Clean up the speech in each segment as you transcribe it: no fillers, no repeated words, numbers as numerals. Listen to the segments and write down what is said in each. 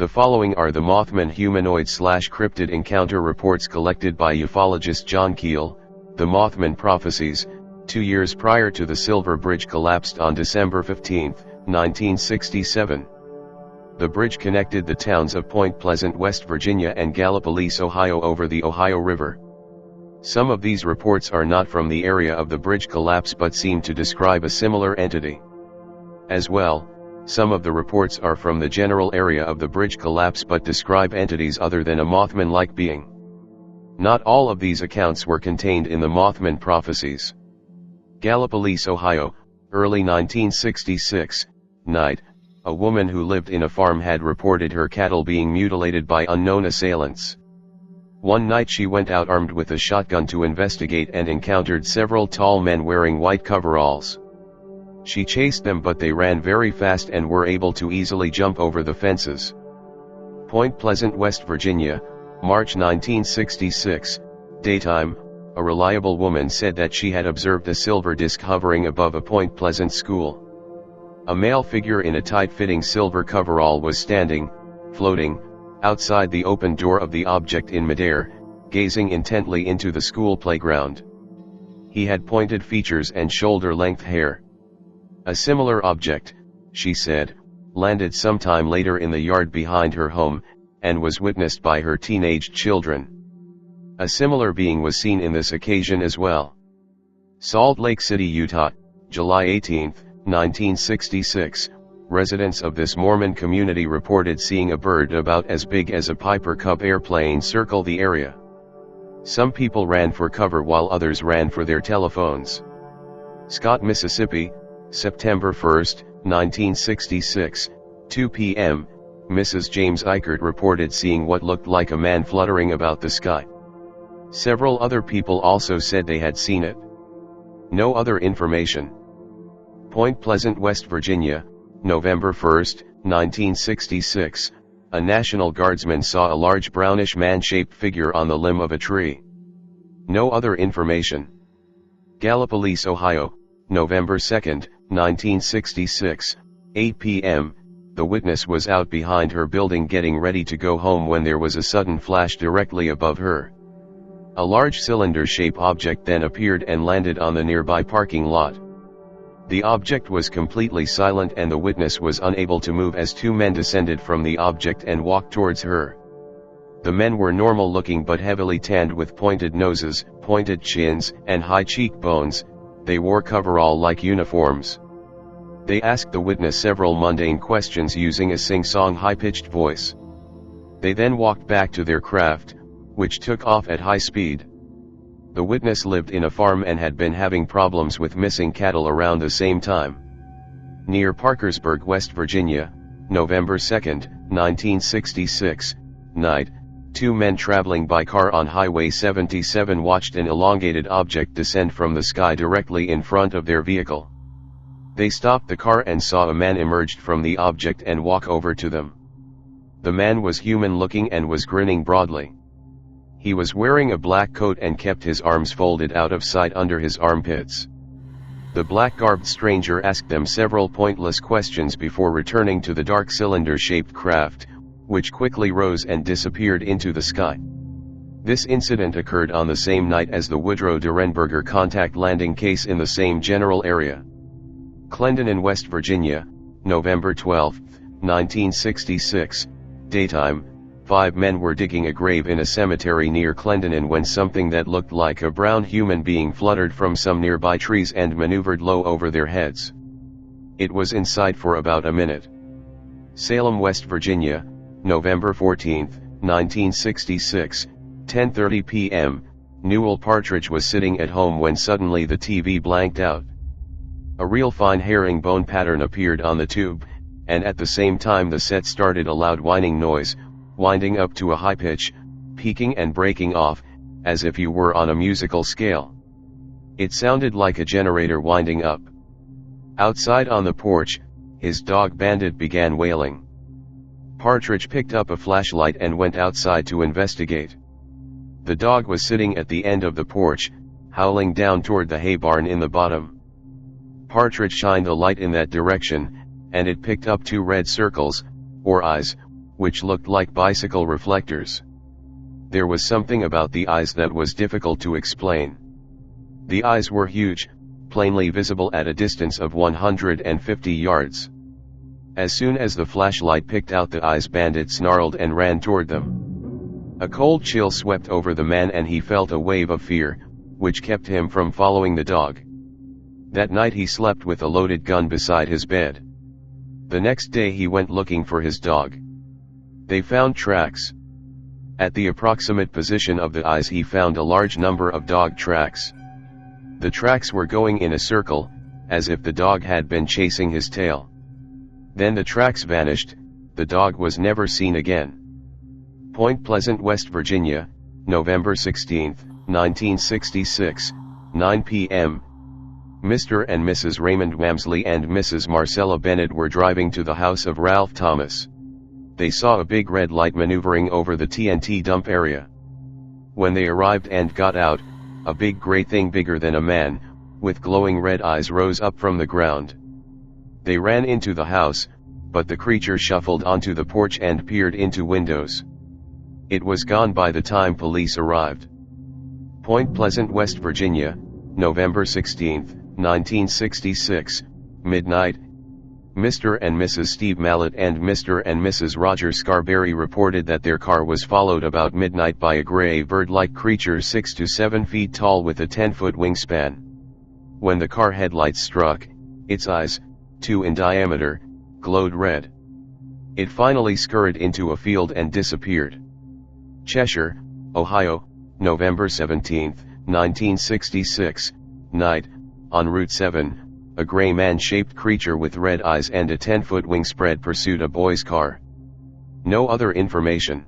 The following are the Mothman humanoid/cryptid encounter reports collected by ufologist John Keel. The Mothman prophecies. 2 years prior to the Silver Bridge collapsed on December 15, 1967. The bridge connected the towns of Point Pleasant, West Virginia and Gallipolis, Ohio over the Ohio River. Some of these reports are not from the area of the bridge collapse but seem to describe a similar entity. As well, some of the reports are from the general area of the bridge collapse but describe entities other than a Mothman-like being. Not all of these accounts were contained in the Mothman prophecies. Gallipolis, Ohio, early 1966, night. A woman who lived in a farm had reported her cattle being mutilated by unknown assailants. One night she went out armed with a shotgun to investigate and encountered several tall men wearing white coveralls. She chased them but they ran very fast and were able to easily jump over the fences. Point Pleasant, West Virginia, March 1966, daytime. A reliable woman said that she had observed a silver disc hovering above a Point Pleasant school. A male figure in a tight-fitting silver coverall was standing, floating, outside the open door of the object in midair, gazing intently into the school playground. He had pointed features and shoulder-length hair. A similar object, she said, landed sometime later in the yard behind her home, and was witnessed by her teenage children. A similar being was seen in this occasion as well. Salt Lake City, Utah, July 18, 1966, residents of this Mormon community reported seeing a bird about as big as a Piper Cub airplane circle the area. Some people ran for cover while others ran for their telephones. Scott, Mississippi, September 1, 1966, 2 p.m., Mrs. James Eichert reported seeing what looked like a man fluttering about the sky. Several other people also said they had seen it. No other information. Point Pleasant, West Virginia, November 1, 1966, a National Guardsman saw a large brownish man-shaped figure on the limb of a tree. No other information. Gallipolis, Ohio, November 2, 1966, 8 p.m., the witness was out behind her building getting ready to go home when there was a sudden flash directly above her. A large cylinder-shaped object then appeared and landed on the nearby parking lot. The object was completely silent and the witness was unable to move as two men descended from the object and walked towards her. The men were normal-looking but heavily tanned with pointed noses, pointed chins, and high cheekbones. They wore coverall-like uniforms. They asked the witness several mundane questions using a sing-song high-pitched voice. They then walked back to their craft, which took off at high speed. The witness lived in a farm and had been having problems with missing cattle around the same time. Near Parkersburg, West Virginia, November 2, 1966, night, two men traveling by car on Highway 77 watched an elongated object descend from the sky directly in front of their vehicle. They stopped the car and saw a man emerge from the object and walk over to them. The man was human-looking and was grinning broadly. He was wearing a black coat and kept his arms folded out of sight under his armpits. The black-garbed stranger asked them several pointless questions before returning to the dark cylinder-shaped craft, which quickly rose and disappeared into the sky. This incident occurred on the same night as the Woodrow Durenberger contact landing case in the same general area. Clendenin, West Virginia, November 12, 1966, daytime. 5 men were digging a grave in a cemetery near Clendenin when something that looked like a brown human being fluttered from some nearby trees and maneuvered low over their heads. It was in sight for about a minute. Salem, West Virginia, November 14, 1966, 10:30 p.m., Newell Partridge was sitting at home when suddenly the TV blanked out. A real fine herringbone pattern appeared on the tube, and at the same time the set started a loud whining noise, winding up to a high pitch, peaking and breaking off, as if you were on a musical scale. It sounded like a generator winding up. Outside on the porch, his dog Bandit began wailing. Partridge picked up a flashlight and went outside to investigate. The dog was sitting at the end of the porch, howling down toward the hay barn in the bottom. Partridge shined the light in that direction, and it picked up 2 red circles, or eyes, which looked like bicycle reflectors. There was something about the eyes that was difficult to explain. The eyes were huge, plainly visible at a distance of 150 yards. As soon as the flashlight picked out the eyes, Bandit snarled and ran toward them. A cold chill swept over the man and he felt a wave of fear, which kept him from following the dog. That night he slept with a loaded gun beside his bed. The next day he went looking for his dog. They found tracks. At the approximate position of the eyes he found a large number of dog tracks. The tracks were going in a circle, as if the dog had been chasing his tail. Then the tracks vanished, the dog was never seen again. Point Pleasant, West Virginia, November 16, 1966, 9 p.m. Mr. and Mrs. Raymond Wamsley and Mrs. Marcella Bennett were driving to the house of Ralph Thomas. They saw a big red light maneuvering over the TNT dump area. When they arrived and got out, a big gray thing bigger than a man, with glowing red eyes rose up from the ground. They ran into the house, but the creature shuffled onto the porch and peered into windows. It was gone by the time police arrived. Point Pleasant, West Virginia, November 16, 1966, midnight. Mr. and Mrs. Steve Mallet and Mr. and Mrs. Roger Scarberry reported that their car was followed about midnight by a gray bird-like creature 6 to 7 feet tall with a 10-foot wingspan. When the car headlights struck, its eyes, 2 in diameter, glowed red. It finally scurried into a field and disappeared. Cheshire, Ohio, November 17, 1966, night. On Route 7, a gray man-shaped creature with red eyes and a 10-foot wingspread pursued a boy's car. No other information.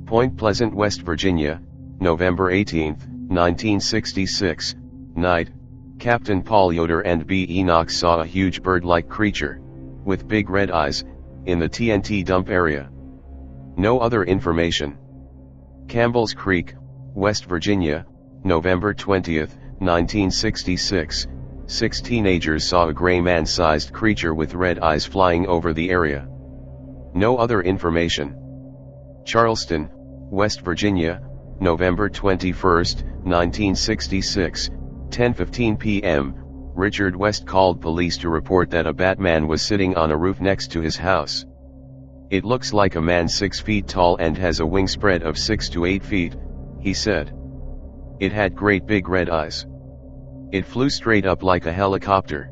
Point Pleasant, West Virginia, November 18, 1966, night. Captain Paul Yoder and B. Enoch saw a huge bird-like creature, with big red eyes, in the TNT dump area. No other information. Campbell's Creek, West Virginia, November 20, 1966, 6 teenagers saw a gray man-sized creature with red eyes flying over the area. No other information. Charleston, West Virginia, November 21, 1966, 10:15 p.m., Richard West called police to report that a Batman was sitting on a roof next to his house. It looks like a man 6 feet tall and has a wingspread of 6 to 8 feet, he said. It had great big red eyes. It flew straight up like a helicopter.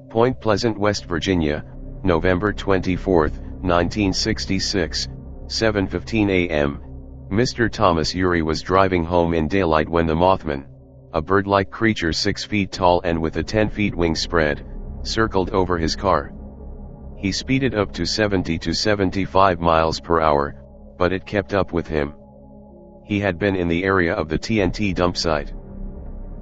Point Pleasant, West Virginia, November 24, 1966, 7:15 a.m., Mr. Thomas Urey was driving home in daylight when the Mothman, a bird-like creature 6 feet tall and with a 10-foot wingspread, circled over his car. He speeded up to 70 to 75 miles per hour, but it kept up with him. He had been in the area of the TNT dump site.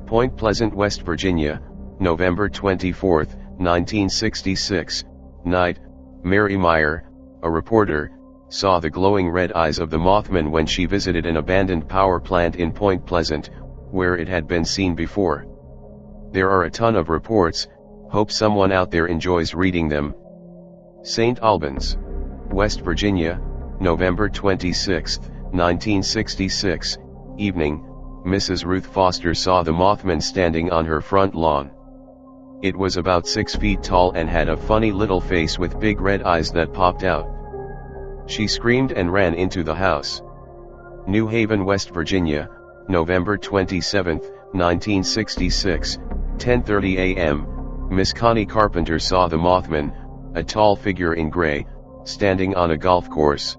Point Pleasant, West Virginia, November 24, 1966, night. Mary Meyer, a reporter, saw the glowing red eyes of the Mothman when she visited an abandoned power plant in Point Pleasant, where it had been seen before. There are a ton of reports, hope someone out there enjoys reading them. St. Albans, West Virginia, November 26, 1966, evening. Mrs. Ruth Foster saw the Mothman standing on her front lawn. It was about 6 feet tall and had a funny little face with big red eyes that popped out. She screamed and ran into the house. New Haven, West Virginia, November 27, 1966, 10:30 a.m., Miss Connie Carpenter saw the Mothman, a tall figure in gray, standing on a golf course.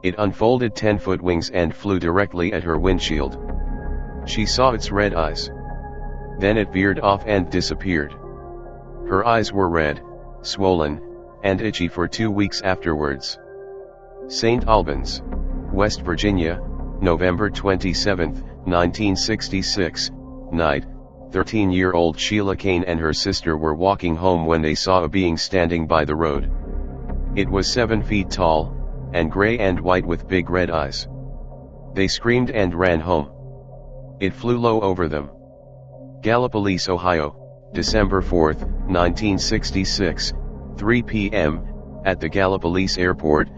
It unfolded 10-foot wings and flew directly at her windshield. She saw its red eyes. Then it veered off and disappeared. Her eyes were red, swollen, and itchy for 2 weeks afterwards. St. Albans, West Virginia, November 27, 1966, night. 13-year-old Sheila Kane and her sister were walking home when they saw a being standing by the road. It was 7 feet tall, and gray and white with big red eyes. They screamed and ran home. It flew low over them. Gallipolis, Ohio, December 4, 1966, 3 p.m., at the Gallipolis Airport,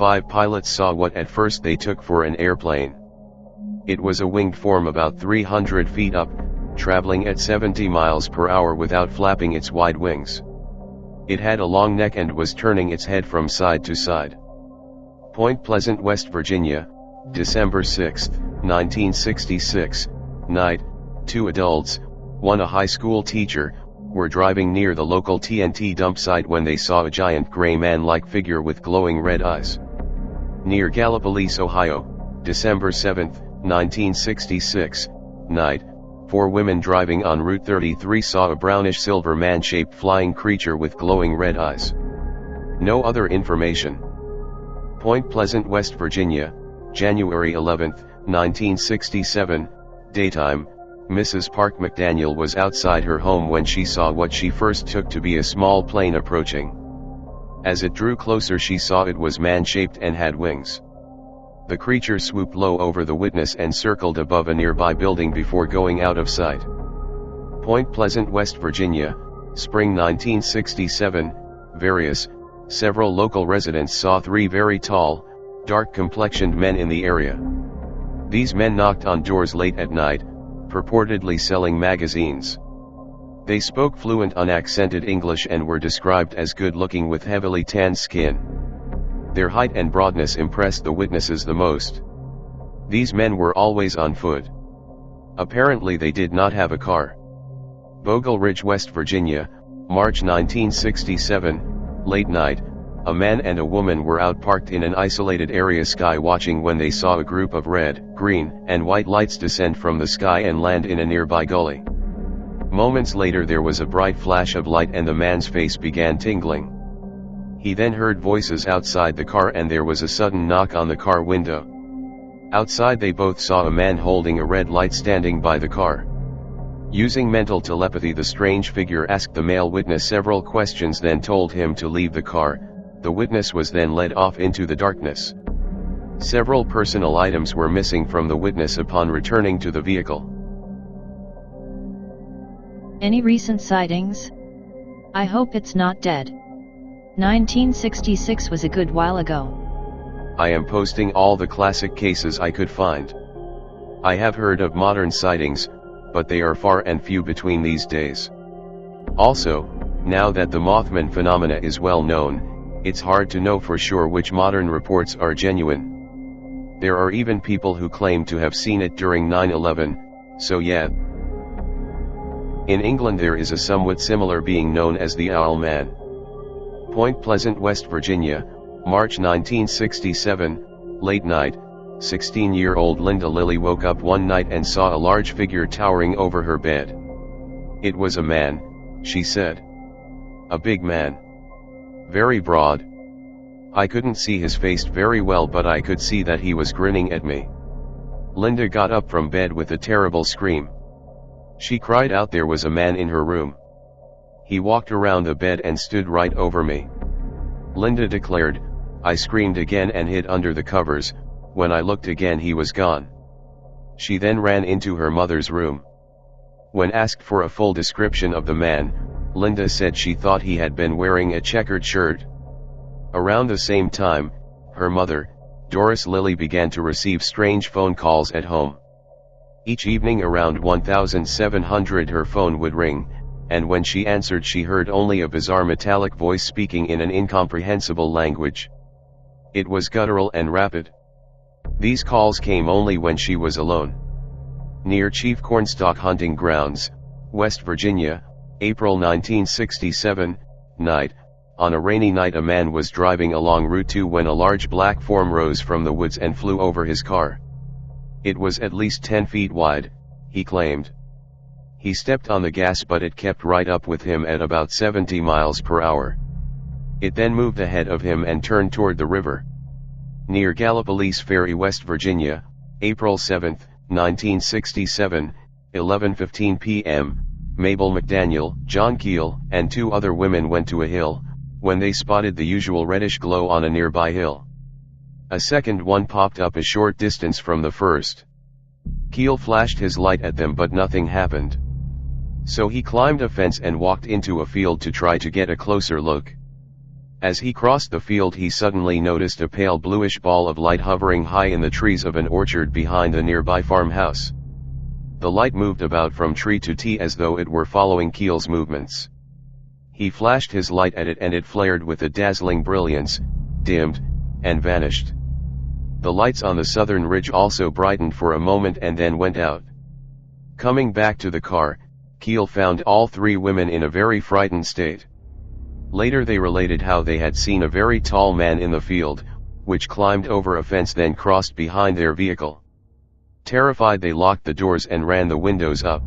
5 pilots saw what at first they took for an airplane. It was a winged form about 300 feet up, traveling at 70 miles per hour without flapping its wide wings. It had a long neck and was turning its head from side to side. Point Pleasant, West Virginia, December 6, 1966, night. 2 adults, one a high school teacher, were driving near the local TNT dump site when they saw a giant gray man-like figure with glowing red eyes. Near Gallipolis, Ohio, December 7, 1966, night. 4 women driving on Route 33 saw a brownish-silver man-shaped flying creature with glowing red eyes. No other information. Point Pleasant, West Virginia, January 11, 1967, daytime. Mrs. Park McDaniel was outside her home when she saw what she first took to be a small plane approaching. As it drew closer, she saw it was man-shaped and had wings. The creature swooped low over the witness and circled above a nearby building before going out of sight. Point Pleasant, West Virginia, spring 1967, several local residents saw 3 very tall, dark-complexioned men in the area. These men knocked on doors late at night, purportedly selling magazines. They spoke fluent unaccented English and were described as good-looking with heavily tanned skin. Their height and broadness impressed the witnesses the most. These men were always on foot. Apparently they did not have a car. Bogle Ridge, West Virginia, March 1967, late night. A man and a woman were out parked in an isolated area sky watching when they saw a group of red, green, and white lights descend from the sky and land in a nearby gully. Moments later there was a bright flash of light and the man's face began tingling. He then heard voices outside the car and there was a sudden knock on the car window. Outside they both saw a man holding a red light standing by the car. Using mental telepathy, the strange figure asked the male witness several questions, then told him to leave the car. The witness was then led off into the darkness. Several personal items were missing from the witness upon returning to the vehicle. Any recent sightings? I hope it's not dead. 1966 was a good while ago. I am posting all the classic cases I could find. I have heard of modern sightings, but they are far and few between these days. Also, now that the Mothman phenomena is well known, it's hard to know for sure which modern reports are genuine. There are even people who claim to have seen it during 9/11, so yeah. In England there is a somewhat similar being known as the Owlman. Point Pleasant, West Virginia, March 1967, late night. 16-year-old Linda Lilly woke up one night and saw a large figure towering over her bed. It was a man, she said. A big man. Very broad. I couldn't see his face very well, but I could see that he was grinning at me. Linda got up from bed with a terrible scream. She cried out there was a man in her room. He walked around the bed and stood right over me. Linda declared. I screamed again and hid under the covers. When I looked again, he was gone. She then ran into her mother's room. When asked for a full description of the man, Linda said she thought he had been wearing a checkered shirt. Around the same time, her mother, Doris Lilly, began to receive strange phone calls at home. Each evening around 1700 her phone would ring, and when she answered she heard only a bizarre metallic voice speaking in an incomprehensible language. It was guttural and rapid. These calls came only when she was alone. Near Chief Cornstalk Hunting Grounds, West Virginia, April 1967, night. On a rainy night a man was driving along Route 2 when a large black form rose from the woods and flew over his car. It was at least 10 feet wide, he claimed. He stepped on the gas but it kept right up with him at about 70 miles per hour. It then moved ahead of him and turned toward the river. Near Gallipolis Ferry, West Virginia, April 7, 1967, 11:15 p.m., Mabel McDaniel, John Keel, and 2 other women went to a hill, when they spotted the usual reddish glow on a nearby hill. A second one popped up a short distance from the first. Keel flashed his light at them but nothing happened. So he climbed a fence and walked into a field to try to get a closer look. As he crossed the field he suddenly noticed a pale bluish ball of light hovering high in the trees of an orchard behind the nearby farmhouse. The light moved about from tree to tree as though it were following Keel's movements. He flashed his light at it and it flared with a dazzling brilliance, dimmed, and vanished. The lights on the southern ridge also brightened for a moment and then went out. Coming back to the car, Keel found all three women in a very frightened state. Later they related how they had seen a very tall man in the field, which climbed over a fence then crossed behind their vehicle. Terrified they locked the doors and ran the windows up.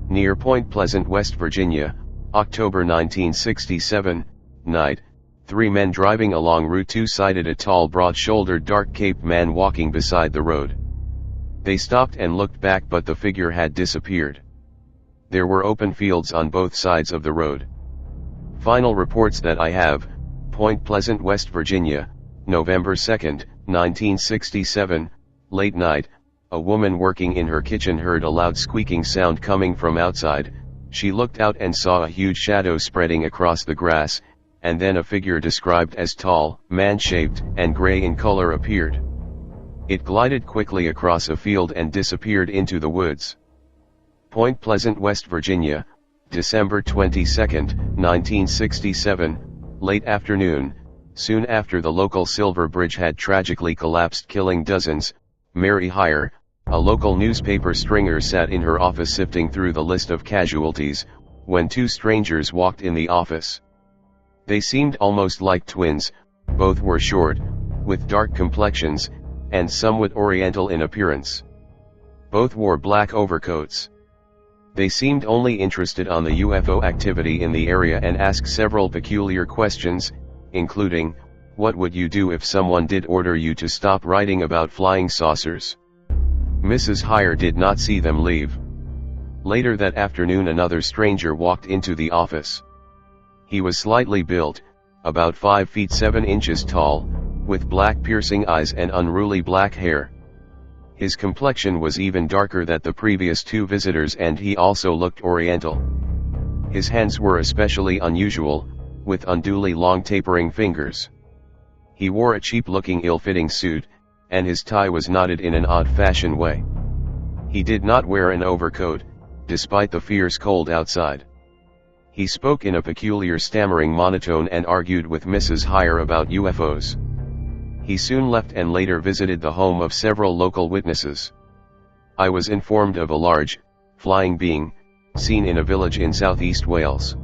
Near Point Pleasant, West Virginia, October 1967, night, three men driving along Route 2 sighted a tall broad-shouldered dark-caped man walking beside the road. They stopped and looked back but the figure had disappeared. There were open fields on both sides of the road. Final reports that I have: Point Pleasant, West Virginia, November 2, 1967, late night, a woman working in her kitchen heard a loud squeaking sound coming from outside. She looked out and saw a huge shadow spreading across the grass, and then a figure described as tall, man-shaped, and gray in color appeared. It glided quickly across a field and disappeared into the woods. Point Pleasant, West Virginia, December 22, 1967, late afternoon, soon after the local Silver Bridge had tragically collapsed killing dozens. Mary Heyer, a local newspaper stringer, sat in her office sifting through the list of casualties, when two strangers walked in the office. They seemed almost like twins, both were short, with dark complexions, and somewhat oriental in appearance. Both wore black overcoats. They seemed only interested on the UFO activity in the area and asked several peculiar questions, including, "What would you do if someone did order you to stop writing about flying saucers?" Mrs. Heyer did not see them leave. Later that afternoon another stranger walked into the office. He was slightly built, about 5 feet 7 inches tall, with black piercing eyes and unruly black hair. His complexion was even darker than the previous two visitors and he also looked oriental. His hands were especially unusual, with unduly long tapering fingers. He wore a cheap-looking ill-fitting suit, and his tie was knotted in an odd-fashioned way. He did not wear an overcoat, despite the fierce cold outside. He spoke in a peculiar stammering monotone and argued with Mrs. Heyer about UFOs. He soon left and later visited the home of several local witnesses. I was informed of a large, flying being, seen in a village in southeast Wales.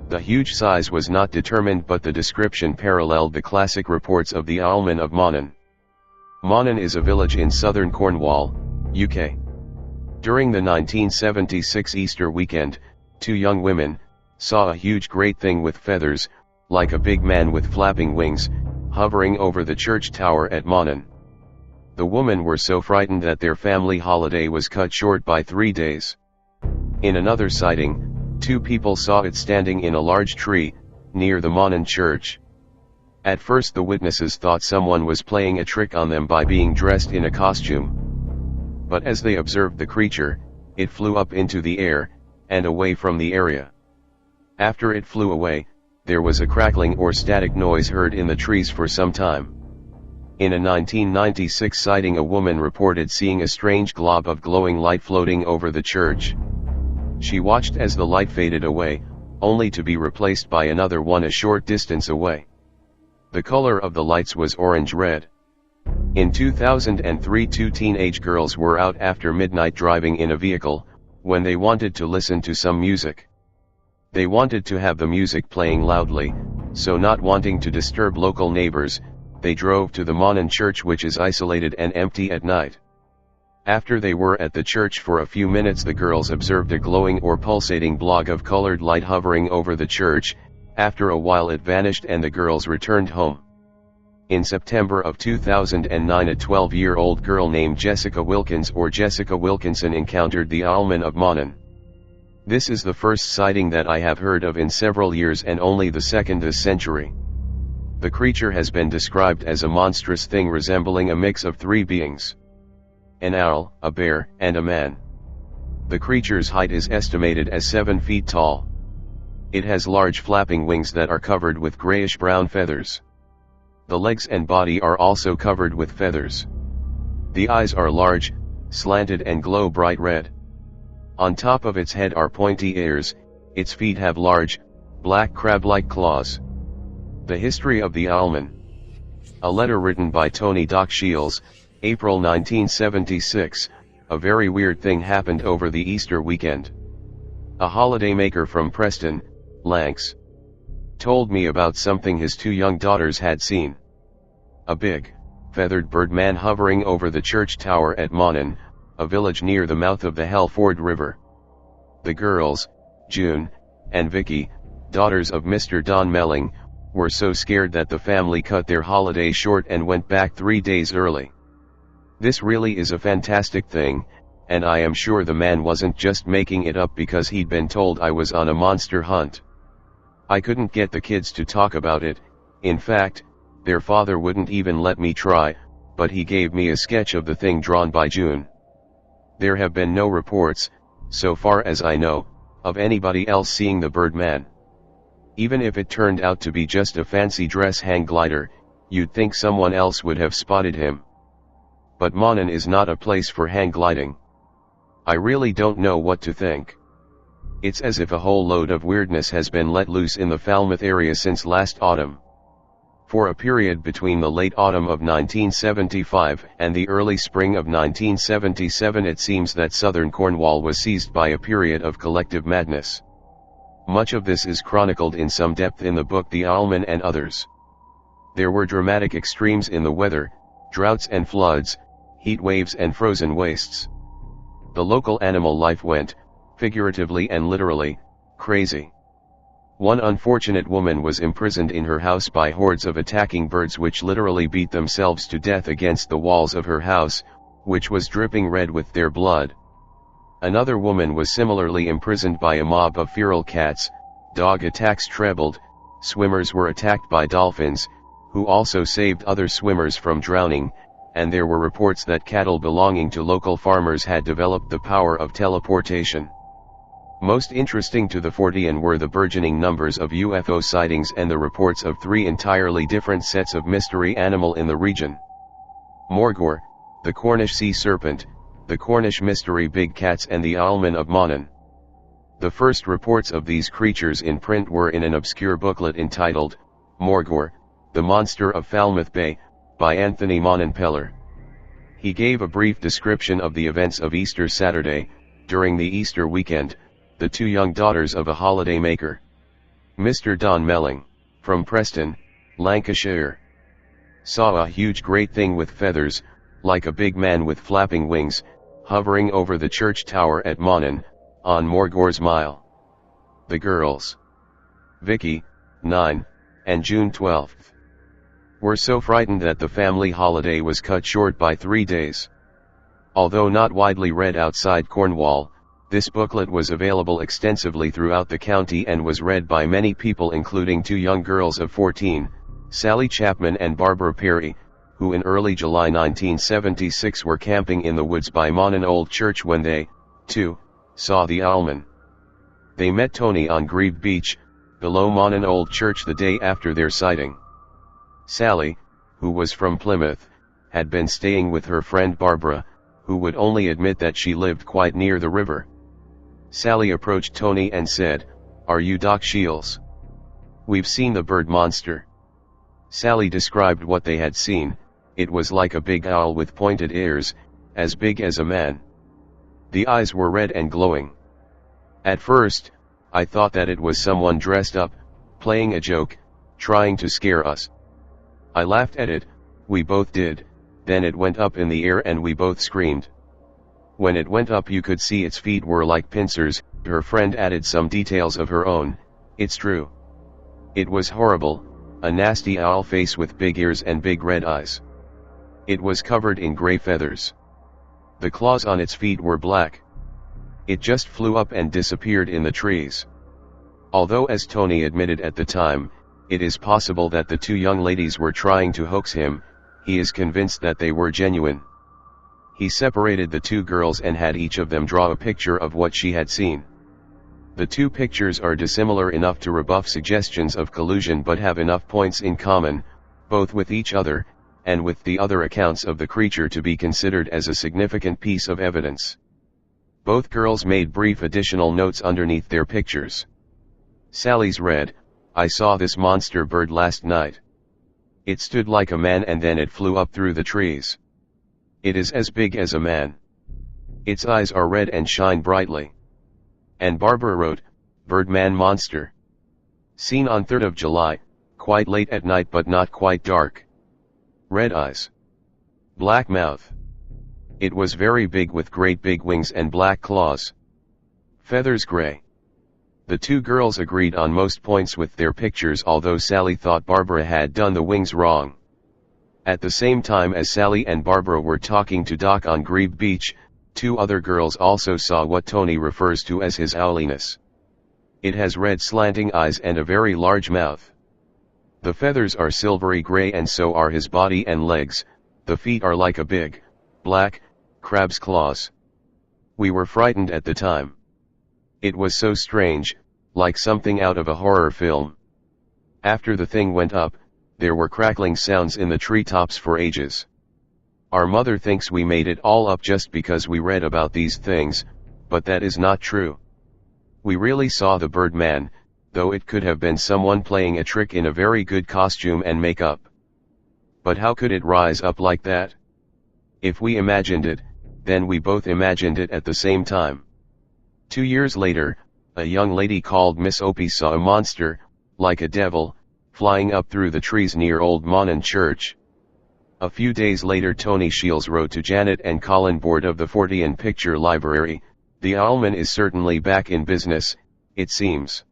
The huge size was not determined but the description paralleled the classic reports of the Owlman of Mawnan. Mawnan is a village in southern Cornwall, UK. During the 1976 Easter weekend, two young women saw a huge great thing with feathers, like a big man with flapping wings, hovering over the church tower at Mawnan. The women were so frightened that their family holiday was cut short by 3 days. In another sighting, two people saw it standing in a large tree, near the Mawnan church. At first the witnesses thought someone was playing a trick on them by being dressed in a costume. But as they observed the creature, it flew up into the air, and away from the area. After it flew away, there was a crackling or static noise heard in the trees for some time. In a 1996 sighting, a woman reported seeing a strange glob of glowing light floating over the church. She watched as the light faded away, only to be replaced by another one a short distance away. The color of the lights was orange-red. In 2003, two teenage girls were out after midnight driving in a vehicle, when they wanted to listen to some music. They wanted to have the music playing loudly, so not wanting to disturb local neighbors, they drove to the Mawnan church, which is isolated and empty at night. After they were at the church for a few minutes, the girls observed a glowing or pulsating blob of colored light hovering over the church. After a while it vanished and the girls returned home. In September of 2009, a 12-year-old girl named Jessica Wilkins or Jessica Wilkinson encountered the Owlman of Mawnan. This is the first sighting that I have heard of in several years and only the second this century. The creature has been described as a monstrous thing resembling a mix of three beings: an owl, a bear, and a man. The creature's height is estimated as 7 feet tall. It has large flapping wings that are covered with grayish-brown feathers. The legs and body are also covered with feathers. The eyes are large, slanted and glow bright red. On top of its head are pointy ears, its feet have large, black crab-like claws. The history of the Owlman. A letter written by Tony Doc Shiels, April 1976, a very weird thing happened over the Easter weekend. A holidaymaker from Preston, Lancs, told me about something his two young daughters had seen. A big, feathered birdman hovering over the church tower at Mawnan, a village near the mouth of the Helford River. The girls, June and Vicky, daughters of Mr. Don Melling, were so scared that the family cut their holiday short and went back 3 days early. This really is a fantastic thing, and I am sure the man wasn't just making it up because he'd been told I was on a monster hunt. I couldn't get the kids to talk about it. In fact, their father wouldn't even let me try, but he gave me a sketch of the thing drawn by June. There have been no reports, so far as I know, of anybody else seeing the birdman. Even if it turned out to be just a fancy dress hang glider, you'd think someone else would have spotted him. But Mawnan is not a place for hang gliding. I really don't know what to think. It's as if a whole load of weirdness has been let loose in the Falmouth area since last autumn. For a period between the late autumn of 1975 and the early spring of 1977, it seems that southern Cornwall was seized by a period of collective madness. Much of this is chronicled in some depth in the book The Owlman and Others. There were dramatic extremes in the weather, droughts and floods, heat waves and frozen wastes. The local animal life went, figuratively and literally, crazy. One unfortunate woman was imprisoned in her house by hordes of attacking birds which literally beat themselves to death against the walls of her house, which was dripping red with their blood. Another woman was similarly imprisoned by a mob of feral cats, dog attacks trebled, swimmers were attacked by dolphins, who also saved other swimmers from drowning, and there were reports that cattle belonging to local farmers had developed the power of teleportation. Most interesting to the Fortean were the burgeoning numbers of UFO sightings and the reports of 3 entirely different sets of mystery animal in the region. Morgor, the Cornish sea serpent, the Cornish mystery big cats and the Owlman of Mawnan. The first reports of these creatures in print were in an obscure booklet entitled, Morgor, the Monster of Falmouth Bay, by Anthony Monenpeller. He gave a brief description of the events of Easter Saturday. During the Easter weekend, the 2 young daughters of a holidaymaker, Mr. Don Melling, from Preston, Lancashire, saw a huge great thing with feathers, like a big man with flapping wings, hovering over the church tower at Mawnan, on Morgor's Mile. The girls, Vicky, 9, and June 12, were so frightened that the family holiday was cut short by 3 days. Although not widely read outside Cornwall, this booklet was available extensively throughout the county and was read by many people, including 2 young girls of 14, Sally Chapman and Barbara Perry, who in early July 1976 were camping in the woods by Mawnan Old Church when they, too, saw the Owlman. They met Tony on Grebe Beach, below Mawnan Old Church the day after their sighting. Sally, who was from Plymouth, had been staying with her friend Barbara, who would only admit that she lived quite near the river. Sally approached Tony and said, "Are you Doc Shiels? We've seen the bird monster." Sally described what they had seen. It was like a big owl with pointed ears, as big as a man. The eyes were red and glowing. At first, I thought that it was someone dressed up, playing a joke, trying to scare us. I laughed at it, we both did, then it went up in the air and we both screamed. When it went up you could see its feet were like pincers. Her friend added some details of her own. It's true. It was horrible, a nasty owl face with big ears and big red eyes. It was covered in gray feathers. The claws on its feet were black. It just flew up and disappeared in the trees. Although, as Tony admitted at the time, it is possible that the 2 young ladies were trying to hoax him, he is convinced that they were genuine. He separated the 2 girls and had each of them draw a picture of what she had seen. The two pictures are dissimilar enough to rebuff suggestions of collusion but have enough points in common, both with each other, and with the other accounts of the creature to be considered as a significant piece of evidence. Both girls made brief additional notes underneath their pictures. Sally's read, "I saw this monster bird last night. It stood like a man and then it flew up through the trees. It is as big as a man. Its eyes are red and shine brightly." And Barbara wrote, "Birdman monster. Seen on 3rd of July, quite late at night but not quite dark. Red eyes. Black mouth. It was very big with great big wings and black claws. Feathers gray." The two girls agreed on most points with their pictures, although Sally thought Barbara had done the wings wrong. At the same time as Sally and Barbara were talking to Doc on Grebe Beach, two other girls also saw what Tony refers to as his owliness. It has red slanting eyes and a very large mouth. The feathers are silvery gray and so are his body and legs. The feet are like a big, black, crab's claws. We were frightened at the time. It was so strange, like something out of a horror film. After the thing went up, there were crackling sounds in the treetops for ages. Our mother thinks we made it all up just because we read about these things, but that is not true. We really saw the Birdman, though it could have been someone playing a trick in a very good costume and makeup. But how could it rise up like that? If we imagined it, then we both imagined it at the same time. 2 years later, a young lady called Miss Opie saw a monster, like a devil, flying up through the trees near Old Mawnan Church. A few days later Tony Shiels wrote to Janet and Colin Board of the Fortean Picture Library, "The Owlman is certainly back in business, it seems.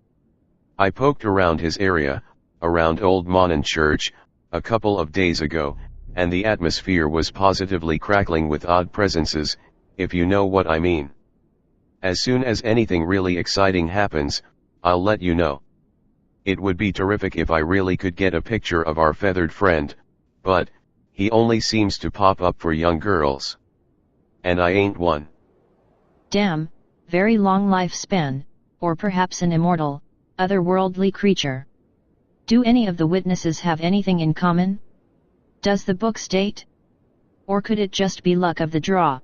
I poked around his area, around Old Mawnan Church, a couple of days ago, and the atmosphere was positively crackling with odd presences, if you know what I mean. As soon as anything really exciting happens, I'll let you know. It would be terrific if I really could get a picture of our feathered friend, but he only seems to pop up for young girls. And I ain't one." Damn, very long lifespan, or perhaps an immortal, otherworldly creature. Do any of the witnesses have anything in common? Does the book state? Or could it just be luck of the draw?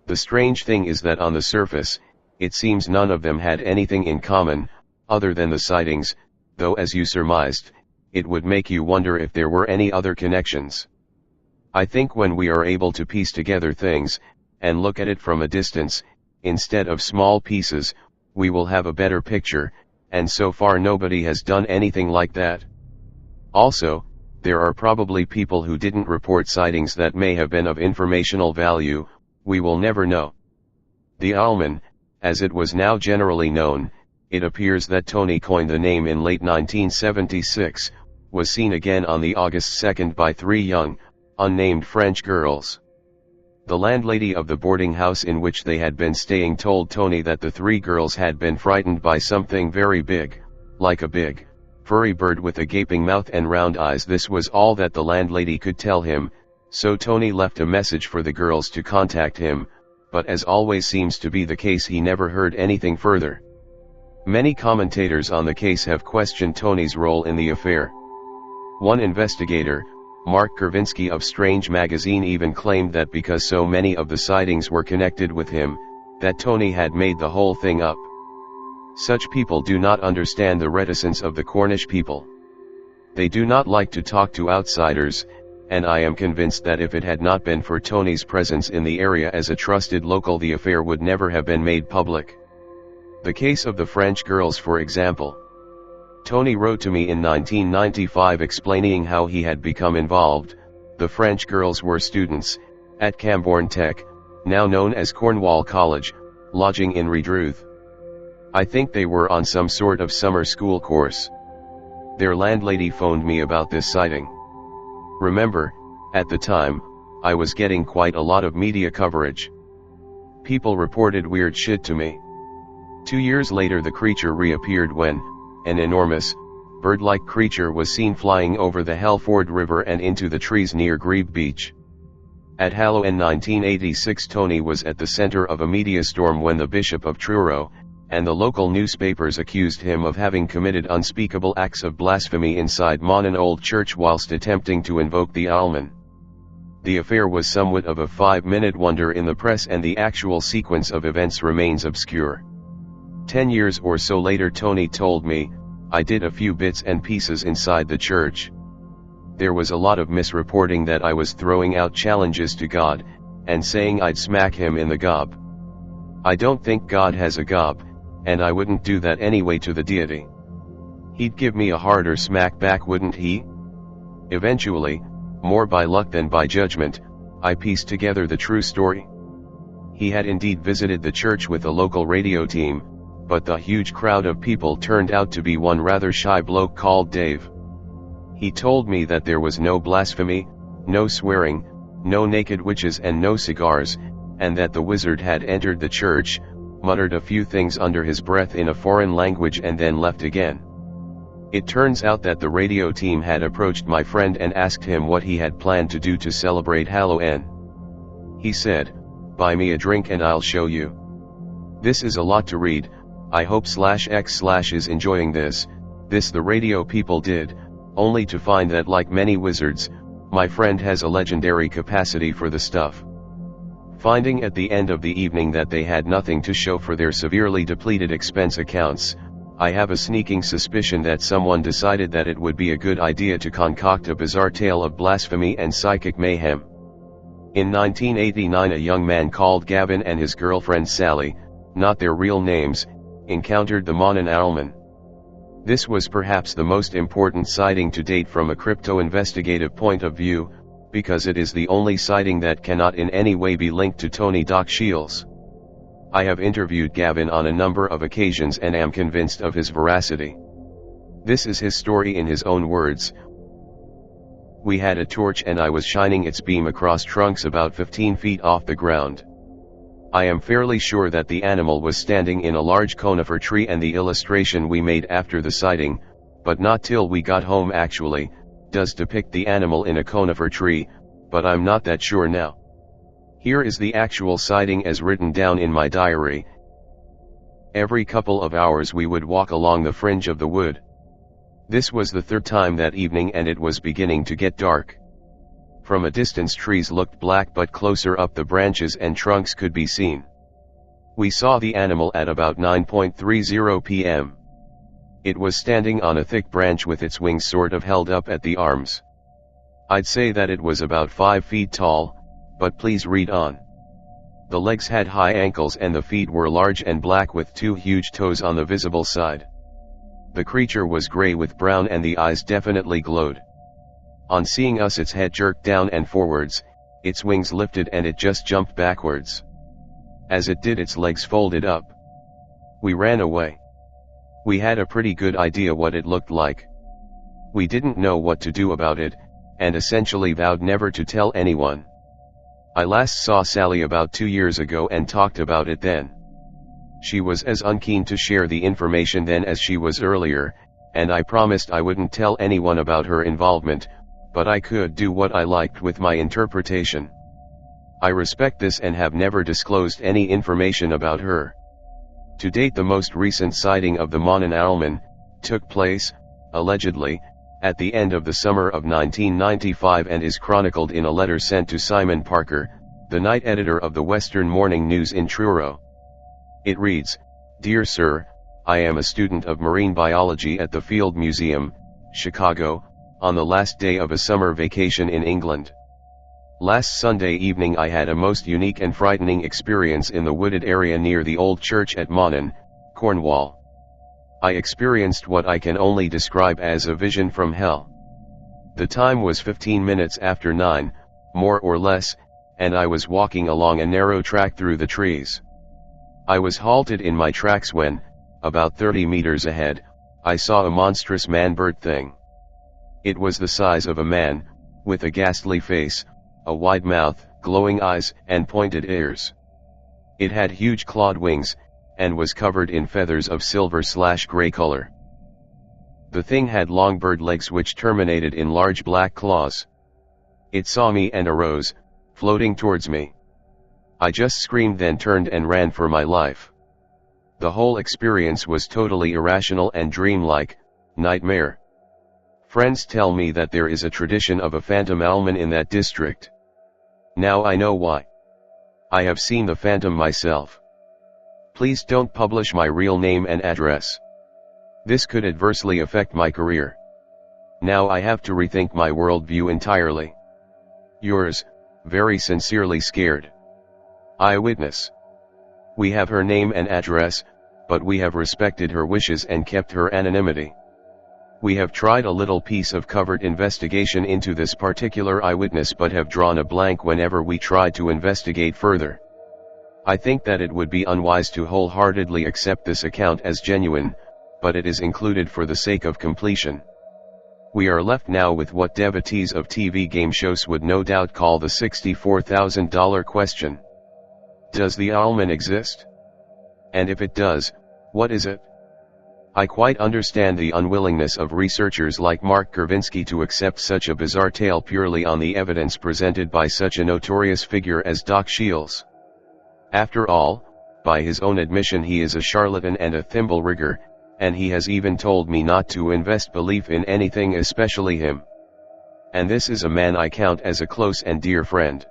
The strange thing is that on the surface, it seems none of them had anything in common, other than the sightings, though as you surmised, it would make you wonder if there were any other connections. I think when we are able to piece together things, and look at it from a distance, instead of small pieces, we will have a better picture, and so far nobody has done anything like that. Also, there are probably people who didn't report sightings that may have been of informational value, we will never know. The Owlman, as it was now generally known, it appears that Tony coined the name in late 1976, was seen again on the August 2nd by 3 young, unnamed French girls. The landlady of the boarding house in which they had been staying told Tony that the 3 girls had been frightened by something very big, like a big, furry bird with a gaping mouth and round eyes. This was all that the landlady could tell him, so Tony left a message for the girls to contact him, but as always seems to be the case, he never heard anything further. Many commentators on the case have questioned Tony's role in the affair. One investigator, Mark Kervinsky of Strange magazine, even claimed that because so many of the sightings were connected with him, that Tony had made the whole thing up. Such people do not understand the reticence of the Cornish people. They do not like to talk to outsiders, and I am convinced that if it had not been for Tony's presence in the area as a trusted local, the affair would never have been made public. The case of the French girls, for example. Tony wrote to me in 1995 explaining how he had become involved. The French girls were students, at Camborne Tech, now known as Cornwall College, lodging in Redruth. I think they were on some sort of summer school course. Their landlady phoned me about this sighting. Remember, at the time, I was getting quite a lot of media coverage. People reported weird shit to me. 2 years later the creature reappeared when an enormous, bird-like creature was seen flying over the Helford River and into the trees near Grebe Beach. At Halloween 1986 Tony was at the center of a media storm when the Bishop of Truro, and the local newspapers accused him of having committed unspeakable acts of blasphemy inside Mawnan Old Church whilst attempting to invoke the Owlman. The affair was somewhat of a 5-minute wonder in the press, and the actual sequence of events remains obscure. 10 years or so later, Tony told me, "I did a few bits and pieces inside the church. There was a lot of misreporting that I was throwing out challenges to God, and saying I'd smack him in the gob. I don't think God has a gob, and I wouldn't do that anyway to the deity. He'd give me a harder smack back, wouldn't he?" Eventually, more by luck than by judgment, I pieced together the true story. He had indeed visited the church with a local radio team, but the huge crowd of people turned out to be one rather shy bloke called Dave. He told me that there was no blasphemy, no swearing, no naked witches and no cigars, and that the wizard had entered the church, muttered a few things under his breath in a foreign language and then left again. It turns out that the radio team had approached my friend and asked him what he had planned to do to celebrate Halloween. He said, "Buy me a drink and I'll show you." This is a lot to read. I hope /X/ is enjoying this the radio people did, only to find that, like many wizards, my friend has a legendary capacity for the stuff. Finding at the end of the evening that they had nothing to show for their severely depleted expense accounts, I have a sneaking suspicion that someone decided that it would be a good idea to concoct a bizarre tale of blasphemy and psychic mayhem. In 1989, a young man called Gavin and his girlfriend Sally, not their real names, encountered the Mawnan Owlman. This was perhaps the most important sighting to date from a crypto-investigative point of view, because it is the only sighting that cannot in any way be linked to Tony "Doc" Shiels. I have interviewed Gavin on a number of occasions and am convinced of his veracity. This is his story in his own words. "We had a torch and I was shining its beam across trunks about 15 feet off the ground. I am fairly sure that the animal was standing in a large conifer tree, and the illustration we made after the sighting, but not till we got home actually, does depict the animal in a conifer tree, but I'm not that sure now. Here is the actual sighting as written down in my diary. Every couple of hours we would walk along the fringe of the wood. This was the third time that evening and it was beginning to get dark. From a distance trees looked black, but closer up the branches and trunks could be seen. We saw the animal at about 9:30 p.m. It was standing on a thick branch with its wings sort of held up at the arms. I'd say that it was about 5 feet tall, but please read on. The legs had high ankles and the feet were large and black with 2 huge toes on the visible side. The creature was gray with brown and the eyes definitely glowed. On seeing us, its head jerked down and forwards, its wings lifted and it just jumped backwards. As it did, its legs folded up. We ran away. We had a pretty good idea what it looked like. We didn't know what to do about it, and essentially vowed never to tell anyone. I last saw Sally about 2 years ago and talked about it then. She was as unkeen to share the information then as she was earlier, and I promised I wouldn't tell anyone about her involvement, but I could do what I liked with my interpretation. I respect this and have never disclosed any information about her. To date, the most recent sighting of the Mawnan Owlman took place, allegedly, at the end of the summer of 1995 and is chronicled in a letter sent to Simon Parker, the night editor of the Western Morning News in Truro. It reads, "Dear Sir, I am a student of marine biology at the Field Museum, Chicago, on the last day of a summer vacation in England. Last Sunday evening I had a most unique and frightening experience in the wooded area near the old church at Mawnan, Cornwall. I experienced what I can only describe as a vision from hell. The time was 15 minutes after 9, more or less, and I was walking along a narrow track through the trees. I was halted in my tracks when, about 30 meters ahead, I saw a monstrous man-bird thing. It was the size of a man, with a ghastly face, a wide mouth, glowing eyes, and pointed ears. It had huge clawed wings, and was covered in feathers of silver/gray color. The thing had long bird legs which terminated in large black claws. It saw me and arose, floating towards me. I just screamed, then turned and ran for my life. The whole experience was totally irrational and dreamlike, nightmare. Friends tell me that there is a tradition of a phantom Owlman in that district. Now I know why. I have seen the phantom myself. Please don't publish my real name and address. This could adversely affect my career. Now I have to rethink my worldview entirely. Yours, very sincerely scared. Eyewitness. We have her name and address, but we have respected her wishes and kept her anonymity. We have tried a little piece of covert investigation into this particular eyewitness but have drawn a blank whenever we tried to investigate further. I think that it would be unwise to wholeheartedly accept this account as genuine, but it is included for the sake of completion. We are left now with what devotees of TV game shows would no doubt call the $64,000 question. Does the Owlman exist? And if it does, what is it? I quite understand the unwillingness of researchers like Mark Gervinsky to accept such a bizarre tale purely on the evidence presented by such a notorious figure as Doc Shiels. After all, by his own admission he is a charlatan and a thimble rigger, and he has even told me not to invest belief in anything, especially him. And this is a man I count as a close and dear friend.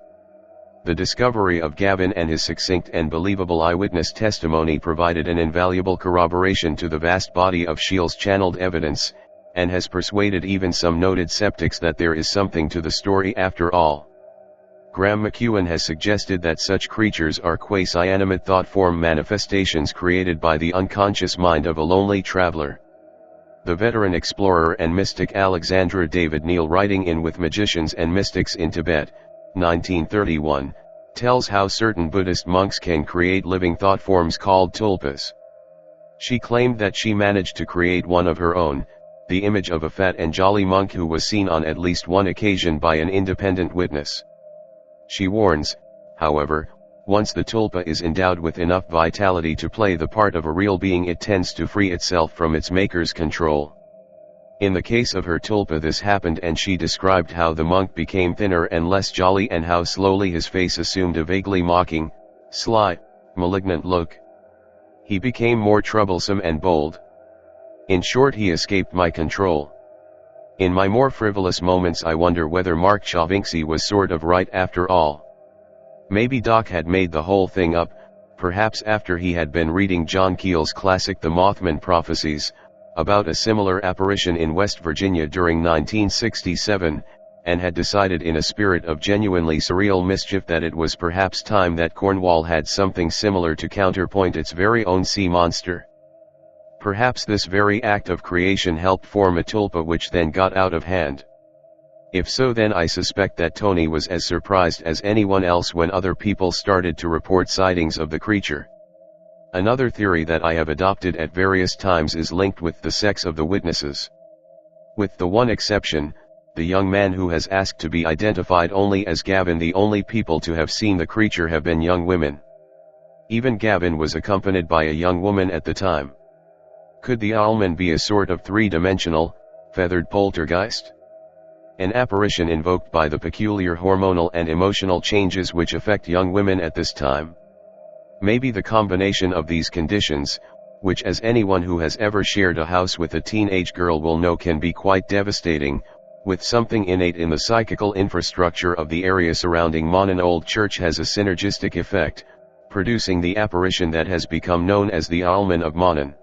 The discovery of Gavin and his succinct and believable eyewitness testimony provided an invaluable corroboration to the vast body of Shiels' channeled evidence, and has persuaded even some noted skeptics that there is something to the story after all. Graham McEwen has suggested that such creatures are quasi-animate thought-form manifestations created by the unconscious mind of a lonely traveler. The veteran explorer and mystic Alexandra David Neal, writing in With Magicians and Mystics in Tibet, 1931, tells how certain Buddhist monks can create living thought forms called tulpas. She claimed that she managed to create one of her own, the image of a fat and jolly monk who was seen on at least one occasion by an independent witness. She warns, however, once the tulpa is endowed with enough vitality to play the part of a real being, it tends to free itself from its maker's control. In the case of her tulpa this happened, and she described how the monk became thinner and less jolly and how slowly his face assumed a vaguely mocking, sly, malignant look. He became more troublesome and bold. In short, he escaped my control. In my more frivolous moments I wonder whether Mark Chavinksy was sort of right after all. Maybe Doc had made the whole thing up, perhaps after he had been reading John Keel's classic The Mothman Prophecies, about a similar apparition in West Virginia during 1967, and had decided in a spirit of genuinely surreal mischief that it was perhaps time that Cornwall had something similar to counterpoint its very own sea monster. Perhaps this very act of creation helped form a tulpa which then got out of hand. If so, then I suspect that Tony was as surprised as anyone else when other people started to report sightings of the creature. Another theory that I have adopted at various times is linked with the sex of the witnesses. With the one exception, the young man who has asked to be identified only as Gavin, the only people to have seen the creature have been young women. Even Gavin was accompanied by a young woman at the time. Could the Owlman be a sort of three-dimensional, feathered poltergeist? An apparition invoked by the peculiar hormonal and emotional changes which affect young women at this time? Maybe the combination of these conditions, which as anyone who has ever shared a house with a teenage girl will know can be quite devastating, with something innate in the psychical infrastructure of the area surrounding Mawnan Old Church, has a synergistic effect, producing the apparition that has become known as the Owlman of Mawnan.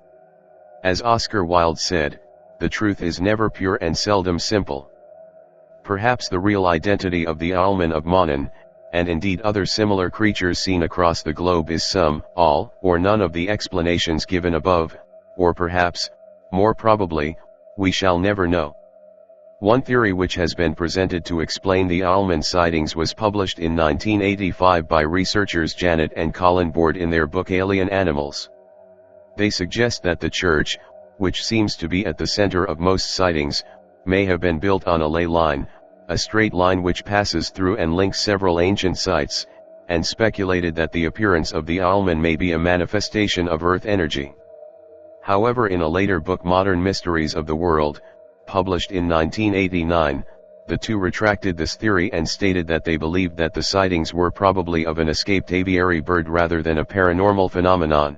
As Oscar Wilde said, the truth is never pure and seldom simple. Perhaps the real identity of the Owlman of Mawnan, and indeed other similar creatures seen across the globe, is some, all, or none of the explanations given above, or perhaps, more probably, we shall never know. One theory which has been presented to explain the Owlman sightings was published in 1985 by researchers Janet and Colin Board in their book Alien Animals. They suggest that the church, which seems to be at the center of most sightings, may have been built on a ley line, a straight line which passes through and links several ancient sites, and speculated that the appearance of the Owlman may be a manifestation of Earth energy. However, in a later book, Modern Mysteries of the World, published in 1989, the two retracted this theory and stated that they believed that the sightings were probably of an escaped aviary bird rather than a paranormal phenomenon.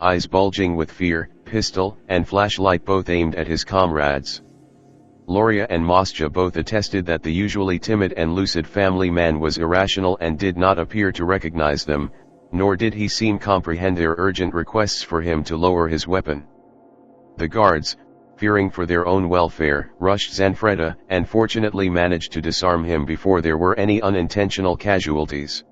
eyes bulging with fear, pistol and flashlight both aimed at his comrades. Loria and Mosja both attested that the usually timid and lucid family man was irrational and did not appear to recognize them, nor did he seem comprehend their urgent requests for him to lower his weapon. The guards, fearing for their own welfare, rushed Zanfreda and fortunately managed to disarm him before there were any unintentional casualties.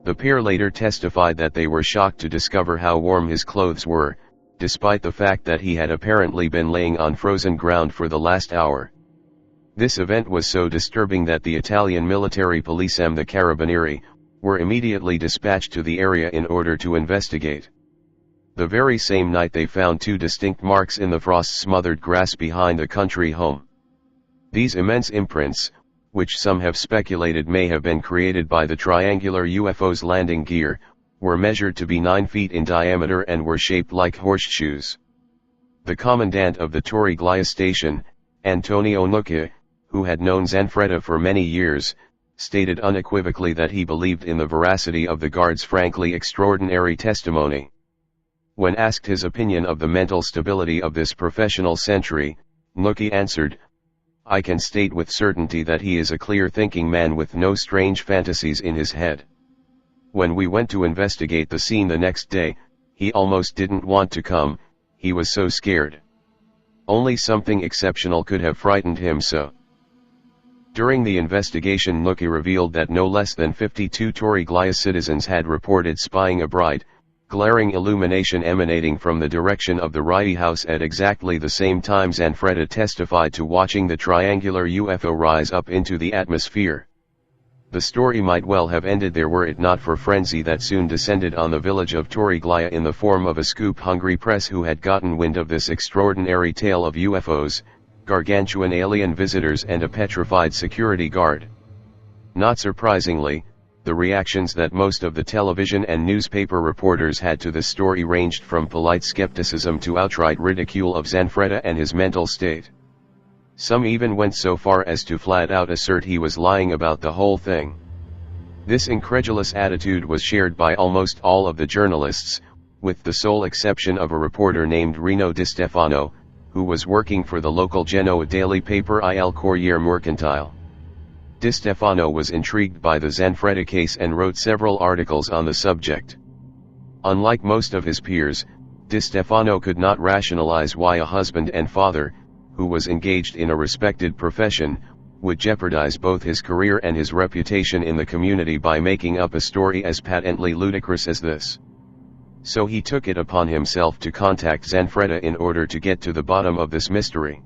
The pair later testified that they were shocked to discover how warm his clothes were, despite the fact that he had apparently been laying on frozen ground for the last hour. This event was so disturbing that the Italian military police and the Carabinieri were immediately dispatched to the area in order to investigate. The very same night they found two distinct marks in the frost-smothered grass behind the country home. These immense imprints, which some have speculated may have been created by the triangular UFO's landing gear, were measured to be 9 feet in diameter and were shaped like horseshoes. The commandant of the Torriglia station, Antonio Nucci, who had known Zanfreda for many years, stated unequivocally that he believed in the veracity of the guard's frankly extraordinary testimony. When asked his opinion of the mental stability of this professional sentry, Nucci answered, "I can state with certainty that he is a clear-thinking man with no strange fantasies in his head. When we went to investigate the scene the next day, he almost didn't want to come, he was so scared. Only something exceptional could have frightened him so." During the investigation, Nucci revealed that no less than 52 Torriglia citizens had reported spying a bright, glaring illumination emanating from the direction of the Rai house at exactly the same time Zanfreda testified to watching the triangular UFO rise up into the atmosphere. The story might well have ended there were it not for frenzy that soon descended on the village of Torriglia in the form of a scoop-hungry press who had gotten wind of this extraordinary tale of UFOs, gargantuan alien visitors and a petrified security guard. Not surprisingly, the reactions that most of the television and newspaper reporters had to this story ranged from polite skepticism to outright ridicule of Zanfreda and his mental state. Some even went so far as to flat out assert he was lying about the whole thing. This incredulous attitude was shared by almost all of the journalists, with the sole exception of a reporter named Rino Di Stefano, who was working for the local Genoa daily paper Il Corriere Mercantile. Di Stefano was intrigued by the Zanfreda case and wrote several articles on the subject. Unlike most of his peers, Di Stefano could not rationalize why a husband and father, who was engaged in a respected profession, would jeopardize both his career and his reputation in the community by making up a story as patently ludicrous as this. So he took it upon himself to contact Zanfreda in order to get to the bottom of this mystery.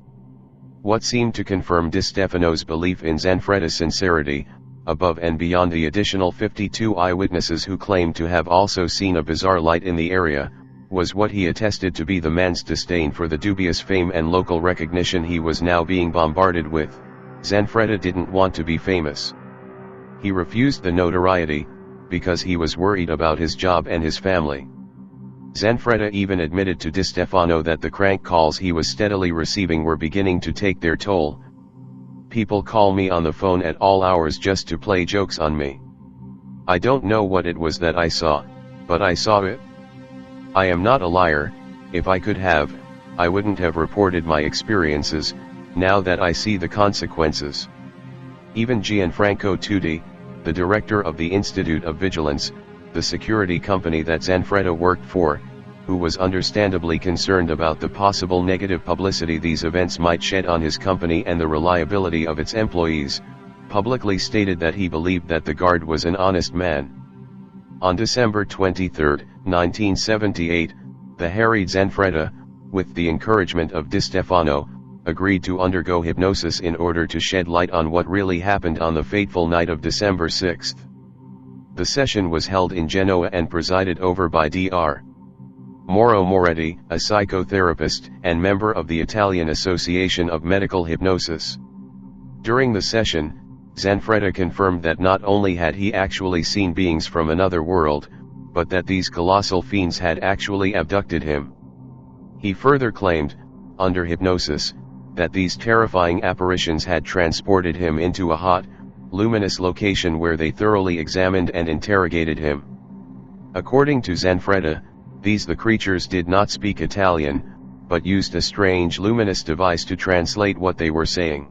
What seemed to confirm Di Stefano's belief in Zanfreda's sincerity, above and beyond the additional 52 eyewitnesses who claimed to have also seen a bizarre light in the area, was what he attested to be the man's disdain for the dubious fame and local recognition he was now being bombarded with. Zanfreda didn't want to be famous. He refused the notoriety, because he was worried about his job and his family. Zanfreda even admitted to Di Stefano that the crank calls he was steadily receiving were beginning to take their toll. "People call me on the phone at all hours just to play jokes on me. I don't know what it was that I saw, but I saw it. I am not a liar. If I could have, I wouldn't have reported my experiences, now that I see the consequences." Even Gianfranco Tutti, the director of the Institute of Vigilance, the security company that Zanfreda worked for, who was understandably concerned about the possible negative publicity these events might shed on his company and the reliability of its employees, publicly stated that he believed that the guard was an honest man. On December 23, 1978, the harried Zanfreda, with the encouragement of Di Stefano, agreed to undergo hypnosis in order to shed light on what really happened on the fateful night of December 6. The session was held in Genoa and presided over by Dr. Mauro Moretti, a psychotherapist and member of the Italian Association of Medical Hypnosis. During the session, Zanfreda confirmed that not only had he actually seen beings from another world, but that these colossal fiends had actually abducted him. He further claimed, under hypnosis, that these terrifying apparitions had transported him into a hot, luminous location where they thoroughly examined and interrogated him. According to Zanfreda, the creatures did not speak Italian, but used a strange luminous device to translate what they were saying.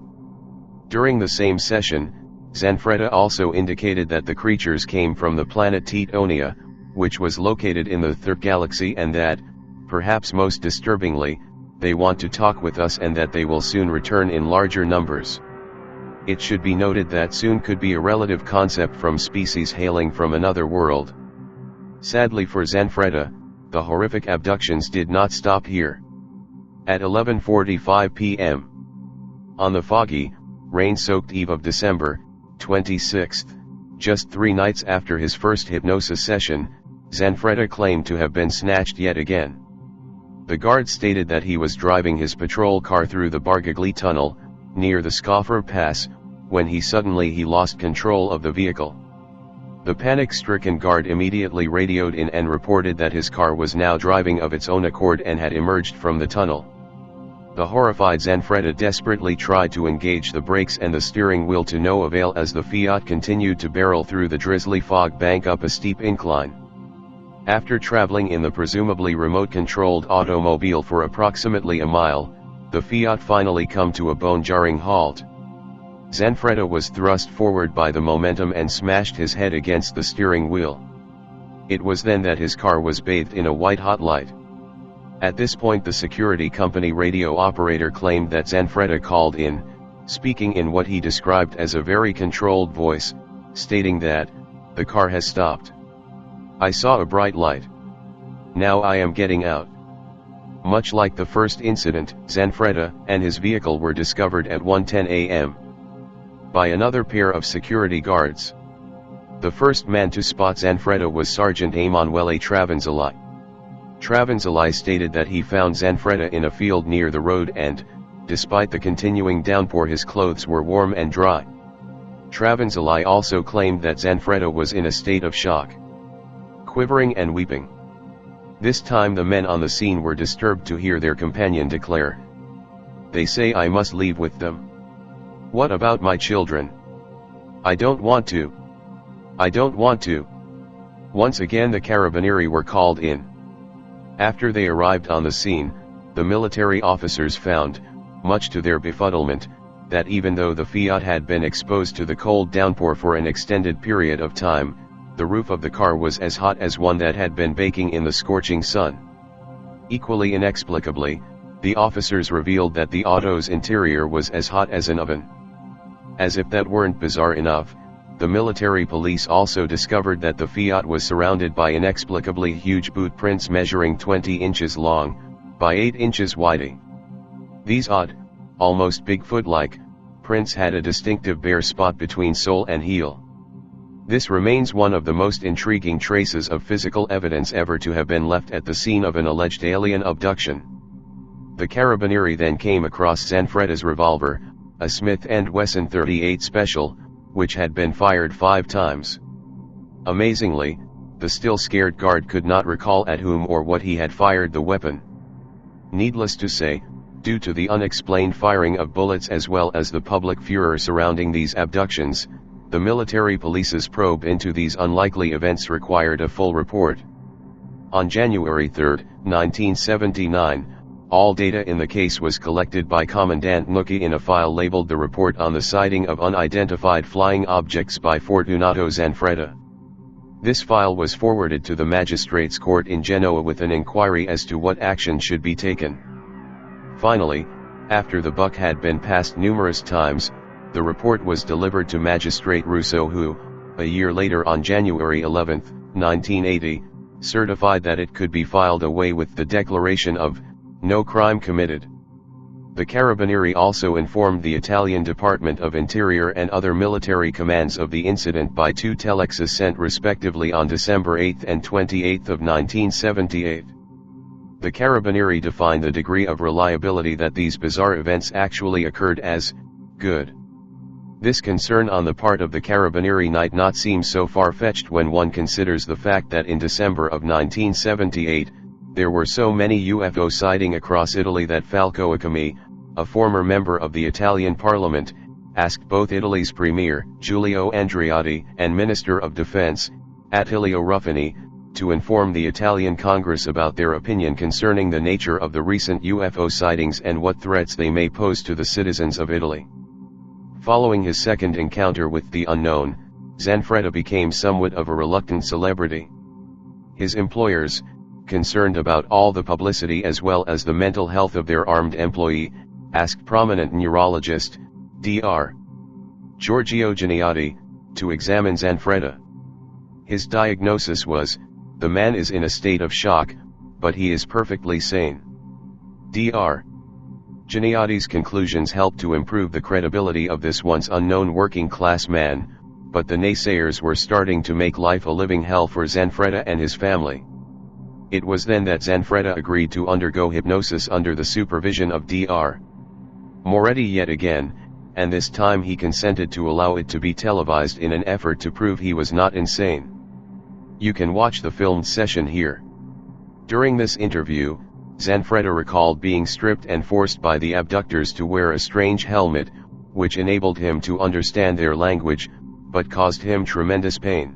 During the same session, Zanfreda also indicated that the creatures came from the planet Titonia, which was located in the third galaxy, and that, perhaps most disturbingly, they want to talk with us and that they will soon return in larger numbers. It should be noted that soon could be a relative concept from species hailing from another world. Sadly for Zanfreda, the horrific abductions did not stop here. At 11:45 p.m. on the foggy, rain-soaked eve of December 26th, just 3 nights after his first hypnosis session, Zanfreda claimed to have been snatched yet again. The guard stated that he was driving his patrol car through the Bargagli tunnel, near the Scoffer Pass, when he suddenly lost control of the vehicle. The panic-stricken guard immediately radioed in and reported that his car was now driving of its own accord and had emerged from the tunnel. The horrified Zanfreda desperately tried to engage the brakes and the steering wheel to no avail as the Fiat continued to barrel through the drizzly fog bank up a steep incline. After traveling in the presumably remote-controlled automobile for approximately a mile, the Fiat finally come to a bone-jarring halt. Zanfreda was thrust forward by the momentum and smashed his head against the steering wheel. It was then that his car was bathed in a white-hot light. At this point the security company radio operator claimed that Zanfreda called in, speaking in what he described as a very controlled voice, stating that, "The car has stopped. I saw a bright light. Now I am getting out." Much like the first incident, Zanfreda and his vehicle were discovered at 1:10 a.m. by another pair of security guards. The first man to spot Zanfreda was Sergeant Emanuele Travanzoli. Travanzoli stated that he found Zanfreda in a field near the road and, despite the continuing downpour, his clothes were warm and dry. Travanzoli also claimed that Zanfreda was in a state of shock, quivering and weeping. This time the men on the scene were disturbed to hear their companion declare, "They say I must leave with them. What about my children? I don't want to. I don't want to." Once again the Carabinieri were called in. After they arrived on the scene, the military officers found, much to their befuddlement, that even though the Fiat had been exposed to the cold downpour for an extended period of time, the roof of the car was as hot as one that had been baking in the scorching sun. Equally inexplicably, the officers revealed that the auto's interior was as hot as an oven. As if that weren't bizarre enough, the military police also discovered that the Fiat was surrounded by inexplicably huge boot prints measuring 20 inches long, by 8 inches wide. These odd, almost Bigfoot-like, prints had a distinctive bare spot between sole and heel. This remains one of the most intriguing traces of physical evidence ever to have been left at the scene of an alleged alien abduction. The Carabinieri then came across Zanfreda's revolver, a Smith & Wesson .38 Special, which had been fired 5 times. Amazingly, the still scared guard could not recall at whom or what he had fired the weapon. Needless to say, due to the unexplained firing of bullets as well as the public furor surrounding these abductions, the military police's probe into these unlikely events required a full report. On January 3, 1979, all data in the case was collected by Commandant Nuki in a file labeled "The Report on the Sighting of Unidentified Flying Objects by Fortunato Zanfreda." This file was forwarded to the magistrate's court in Genoa with an inquiry as to what action should be taken. Finally, after the buck had been passed numerous times, the report was delivered to Magistrate Russo, who, a year later on January 11, 1980, certified that it could be filed away with the declaration of "no crime committed." The Carabinieri also informed the Italian Department of Interior and other military commands of the incident by 2 telexes sent respectively on December 8 and 28 of 1978. The Carabinieri defined the degree of reliability that these bizarre events actually occurred as good. This concern on the part of the Carabinieri might not seem so far-fetched when one considers the fact that in December of 1978, there were so many UFO sightings across Italy that Falco Acami, a former member of the Italian Parliament, asked both Italy's Premier, Giulio Andreotti, and Minister of Defense, Attilio Ruffini, to inform the Italian Congress about their opinion concerning the nature of the recent UFO sightings and what threats they may pose to the citizens of Italy. Following his second encounter with the unknown, Zanfreda became somewhat of a reluctant celebrity. His employers, concerned about all the publicity as well as the mental health of their armed employee, asked prominent neurologist, Dr. Giorgio Giniotti, to examine Zanfreda. His diagnosis was, the man is in a state of shock, but he is perfectly sane. Dr. Giniotti's conclusions helped to improve the credibility of this once unknown working-class man, but the naysayers were starting to make life a living hell for Zanfreda and his family. It was then that Zanfreda agreed to undergo hypnosis under the supervision of Dr. Moretti yet again, and this time he consented to allow it to be televised in an effort to prove he was not insane. You can watch the filmed session here. During this interview, Zanfreda recalled being stripped and forced by the abductors to wear a strange helmet, which enabled him to understand their language, but caused him tremendous pain.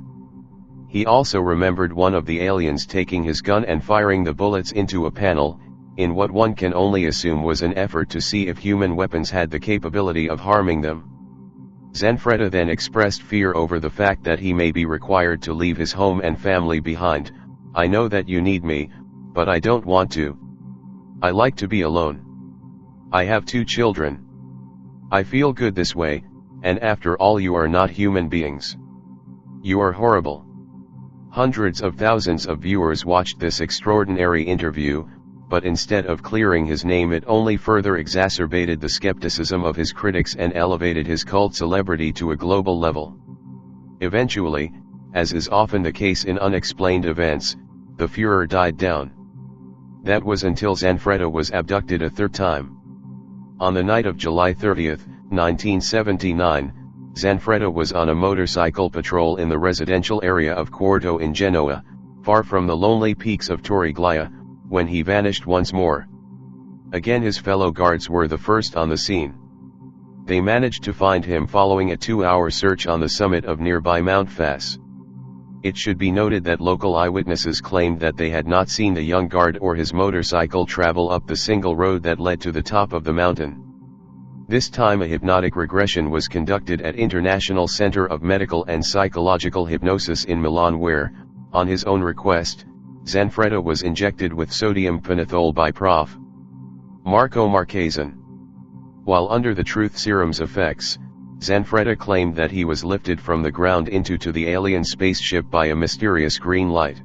He also remembered one of the aliens taking his gun and firing the bullets into a panel, in what one can only assume was an effort to see if human weapons had the capability of harming them. Zanfreda then expressed fear over the fact that he may be required to leave his home and family behind. I know that you need me, but I don't want to. I like to be alone. I have 2 children. I feel good this way, and after all you are not human beings. You are horrible. Hundreds of thousands of viewers watched this extraordinary interview, but instead of clearing his name it only further exacerbated the skepticism of his critics and elevated his cult celebrity to a global level. Eventually, as is often the case in unexplained events, the furor died down. That was until Zanfreda was abducted a 3rd time. On the night of July 30, 1979, Zanfreda was on a motorcycle patrol in the residential area of Quarto in Genoa, far from the lonely peaks of Torriglia, when he vanished once more. Again his fellow guards were the first on the scene. They managed to find him following a 2-hour search on the summit of nearby Mount Fas. It should be noted that local eyewitnesses claimed that they had not seen the young guard or his motorcycle travel up the single road that led to the top of the mountain. This time a hypnotic regression was conducted at International Center of Medical and Psychological Hypnosis in Milan where, on his own request, Zanfreda was injected with sodium pentothal by Prof. Marco Marchesan. While under the truth serum's effects, Zanfreda claimed that he was lifted from the ground into the alien spaceship by a mysterious green light.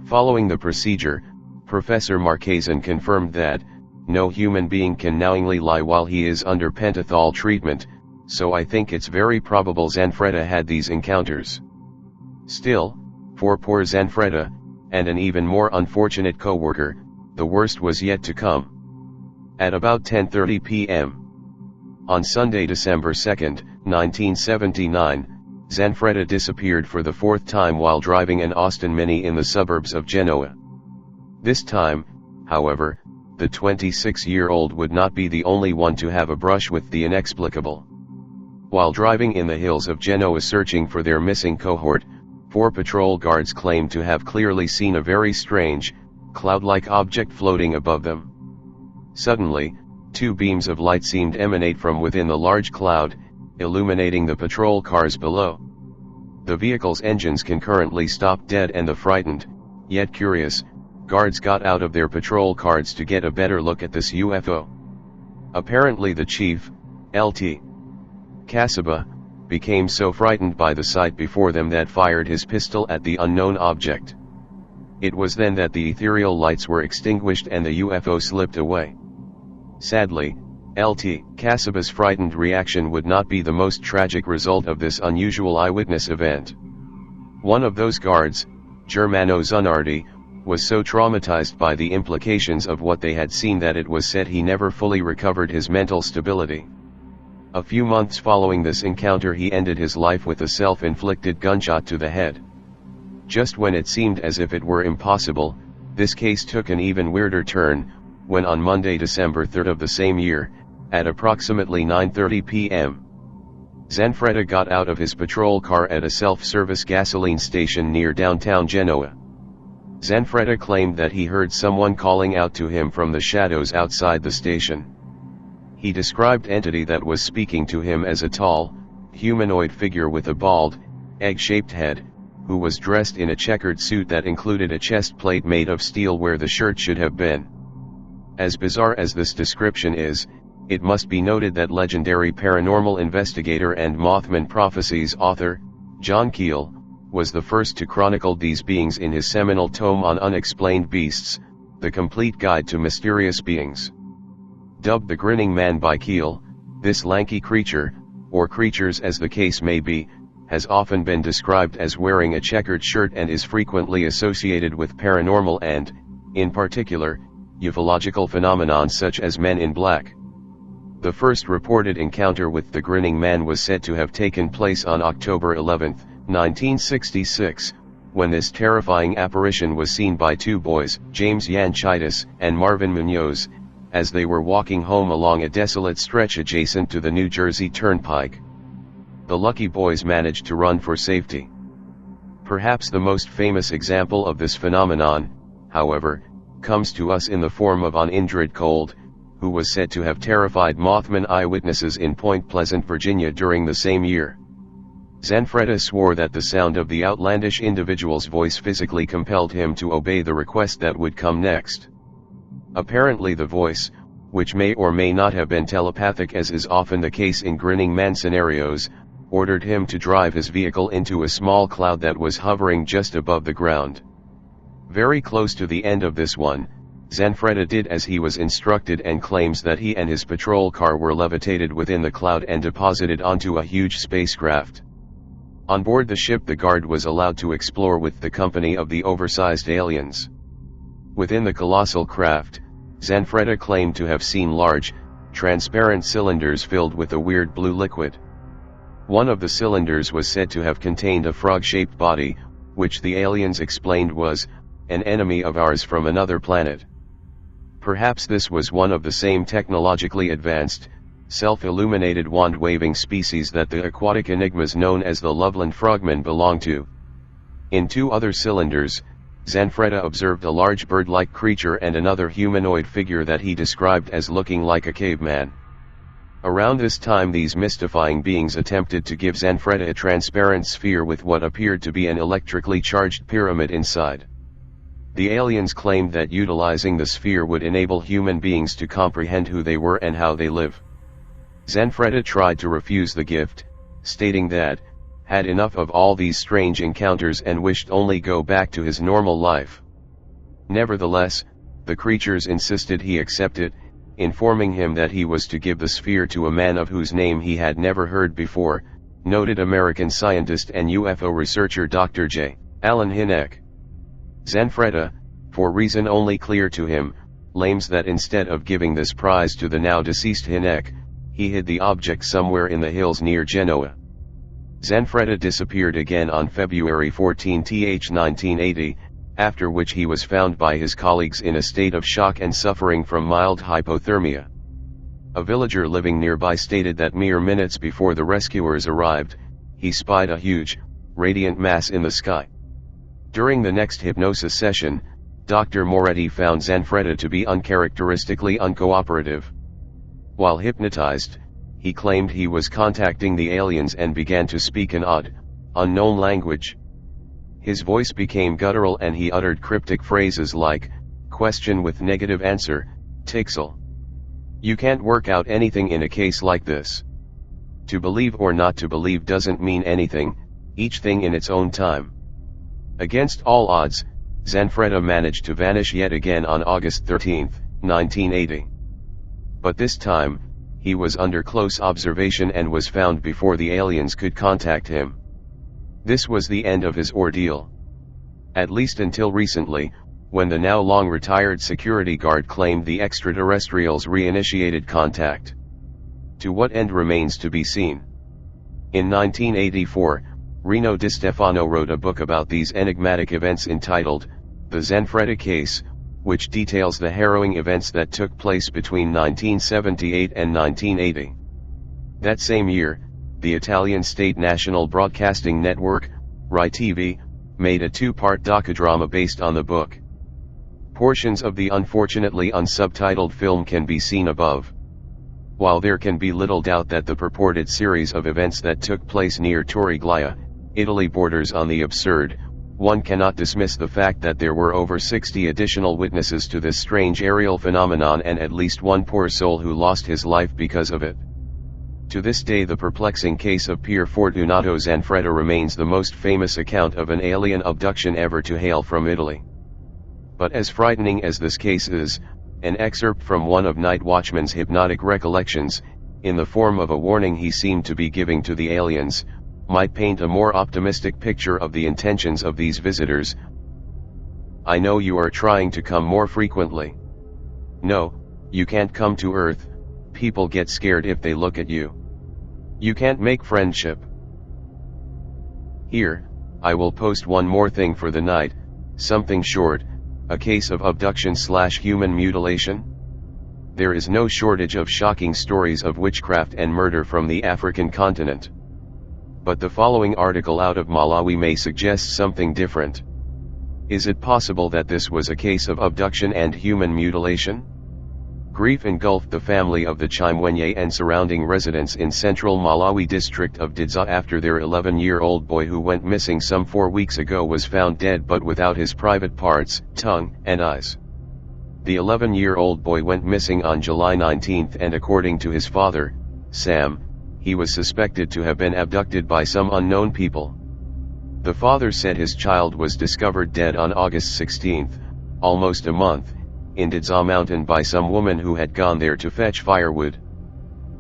Following the procedure, Professor Marchesan confirmed that, no human being can knowingly lie while he is under pentothal treatment, so I think it's very probable Zanfreda had these encounters. Still, for poor Zanfreda, and an even more unfortunate co-worker, the worst was yet to come. At about 10:30 p.m. on Sunday, December 2, 1979, Zanfreda disappeared for the 4th time while driving an Austin Mini in the suburbs of Genoa. This time, however, the 26-year-old would not be the only one to have a brush with the inexplicable. While driving in the hills of Genoa searching for their missing cohort, 4 patrol guards claimed to have clearly seen a very strange, cloud-like object floating above them. Suddenly, 2 beams of light seemed to emanate from within the large cloud, illuminating the patrol cars below. The vehicle's engines concurrently stopped dead and the frightened, yet curious, guards got out of their patrol cars to get a better look at this UFO. Apparently the chief, Lt. Casaba, became so frightened by the sight before them that fired his pistol at the unknown object. It was then that the ethereal lights were extinguished and the UFO slipped away. Sadly, Lt. Casaba's frightened reaction would not be the most tragic result of this unusual eyewitness event. One of those guards, Germano Zunardi, was so traumatized by the implications of what they had seen that it was said he never fully recovered his mental stability. A few months following this encounter he ended his life with a self-inflicted gunshot to the head. Just when it seemed as if it were impossible, this case took an even weirder turn, when on Monday, December 3 of the same year, at approximately 9:30 p.m., Zanfreda got out of his patrol car at a self-service gasoline station near downtown Genoa. Zanfreda claimed that he heard someone calling out to him from the shadows outside the station. He described entity that was speaking to him as a tall, humanoid figure with a bald, egg-shaped head, who was dressed in a checkered suit that included a chest plate made of steel where the shirt should have been. As bizarre as this description is, it must be noted that legendary paranormal investigator and Mothman prophecies author, John Keel, was the first to chronicle these beings in his seminal tome on unexplained beasts, The Complete Guide to Mysterious Beings. Dubbed the Grinning Man by Keel, this lanky creature, or creatures as the case may be, has often been described as wearing a checkered shirt and is frequently associated with paranormal and, in particular, ufological phenomenon such as Men in Black. The first reported encounter with the Grinning Man was said to have taken place on October 11, 1966, when this terrifying apparition was seen by two boys, James Yanchitis and Marvin Munoz, as they were walking home along a desolate stretch adjacent to the New Jersey Turnpike. The lucky boys managed to run for safety. Perhaps the most famous example of this phenomenon, however, comes to us in the form of Indrid, who was said to have terrified Mothman eyewitnesses in Point Pleasant, Virginia during the same year. Zanfreda swore that the sound of the outlandish individual's voice physically compelled him to obey the request that would come next. Apparently the voice, which may or may not have been telepathic as is often the case in Grinning Man scenarios, ordered him to drive his vehicle into a small cloud that was hovering just above the ground. Very close to the end of this one, Zanfreda did as he was instructed and claims that he and his patrol car were levitated within the cloud and deposited onto a huge spacecraft. On board the ship the guard was allowed to explore with the company of the oversized aliens. Within the colossal craft, Zanfreda claimed to have seen large, transparent cylinders filled with a weird blue liquid. One of the cylinders was said to have contained a frog-shaped body, which the aliens explained was an enemy of ours from another planet. Perhaps this was one of the same technologically advanced, self-illuminated wand-waving species that the aquatic enigmas known as the Loveland frogmen belong to. In two other cylinders, Zanfreda observed a large bird-like creature and another humanoid figure that he described as looking like a caveman. Around this time these mystifying beings attempted to give Zanfreda a transparent sphere with what appeared to be an electrically charged pyramid inside. The aliens claimed that utilizing the sphere would enable human beings to comprehend who they were and how they live. Zanfreda tried to refuse the gift, stating that, had enough of all these strange encounters and wished only go back to his normal life. Nevertheless, the creatures insisted he accept it, informing him that he was to give the sphere to a man of whose name he had never heard before, noted American scientist and UFO researcher Dr. J. Allen Hynek. Zanfreda, for reason only clear to him, claims that instead of giving this prize to the now deceased Hynek, he hid the object somewhere in the hills near Genoa. Zanfreda disappeared again on February 14, 1980, after which he was found by his colleagues in a state of shock and suffering from mild hypothermia. A villager living nearby stated that mere minutes before the rescuers arrived, he spied a huge, radiant mass in the sky. During the next hypnosis session, Dr. Moretti found Zanfreda to be uncharacteristically uncooperative. While hypnotized, he claimed he was contacting the aliens and began to speak an odd, unknown language. His voice became guttural and he uttered cryptic phrases like, "Question with negative answer, Tixel. You can't work out anything in a case like this. To believe or not to believe doesn't mean anything, each thing in its own time." Against all odds, Zanfreda managed to vanish yet again on August 13, 1980. But this time, he was under close observation and was found before the aliens could contact him. This was the end of his ordeal. At least until recently, when the now long retired security guard claimed the extraterrestrials reinitiated contact. To what end remains to be seen. In 1984, Rino Di Stefano wrote a book about these enigmatic events entitled, The Zanfreda Case, which details the harrowing events that took place between 1978 and 1980. That same year, the Italian state national broadcasting network, Rai TV, made a two-part docudrama based on the book. Portions of the unfortunately unsubtitled film can be seen above. While there can be little doubt that the purported series of events that took place near Torre Glaya, Italy borders on the absurd. One cannot dismiss the fact that there were over 60 additional witnesses to this strange aerial phenomenon and at least one poor soul who lost his life because of it. To this day the perplexing case of Pier Fortunato Zanfreda remains the most famous account of an alien abduction ever to hail from Italy. But as frightening as this case is, an excerpt from one of Night Watchman's hypnotic recollections, in the form of a warning he seemed to be giving to the aliens, might paint a more optimistic picture of the intentions of these visitors. I know you are trying to come more frequently. No, you can't come to Earth, people get scared if they look at you. You can't make friendship. Here, I will post one more thing for the night, something short, a case of abduction/human mutilation. There is no shortage of shocking stories of witchcraft and murder from the African continent. But the following article out of Malawi may suggest something different. Is it possible that this was a case of abduction and human mutilation? Grief engulfed the family of the Chimwenye and surrounding residents in central Malawi district of Didza after their 11-year-old boy who went missing some 4 weeks ago was found dead but without his private parts, tongue, and eyes. The 11-year-old boy went missing on July 19 and according to his father, Sam, he was suspected to have been abducted by some unknown people. The father said his child was discovered dead on August 16, almost a month, in Didza Mountain by some woman who had gone there to fetch firewood.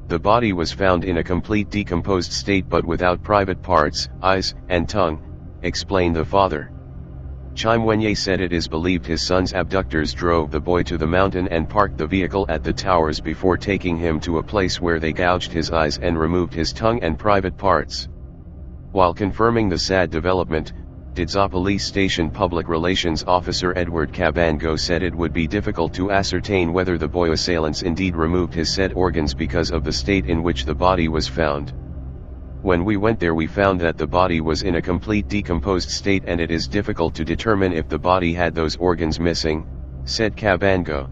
The body was found in a complete decomposed state but without private parts, eyes, and tongue, explained the father. Chimwenye said it is believed his son's abductors drove the boy to the mountain and parked the vehicle at the towers before taking him to a place where they gouged his eyes and removed his tongue and private parts. While confirming the sad development, Didza Police Station Public Relations Officer Edward Kabango said it would be difficult to ascertain whether the boy assailants indeed removed his said organs because of the state in which the body was found. When we went there we found that the body was in a complete decomposed state and it is difficult to determine if the body had those organs missing, said Kabango.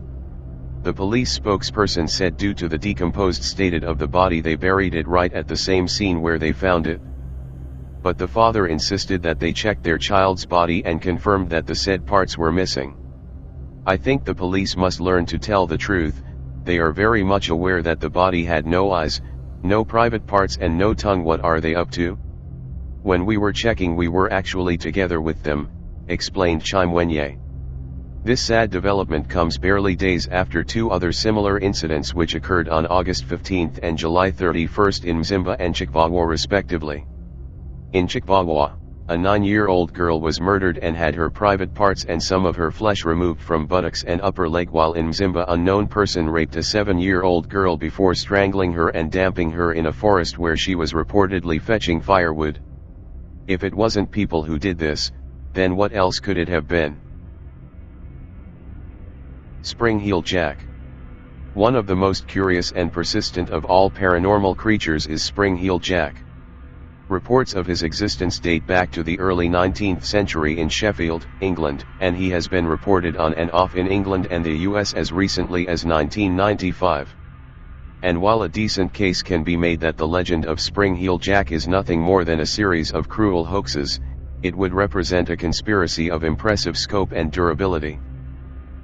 The police spokesperson said due to the decomposed state of the body they buried it right at the same scene where they found it. But the father insisted that they checked their child's body and confirmed that the said parts were missing. I think the police must learn to tell the truth. They are very much aware that the body had no eyes, no private parts and no tongue. What are they up to? When we were checking we were actually together with them, explained Chimwenye. This sad development comes barely days after two other similar incidents which occurred on August 15 and July 31 in Mzimba and Chikwawa respectively. In Chikwawa, a 9-year-old girl was murdered and had her private parts and some of her flesh removed from buttocks and upper leg, while in Mzimba unknown person raped a 7-year-old girl before strangling her and damping her in a forest where she was reportedly fetching firewood. If it wasn't people who did this, then what else could it have been? Spring-heeled Jack. One of the most curious and persistent of all paranormal creatures is Spring-heeled Jack. Reports of his existence date back to the early 19th century in Sheffield, England, and he has been reported on and off in England and the US as recently as 1995. And while a decent case can be made that the legend of Spring-heeled Jack is nothing more than a series of cruel hoaxes, it would represent a conspiracy of impressive scope and durability.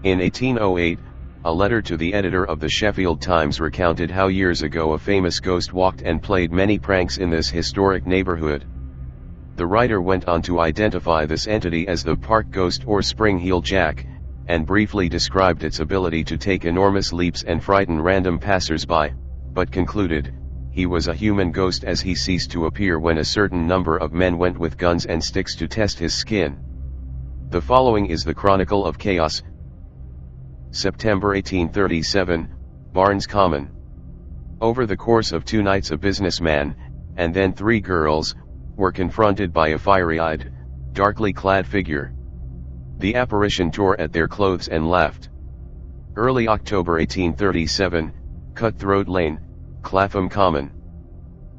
In 1808, a letter to the editor of the Sheffield Times recounted how years ago a famous ghost walked and played many pranks in this historic neighborhood. The writer went on to identify this entity as the park ghost or Spring-heeled Jack, and briefly described its ability to take enormous leaps and frighten random passers-by, but concluded, he was a human ghost as he ceased to appear when a certain number of men went with guns and sticks to test his skin. The following is the Chronicle of Chaos. September 1837, Barnes Common. Over the course of 2 nights a businessman, and then 3 girls, were confronted by a fiery-eyed, darkly clad figure. The apparition tore at their clothes and left. Early October 1837, Cutthroat Lane, Clapham Common.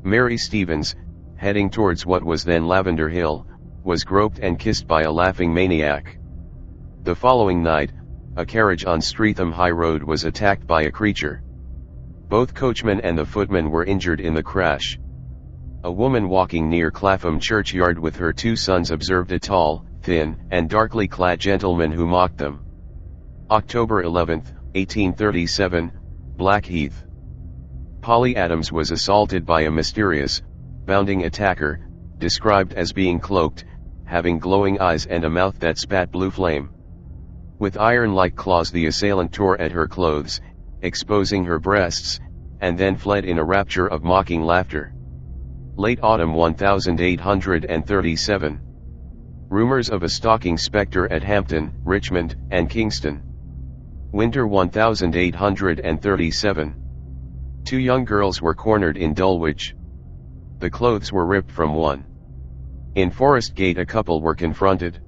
Mary Stevens, heading towards what was then Lavender Hill, was groped and kissed by a laughing maniac. The following night, a carriage on Streatham High Road was attacked by a creature. Both coachman and the footman were injured in the crash. A woman walking near Clapham churchyard with her two sons observed a tall, thin, and darkly clad gentleman who mocked them. October 11, 1837, Blackheath. Polly Adams was assaulted by a mysterious, bounding attacker, described as being cloaked, having glowing eyes and a mouth that spat blue flame. With iron-like claws the assailant tore at her clothes, exposing her breasts, and then fled in a rapture of mocking laughter. Late autumn 1837. Rumors of a stalking spectre at Hampton, Richmond, and Kingston. Winter 1837. Two young girls were cornered in Dulwich. The clothes were ripped from one. In Forest Gate a couple were confronted.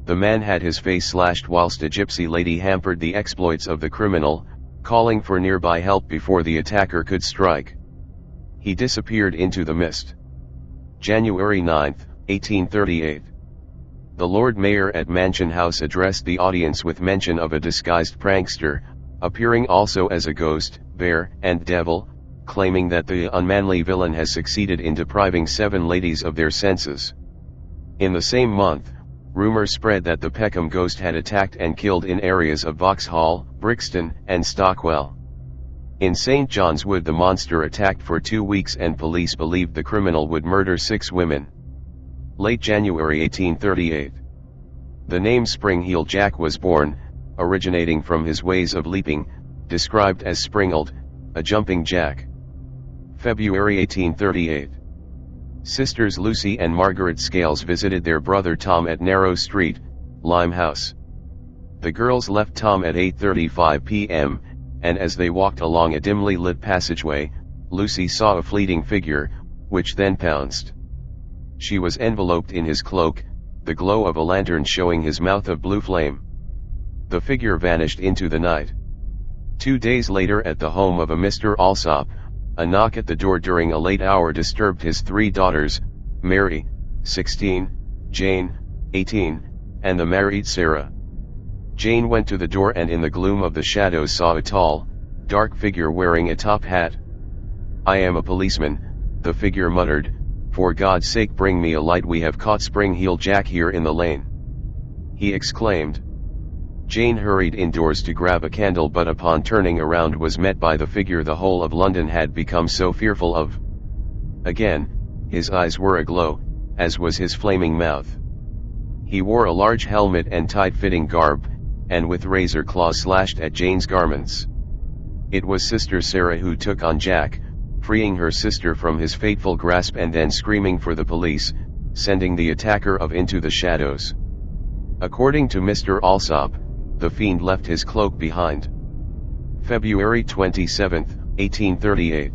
The man had his face slashed whilst a gypsy lady hampered the exploits of the criminal, calling for nearby help before the attacker could strike. He disappeared into the mist. January 9, 1838. The Lord Mayor at Mansion House addressed the audience with mention of a disguised prankster, appearing also as a ghost, bear, and devil, claiming that the unmanly villain has succeeded in depriving 7 ladies of their senses. In the same month, rumors spread that the Peckham ghost had attacked and killed in areas of Vauxhall, Brixton, and Stockwell. In St. John's Wood the monster attacked for 2 weeks and police believed the criminal would murder 6 women. Late January 1838. The name Spring-Heel Jack was born, originating from his ways of leaping, described as springled, a jumping jack. February 1838. Sisters Lucy and Margaret Scales visited their brother Tom at Narrow Street, Limehouse. The girls left Tom at 8:35 p.m., and as they walked along a dimly lit passageway, Lucy saw a fleeting figure, which then pounced. She was enveloped in his cloak, the glow of a lantern showing his mouth of blue flame. The figure vanished into the night. 2 days later at the home of a Mr. Alsop, a knock at the door during a late hour disturbed his 3 daughters, Mary, 16, Jane, 18, and the married Sarah. Jane went to the door and in the gloom of the shadows saw a tall, dark figure wearing a top hat. "I am a policeman," the figure muttered, "for God's sake bring me a light, we have caught Spring-Heel Jack here in the lane," he exclaimed. Jane hurried indoors to grab a candle but upon turning around was met by the figure the whole of London had become so fearful of. Again, his eyes were aglow, as was his flaming mouth. He wore a large helmet and tight-fitting garb, and with razor claws slashed at Jane's garments. It was Sister Sarah who took on Jack, freeing her sister from his fateful grasp and then screaming for the police, sending the attacker into the shadows. According to Mr. Alsop, the fiend left his cloak behind. February 27, 1838.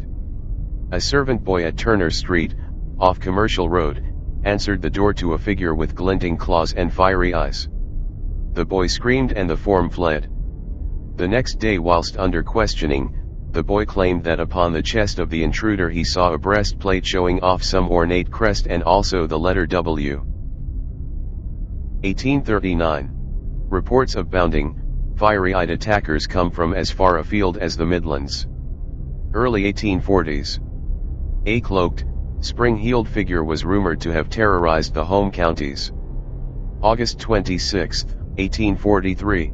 A servant boy at Turner Street, off Commercial Road, answered the door to a figure with glinting claws and fiery eyes. The boy screamed and the form fled. The next day whilst under questioning, the boy claimed that upon the chest of the intruder he saw a breastplate showing off some ornate crest and also the letter W. 1839. Reports of bounding, fiery-eyed attackers come from as far afield as the Midlands. Early 1840s. A cloaked, spring-heeled figure was rumored to have terrorized the home counties. August 26, 1843.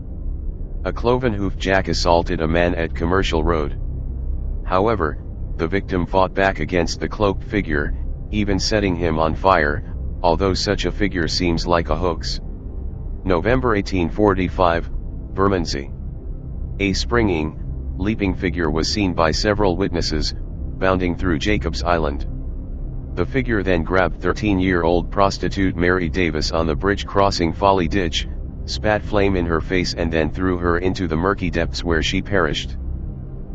A cloven-hoofed jack assaulted a man at Commercial Road. However, the victim fought back against the cloaked figure, even setting him on fire, although such a figure seems like a hoax. November 1845, Bermondsey. A springing, leaping figure was seen by several witnesses, bounding through Jacob's Island. The figure then grabbed 13-year-old prostitute Mary Davis on the bridge crossing Folly Ditch, spat flame in her face and then threw her into the murky depths where she perished.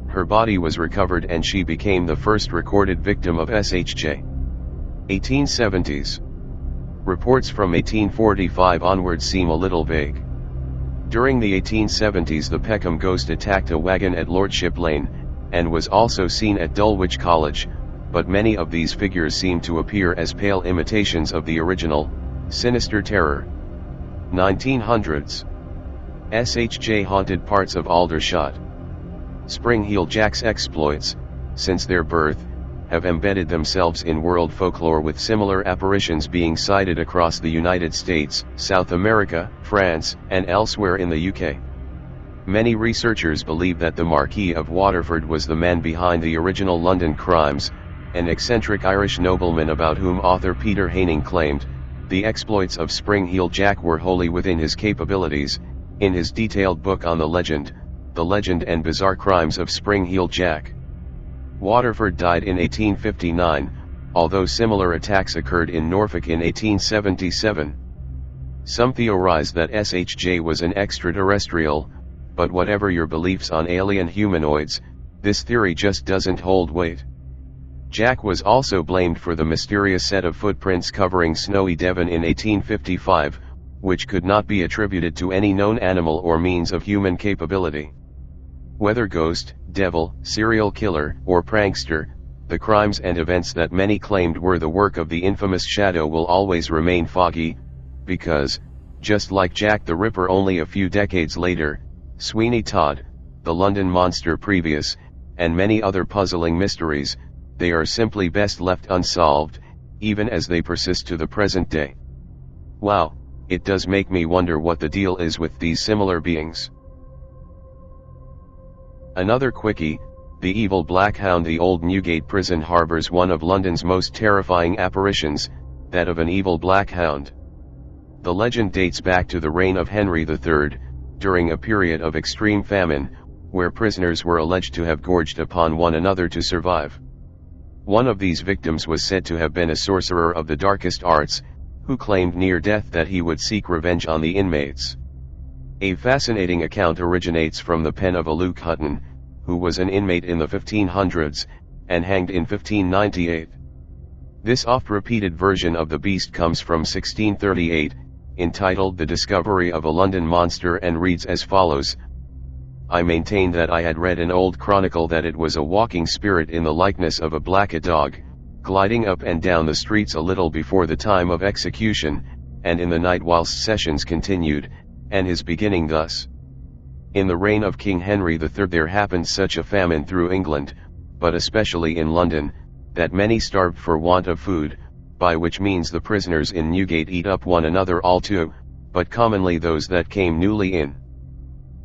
Her body was recovered and she became the first recorded victim of SHJ. 1870s. Reports from 1845 onwards seem a little vague. During the 1870s the Peckham ghost attacked a wagon at Lordship Lane, and was also seen at Dulwich College, but many of these figures seem to appear as pale imitations of the original, sinister terror. 1900s. SHJ haunted parts of Aldershot. Spring-Heel Jack's exploits, since their birth, have embedded themselves in world folklore, with similar apparitions being cited across the United States, South America, France, and elsewhere in the UK. Many researchers believe that the Marquis of Waterford was the man behind the original London crimes, an eccentric Irish nobleman about whom author Peter Haining claimed, "The exploits of Spring-Heel Jack were wholly within his capabilities," in his detailed book on the legend and bizarre crimes of Spring-Heel Jack. Waterford died in 1859, although similar attacks occurred in Norfolk in 1877. Some theorize that SHJ was an extraterrestrial, but whatever your beliefs on alien humanoids, this theory just doesn't hold weight. Jack was also blamed for the mysterious set of footprints covering snowy Devon in 1855, which could not be attributed to any known animal or means of human capability. Whether ghost, devil, serial killer, or prankster, the crimes and events that many claimed were the work of the infamous Shadow will always remain foggy, because, just like Jack the Ripper only a few decades later, Sweeney Todd, the London Monster previous, and many other puzzling mysteries, they are simply best left unsolved, even as they persist to the present day. Wow, it does make me wonder what the deal is with these similar beings. Another quickie, the evil Black Hound. The old Newgate prison harbors one of London's most terrifying apparitions, that of an evil Black Hound. The legend dates back to the reign of Henry III, during a period of extreme famine, where prisoners were alleged to have gorged upon one another to survive. One of these victims was said to have been a sorcerer of the darkest arts, who claimed near death that he would seek revenge on the inmates. A fascinating account originates from the pen of a Luke Hutton, who was an inmate in the 1500s, and hanged in 1598. This oft-repeated version of the beast comes from 1638, entitled The Discovery of a London Monster, and reads as follows: "I maintained that I had read an old chronicle that it was a walking spirit in the likeness of a black dog, gliding up and down the streets a little before the time of execution, and in the night whilst sessions continued, and his beginning thus. In the reign of King Henry III there happened such a famine through England, but especially in London, that many starved for want of food, by which means the prisoners in Newgate eat up one another all too, but commonly those that came newly in.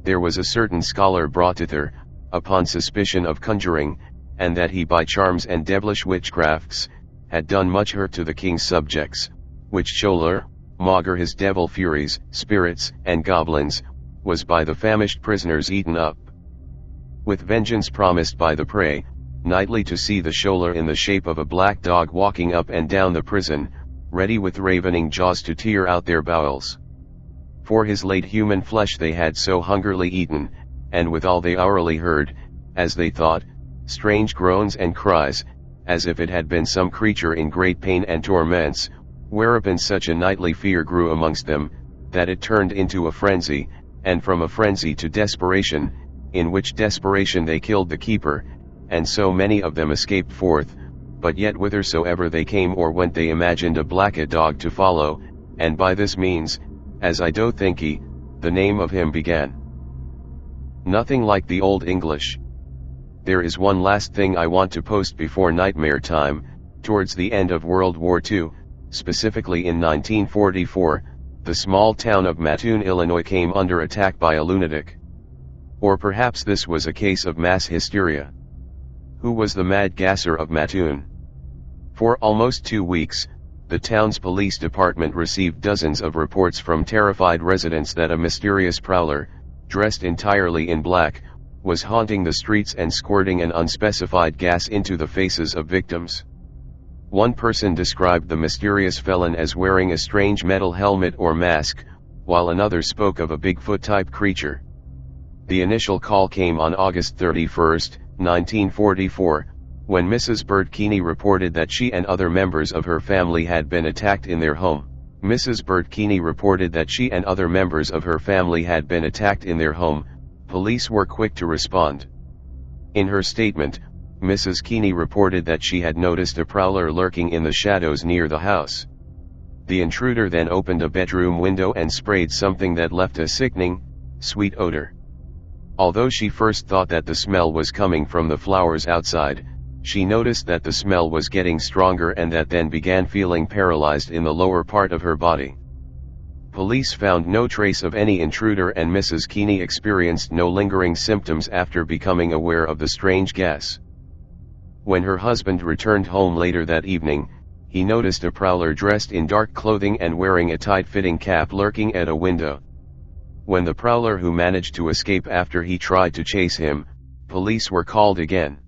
There was a certain scholar brought thither, upon suspicion of conjuring, and that he by charms and devilish witchcrafts, had done much hurt to the king's subjects, which scholar, maugre his devil furies, spirits, and goblins, was by the famished prisoners eaten up. With vengeance promised by the prey, nightly to see the scholar in the shape of a black dog walking up and down the prison, ready with ravening jaws to tear out their bowels. For his late human flesh they had so hungrily eaten, and withal they hourly heard, as they thought, strange groans and cries, as if it had been some creature in great pain and torments, whereupon such a nightly fear grew amongst them, that it turned into a frenzy, and from a frenzy to desperation, in which desperation they killed the keeper, and so many of them escaped forth, but yet whithersoever they came or went they imagined a black dog to follow, and by this means, as I do thinky, the name of him began. Nothing like the Old English. There is one last thing I want to post before nightmare time. Towards the end of World War II, specifically in 1944, the small town of Mattoon, Illinois came under attack by a lunatic. Or perhaps this was a case of mass hysteria. Who was the Mad Gasser of Mattoon? For almost 2 weeks, the town's police department received dozens of reports from terrified residents that a mysterious prowler, dressed entirely in black, was haunting the streets and squirting an unspecified gas into the faces of victims. One person described the mysterious felon as wearing a strange metal helmet or mask, while another spoke of a Bigfoot-type creature. The initial call came on August 31, 1944, when Mrs. Bird Keeney reported that she and other members of her family had been attacked in their home. Mrs. Bird Keeney reported that she and other members of her family had been attacked in their home. Police were quick to respond. In her statement, Mrs. Keeney reported that she had noticed a prowler lurking in the shadows near the house. The intruder then opened a bedroom window and sprayed something that left a sickening, sweet odor. Although she first thought that the smell was coming from the flowers outside, She noticed that the smell was getting stronger and that then began feeling paralyzed in the lower part of her body. Police found no trace of any intruder and Mrs. Keeney experienced no lingering symptoms after becoming aware of the strange gas. When her husband returned home later that evening, he noticed a prowler dressed in dark clothing and wearing a tight-fitting cap lurking at a window. When the prowler who managed to escape after he tried to chase him, police were called again.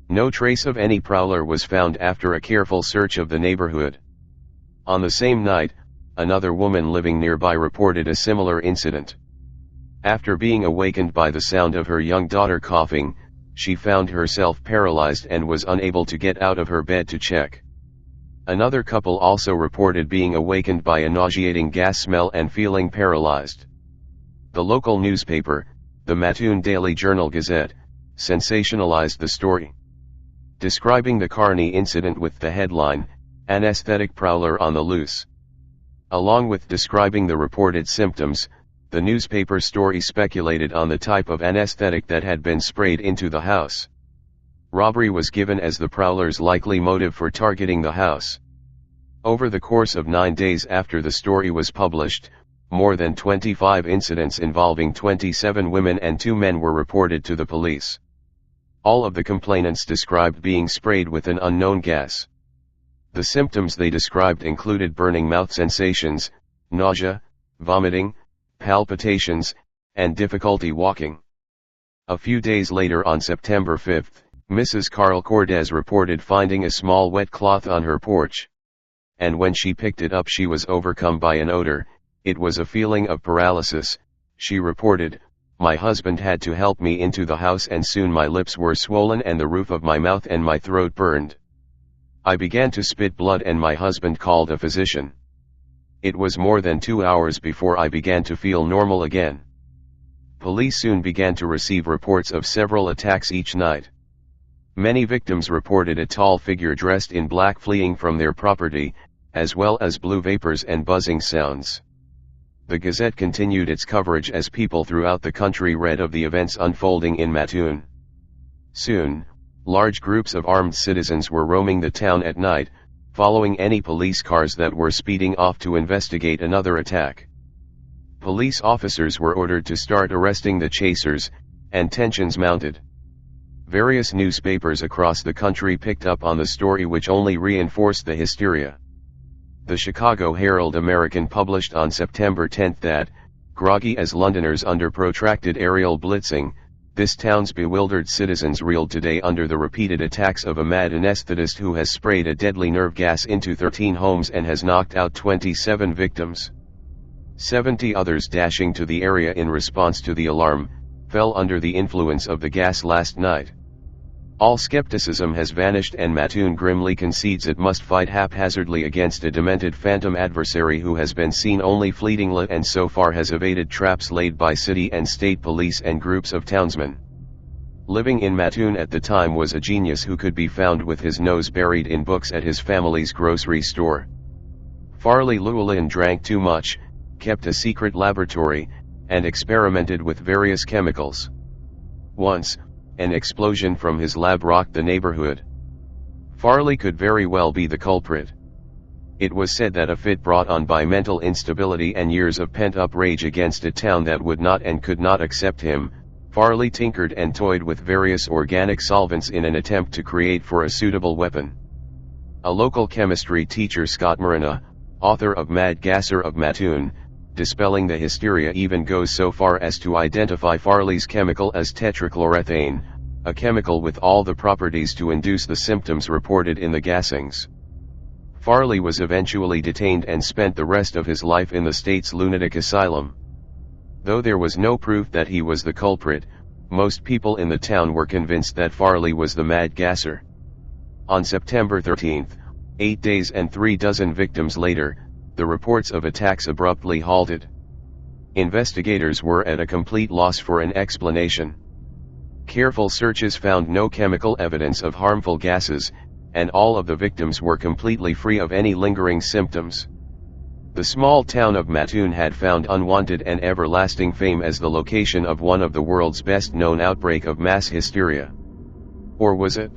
No trace of any prowler was found after a careful search of the neighborhood. On the same night, another woman living nearby reported a similar incident. After being awakened by the sound of her young daughter coughing, she found herself paralyzed and was unable to get out of her bed to check. Another couple also reported being awakened by a nauseating gas smell and feeling paralyzed. The local newspaper, the Mattoon Daily Journal Gazette, sensationalized the story, describing the Carney incident with the headline, "Anesthetic Prowler on the Loose." Along with describing the reported symptoms, the newspaper story speculated on the type of anesthetic that had been sprayed into the house. Robbery was given as the prowler's likely motive for targeting the house. Over the course of 9 days after the story was published, more than 25 incidents involving 27 women and 2 men were reported to the police. All of the complainants described being sprayed with an unknown gas. The symptoms they described included burning mouth sensations, nausea, vomiting, palpitations, and difficulty walking. A few days later on September 5, Mrs. Carl Cordes reported finding a small wet cloth on her porch. And when she picked it up she was overcome by an odor. It was a feeling of paralysis, she reported. My husband had to help me into the house and soon my lips were swollen and the roof of my mouth and my throat burned. I began to spit blood and my husband called a physician. It was more than 2 hours before I began to feel normal again. Police soon began to receive reports of several attacks each night. Many victims reported a tall figure dressed in black fleeing from their property, as well as blue vapors and buzzing sounds. The Gazette continued its coverage as people throughout the country read of the events unfolding in Mattoon. Soon, large groups of armed citizens were roaming the town at night, following any police cars that were speeding off to investigate another attack. Police officers were ordered to start arresting the chasers, and tensions mounted. Various newspapers across the country picked up on the story, which only reinforced the hysteria. The Chicago Herald-American published on September 10 that, groggy as Londoners under protracted aerial blitzing, this town's bewildered citizens reeled today under the repeated attacks of a mad anesthetist who has sprayed a deadly nerve gas into 13 homes and has knocked out 27 victims. 70 others dashing to the area in response to the alarm, fell under the influence of the gas last night. All skepticism has vanished and Mattoon grimly concedes it must fight haphazardly against a demented phantom adversary who has been seen only fleetingly and so far has evaded traps laid by city and state police and groups of townsmen. Living in Mattoon at the time was a genius who could be found with his nose buried in books at his family's grocery store. Farley Llewellyn drank too much, kept a secret laboratory, and experimented with various chemicals. Once, an explosion from his lab rocked the neighborhood. Farley could very well be the culprit. It was said that a fit brought on by mental instability and years of pent-up rage against a town that would not and could not accept him, Farley tinkered and toyed with various organic solvents in an attempt to create for a suitable weapon. A local chemistry teacher, Scott Marina, author of Mad Gasser of Mattoon, dispelling the hysteria, even goes so far as to identify Farley's chemical as tetrachlorethane, a chemical with all the properties to induce the symptoms reported in the gassings. Farley was eventually detained and spent the rest of his life in the state's lunatic asylum. Though there was no proof that he was the culprit, most people in the town were convinced that Farley was the Mad Gasser. On September 13, 8 days and 3 dozen victims later, the reports of attacks abruptly halted. Investigators were at a complete loss for an explanation. Careful searches found no chemical evidence of harmful gases, and all of the victims were completely free of any lingering symptoms. The small town of Mattoon had found unwanted and everlasting fame as the location of one of the world's best-known outbreak of mass hysteria. Or was it?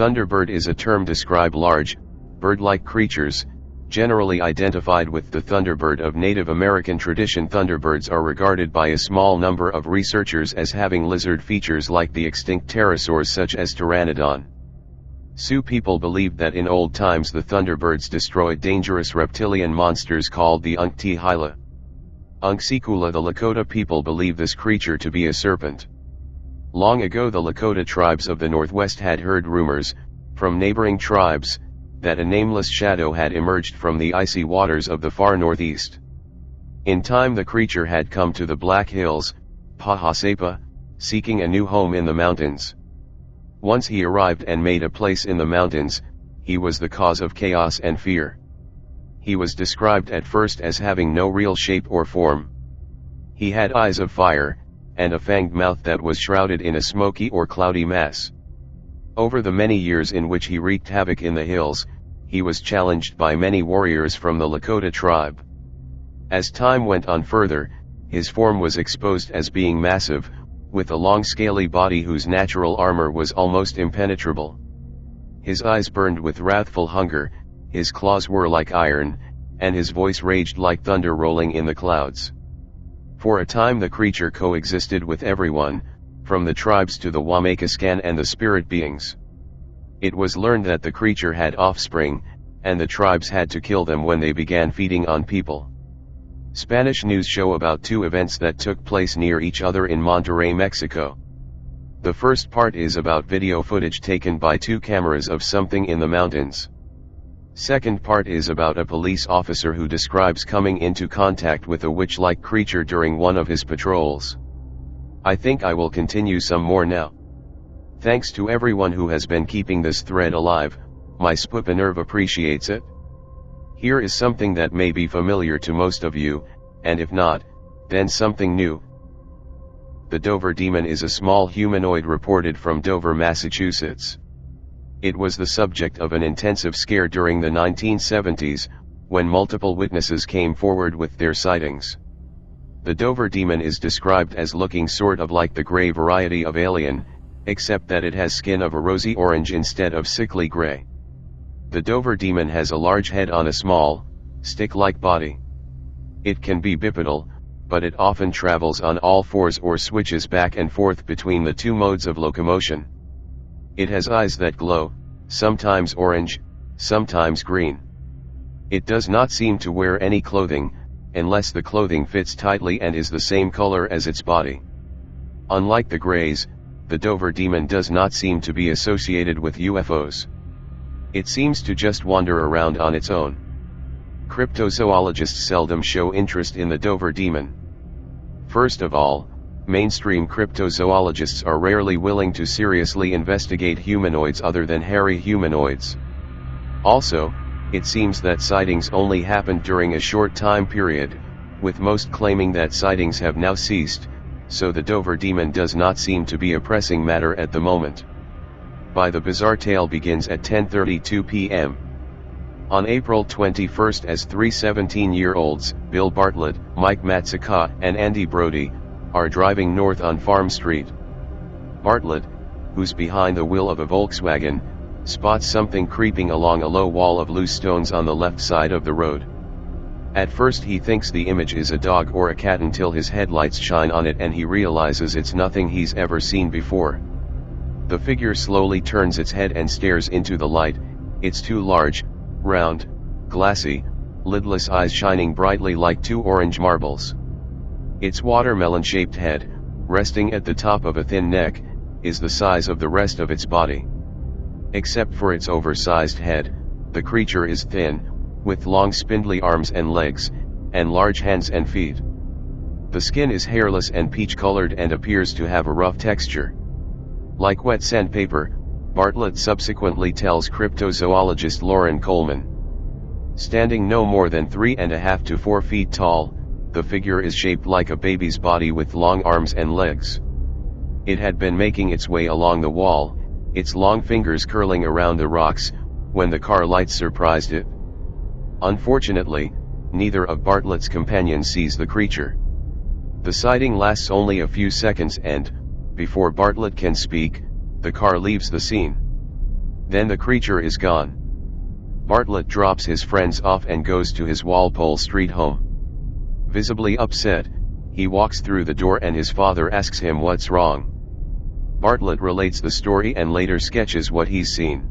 Thunderbird is a term to describe large, bird-like creatures, generally identified with the thunderbird of Native American tradition. Thunderbirds are regarded by a small number of researchers as having lizard features like the extinct pterosaurs such as Pteranodon. Sioux people believed that in old times the thunderbirds destroyed dangerous reptilian monsters called the Unktihila. Unksikula. The Lakota people believe this creature to be a serpent. Long ago the Lakota tribes of the Northwest had heard rumors, from neighboring tribes, that a nameless shadow had emerged from the icy waters of the far northeast. In time the creature had come to the Black Hills, Pahasepa, seeking a new home in the mountains. Once he arrived and made a place in the mountains, he was the cause of chaos and fear. He was described at first as having no real shape or form. He had eyes of fire, and a fanged mouth that was shrouded in a smoky or cloudy mass. Over the many years in which he wreaked havoc in the hills, he was challenged by many warriors from the Lakota tribe. As time went on further, his form was exposed as being massive, with a long scaly body whose natural armor was almost impenetrable. His eyes burned with wrathful hunger, his claws were like iron, and his voice raged like thunder rolling in the clouds. For a time the creature coexisted with everyone, from the tribes to the Wamakaskan and the spirit beings. It was learned that the creature had offspring, and the tribes had to kill them when they began feeding on people. Spanish news show about two events that took place near each other in Monterrey, Mexico. The first part is about video footage taken by two cameras of something in the mountains. Second part is about a police officer who describes coming into contact with a witch-like creature during one of his patrols. I think I will continue some more now. Thanks to everyone who has been keeping this thread alive, my Spupanerve appreciates it. Here is something that may be familiar to most of you, and if not, then something new. The Dover Demon is a small humanoid reported from Dover, Massachusetts. It was the subject of an intensive scare during the 1970s, when multiple witnesses came forward with their sightings. The Dover Demon is described as looking sort of like the gray variety of alien, except that it has skin of a rosy orange instead of sickly gray. The Dover Demon has a large head on a small, stick-like body. It can be bipedal, but it often travels on all fours or switches back and forth between the two modes of locomotion. It has eyes that glow, sometimes orange, sometimes green. It does not seem to wear any clothing, unless the clothing fits tightly and is the same color as its body. Unlike the Greys, the Dover Demon does not seem to be associated with UFOs. It seems to just wander around on its own. Cryptozoologists seldom show interest in the Dover Demon. First of all, mainstream cryptozoologists are rarely willing to seriously investigate humanoids other than hairy humanoids. Also, it seems that sightings only happened during a short time period, with most claiming that sightings have now ceased, so the Dover Demon does not seem to be a pressing matter at the moment. By the bizarre tale begins at 10:32 p.m. On April 21 as three 17-year-olds, Bill Bartlett, Mike Matsuka, and Andy Brody, are driving north on Farm Street. Bartlett, who's behind the wheel of a Volkswagen, spots something creeping along a low wall of loose stones on the left side of the road. At first he thinks the image is a dog or a cat until his headlights shine on it and he realizes it's nothing he's ever seen before. The figure slowly turns its head and stares into the light, its two large, round, glassy, lidless eyes shining brightly like two orange marbles. Its watermelon-shaped head, resting at the top of a thin neck, is the size of the rest of its body. Except for its oversized head, the creature is thin, with long spindly arms and legs, and large hands and feet. The skin is hairless and peach-colored and appears to have a rough texture. Like wet sandpaper, Bartlett subsequently tells cryptozoologist Lauren Coleman. Standing no more than 3.5 to 4 feet tall, the figure is shaped like a baby's body with long arms and legs. It had been making its way along the wall, its long fingers curling around the rocks, when the car lights surprised it. Unfortunately, neither of Bartlett's companions sees the creature. The sighting lasts only a few seconds and, before Bartlett can speak, the car leaves the scene. Then the creature is gone. Bartlett drops his friends off and goes to his Walpole Street home. Visibly upset, he walks through the door and his father asks him what's wrong. Bartlett relates the story and later sketches what he's seen.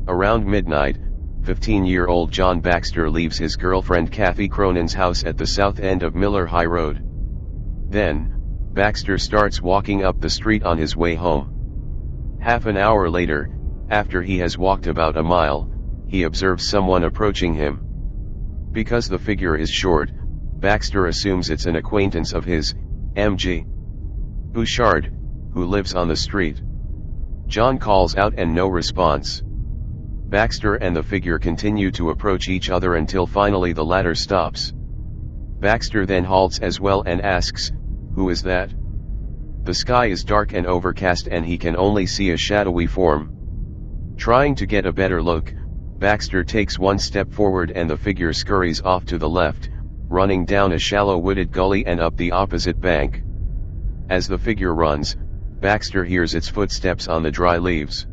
Around midnight, 15-year-old John Baxter leaves his girlfriend Kathy Cronin's house at the south end of Miller High Road. Then, Baxter starts walking up the street on his way home. Half an hour later, after he has walked about a mile, he observes someone approaching him. Because the figure is short, Baxter assumes it's an acquaintance of his, M.G. Bouchard, who lives on the street. John calls out and no response. Baxter and the figure continue to approach each other until finally the latter stops. Baxter then halts as well and asks, "Who is that?" The sky is dark and overcast and he can only see a shadowy form. Trying to get a better look, Baxter takes one step forward and the figure scurries off to the left, running down a shallow wooded gully and up the opposite bank. As the figure runs, Baxter hears its footsteps on the dry leaves.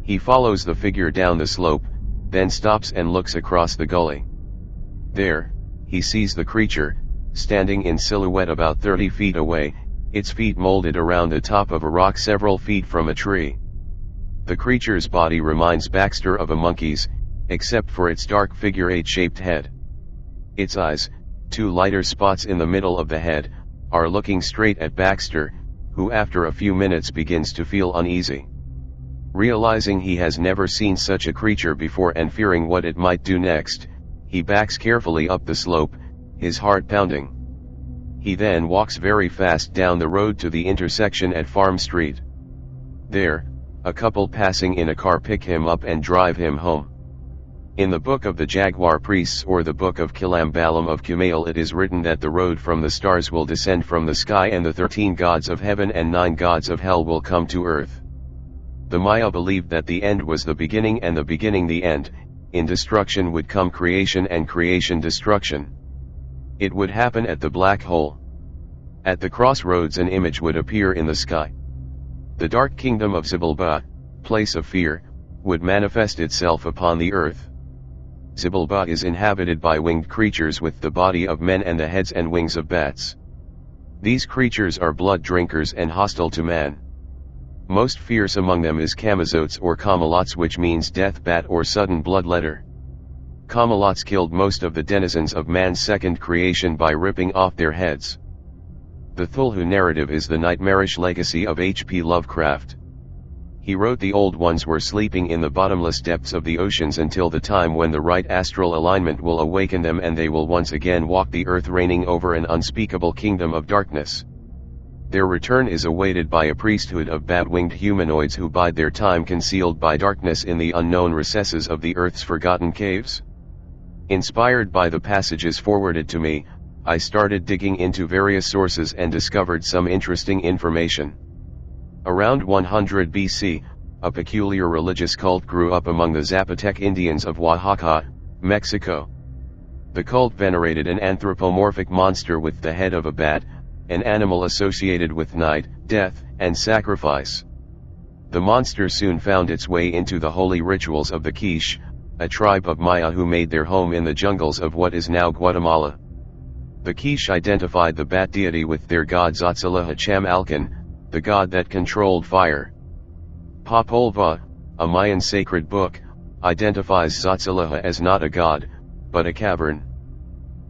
He follows the figure down the slope, then stops and looks across the gully. There, he sees the creature, standing in silhouette about 30 feet away, its feet molded around the top of a rock several feet from a tree. The creature's body reminds Baxter of a monkey's, except for its dark figure-8-shaped head. Its eyes, two lighter spots in the middle of the head, are looking straight at Baxter, who after a few minutes begins to feel uneasy. Realizing he has never seen such a creature before and fearing what it might do next, he backs carefully up the slope, his heart pounding. He then walks very fast down the road to the intersection at Farm Street. There, a couple passing in a car pick him up and drive him home. In the Book of the Jaguar Priests or the Book of Kilambalam of Kumail it is written that the road from the stars will descend from the sky and the 13 gods of heaven and 9 gods of hell will come to earth. The Maya believed that the end was the beginning and the beginning the end, in destruction would come creation and creation destruction. It would happen at the black hole. At the crossroads an image would appear in the sky. The dark kingdom of Xibalba, place of fear, would manifest itself upon the earth. Xibalba is inhabited by winged creatures with the body of men and the heads and wings of bats. These creatures are blood drinkers and hostile to man. Most fierce among them is Kamazotes or Kamalots, which means death bat or sudden bloodletter. Kamalots killed most of the denizens of man's second creation by ripping off their heads. The Thulhu narrative is the nightmarish legacy of H.P. Lovecraft. He wrote the old ones were sleeping in the bottomless depths of the oceans until the time when the right astral alignment will awaken them and they will once again walk the earth reigning over an unspeakable kingdom of darkness. Their return is awaited by a priesthood of bat-winged humanoids who bide their time concealed by darkness in the unknown recesses of the earth's forgotten caves. Inspired by the passages forwarded to me, I started digging into various sources and discovered some interesting information. Around 100 BC, a peculiar religious cult grew up among the Zapotec Indians of Oaxaca, Mexico. The cult venerated an anthropomorphic monster with the head of a bat, an animal associated with night, death, and sacrifice. The monster soon found its way into the holy rituals of the Quiche, a tribe of Maya who made their home in the jungles of what is now Guatemala. The Quiche identified the bat deity with their god Xotziliha Chamalcan, the god that controlled fire. Popol Vuh, a Mayan sacred book, identifies Xotziliha as not a god, but a cavern.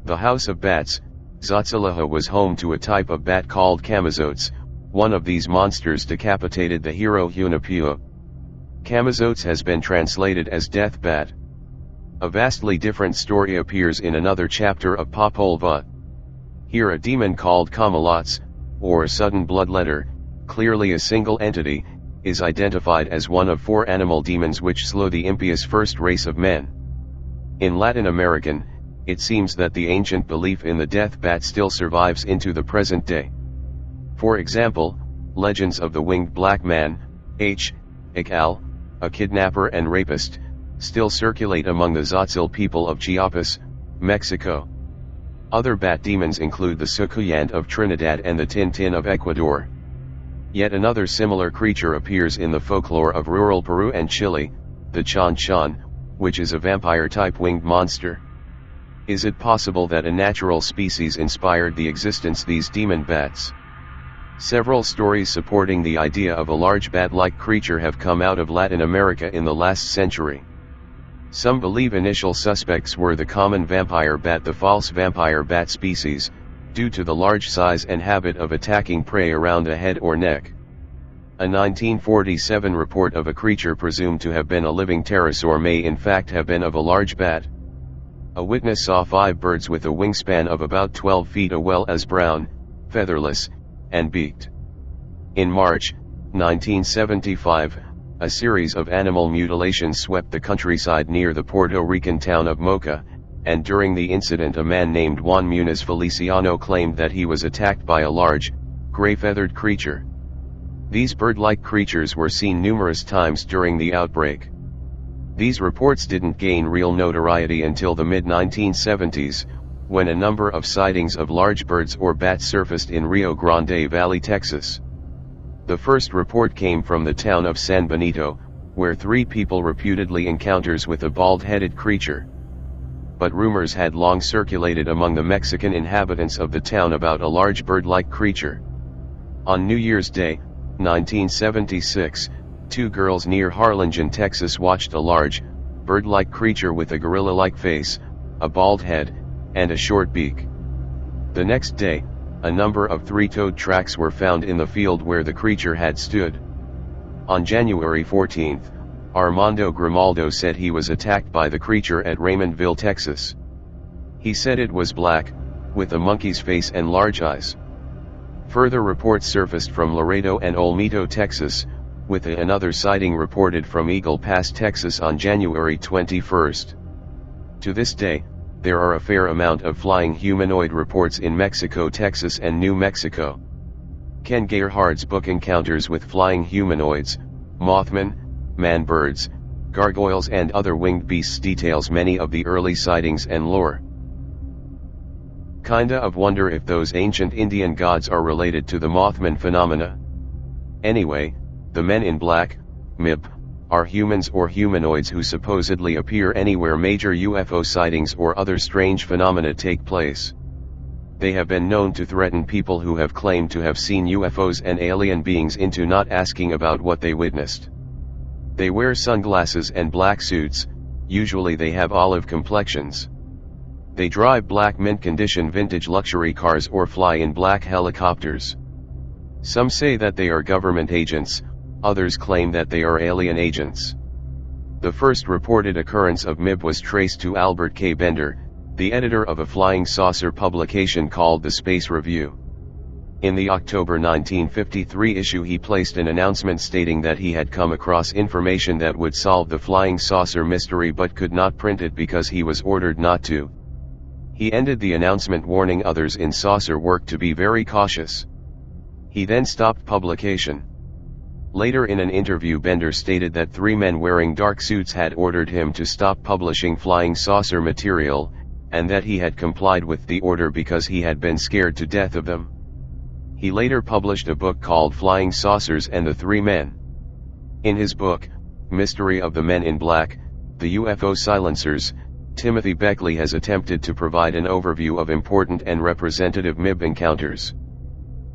The House of Bats, Xotziliha was home to a type of bat called Kamazotes. One of these monsters decapitated the hero Hunahpu. Kamazotes has been translated as Death Bat. A vastly different story appears in another chapter of Popol Vuh. Here a demon called Kamalots, or Sudden Bloodletter, clearly a single entity, is identified as one of 4 animal demons which slew the impious first race of men. In Latin American, it seems that the ancient belief in the death bat still survives into the present day. For example, legends of the winged black man, Ical, a kidnapper and rapist, still circulate among the Tzotzil people of Chiapas, Mexico. Other bat demons include the Sucuyant of Trinidad and the Tintin of Ecuador. Yet another similar creature appears in the folklore of rural Peru and Chile, the Chan Chan, which is a vampire-type winged monster. Is it possible that a natural species inspired the existence these demon bats? Several stories supporting the idea of a large bat-like creature have come out of Latin America in the last century. Some believe initial suspects were the common vampire bat, the false vampire bat species, due to the large size and habit of attacking prey around a head or neck. A 1947 report of a creature presumed to have been a living pterosaur may in fact have been of a large bat. A witness saw 5 birds with a wingspan of about 12 feet as well as brown, featherless, and beaked. In March 1975, a series of animal mutilations swept the countryside near the Puerto Rican town of Moca, and during the incident a man named Juan Muniz Feliciano claimed that he was attacked by a large, gray-feathered creature. These bird-like creatures were seen numerous times during the outbreak. These reports didn't gain real notoriety until the mid-1970s, when a number of sightings of large birds or bats surfaced in Rio Grande Valley, Texas. The first report came from the town of San Benito, where 3 people reputedly encounters with a bald-headed creature. But rumors had long circulated among the Mexican inhabitants of the town about a large bird-like creature. On New Year's Day, 1976, 2 girls near Harlingen, Texas watched a large, bird-like creature with a gorilla-like face, a bald head, and a short beak. The next day, a number of 3-toed tracks were found in the field where the creature had stood. On January 14, Armando Grimaldo said he was attacked by the creature at Raymondville, Texas. He said it was black, with a monkey's face and large eyes. Further reports surfaced from Laredo and Olmito, Texas, with another sighting reported from Eagle Pass, Texas on January 21. To this day, there are a fair amount of flying humanoid reports in Mexico, Texas and New Mexico. Ken Gerhard's book Encounters with Flying Humanoids, Mothman, Man-birds, gargoyles and other winged beasts details many of the early sightings and lore. Kinda of wonder if those ancient Indian gods are related to the Mothman phenomena. Anyway, the men in black, MIB, are humans or humanoids who supposedly appear anywhere major UFO sightings or other strange phenomena take place. They have been known to threaten people who have claimed to have seen UFOs and alien beings into not asking about what they witnessed. They wear sunglasses and black suits, usually they have olive complexions. They drive black mint-condition vintage luxury cars or fly in black helicopters. Some say that they are government agents, others claim that they are alien agents. The first reported occurrence of MIB was traced to Albert K. Bender, the editor of a flying saucer publication called the Space Review. In the October 1953 issue he placed an announcement stating that he had come across information that would solve the flying saucer mystery but could not print it because he was ordered not to. He ended the announcement warning others in saucer work to be very cautious. He then stopped publication. Later in an interview Bender stated that 3 men wearing dark suits had ordered him to stop publishing flying saucer material, and that he had complied with the order because he had been scared to death of them. He later published a book called Flying Saucers and the 3 Men. In his book, Mystery of the Men in Black, the UFO Silencers, Timothy Beckley has attempted to provide an overview of important and representative MIB encounters.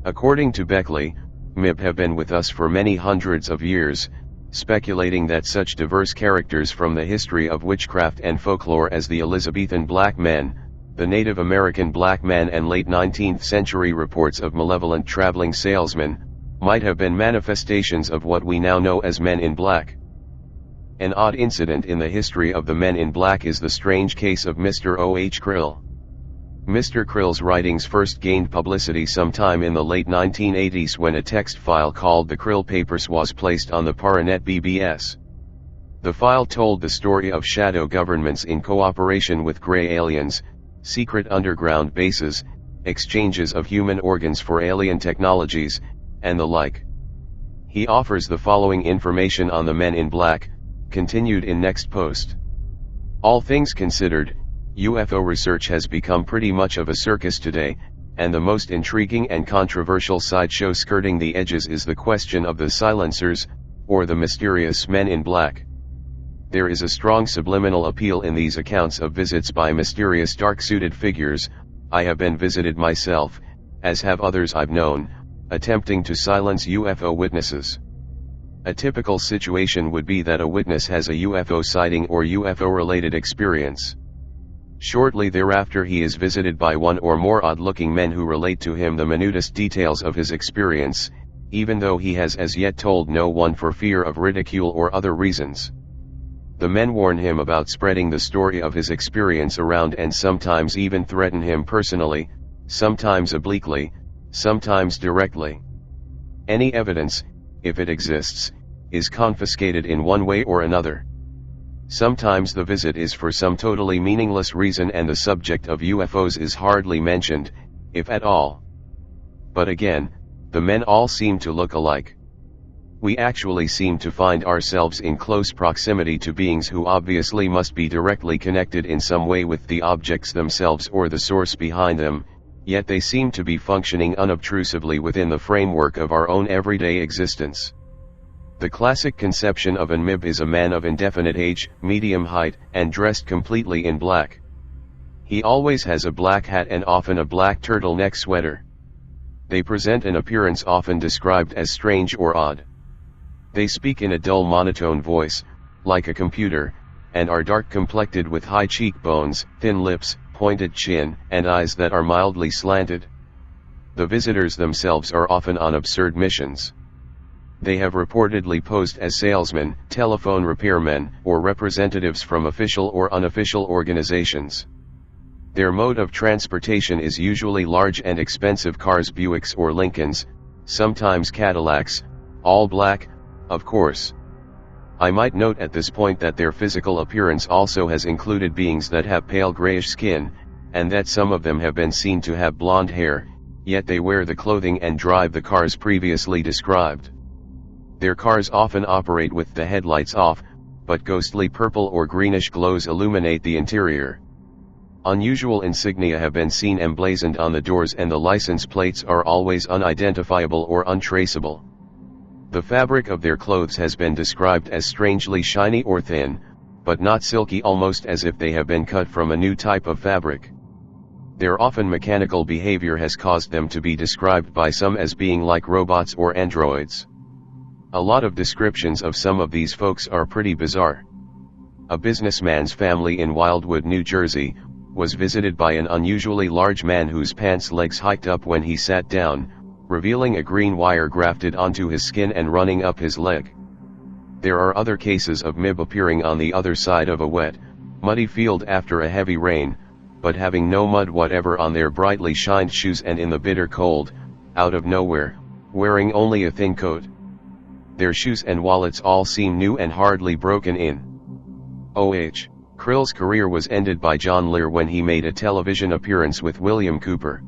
According to Beckley, MIB have been with us for many hundreds of years, speculating that such diverse characters from the history of witchcraft and folklore as the Elizabethan Black Man, the Native American Black Man and late 19th century reports of malevolent traveling salesmen, might have been manifestations of what we now know as Men in Black. An odd incident in the history of the Men in Black is the strange case of Mr. O.H. Krill. Mr. Krill's writings first gained publicity sometime in the late 1980s when a text file called the Krill Papers was placed on the Paranet BBS. The file told the story of shadow governments in cooperation with gray aliens, secret underground bases, exchanges of human organs for alien technologies, and the like. He offers the following information on the Men in Black, continued in next post. All things considered, UFO research has become pretty much of a circus today, and the most intriguing and controversial sideshow skirting the edges is the question of the silencers, or the mysterious men in black. There is a strong subliminal appeal in these accounts of visits by mysterious dark-suited figures. I have been visited myself, as have others I've known, attempting to silence UFO witnesses. A typical situation would be that a witness has a UFO sighting or UFO-related experience. Shortly thereafter he is visited by one or more odd-looking men who relate to him the minutest details of his experience, even though he has as yet told no one for fear of ridicule or other reasons. The men warn him about spreading the story of his experience around and sometimes even threaten him personally, sometimes obliquely, sometimes directly. Any evidence, if it exists, is confiscated in one way or another. Sometimes the visit is for some totally meaningless reason and the subject of UFOs is hardly mentioned, if at all. But again, the men all seem to look alike. We actually seem to find ourselves in close proximity to beings who obviously must be directly connected in some way with the objects themselves or the source behind them, yet they seem to be functioning unobtrusively within the framework of our own everyday existence. The classic conception of an MIB is a man of indefinite age, medium height, and dressed completely in black. He always has a black hat and often a black turtleneck sweater. They present an appearance often described as strange or odd. They speak in a dull monotone voice, like a computer, and are dark-complected with high cheekbones, thin lips, pointed chin, and eyes that are mildly slanted. The visitors themselves are often on absurd missions. They have reportedly posed as salesmen, telephone repairmen, or representatives from official or unofficial organizations. Their mode of transportation is usually large and expensive cars, Buicks or Lincolns, sometimes Cadillacs, all black, of course. I might note at this point that their physical appearance also has included beings that have pale grayish skin, and that some of them have been seen to have blonde hair, yet they wear the clothing and drive the cars previously described. Their cars often operate with the headlights off, but ghostly purple or greenish glows illuminate the interior. Unusual insignia have been seen emblazoned on the doors and the license plates are always unidentifiable or untraceable. The fabric of their clothes has been described as strangely shiny or thin, but not silky, almost as if they have been cut from a new type of fabric. Their often mechanical behavior has caused them to be described by some as being like robots or androids. A lot of descriptions of some of these folks are pretty bizarre. A businessman's family in Wildwood, New Jersey, was visited by an unusually large man whose pants legs hiked up when he sat down, revealing a green wire grafted onto his skin and running up his leg. There are other cases of MIB appearing on the other side of a wet, muddy field after a heavy rain, but having no mud whatever on their brightly shined shoes and in the bitter cold, out of nowhere, wearing only a thin coat. Their shoes and wallets all seem new and hardly broken in. O.H. Krill's career was ended by John Lear when he made a television appearance with William Cooper.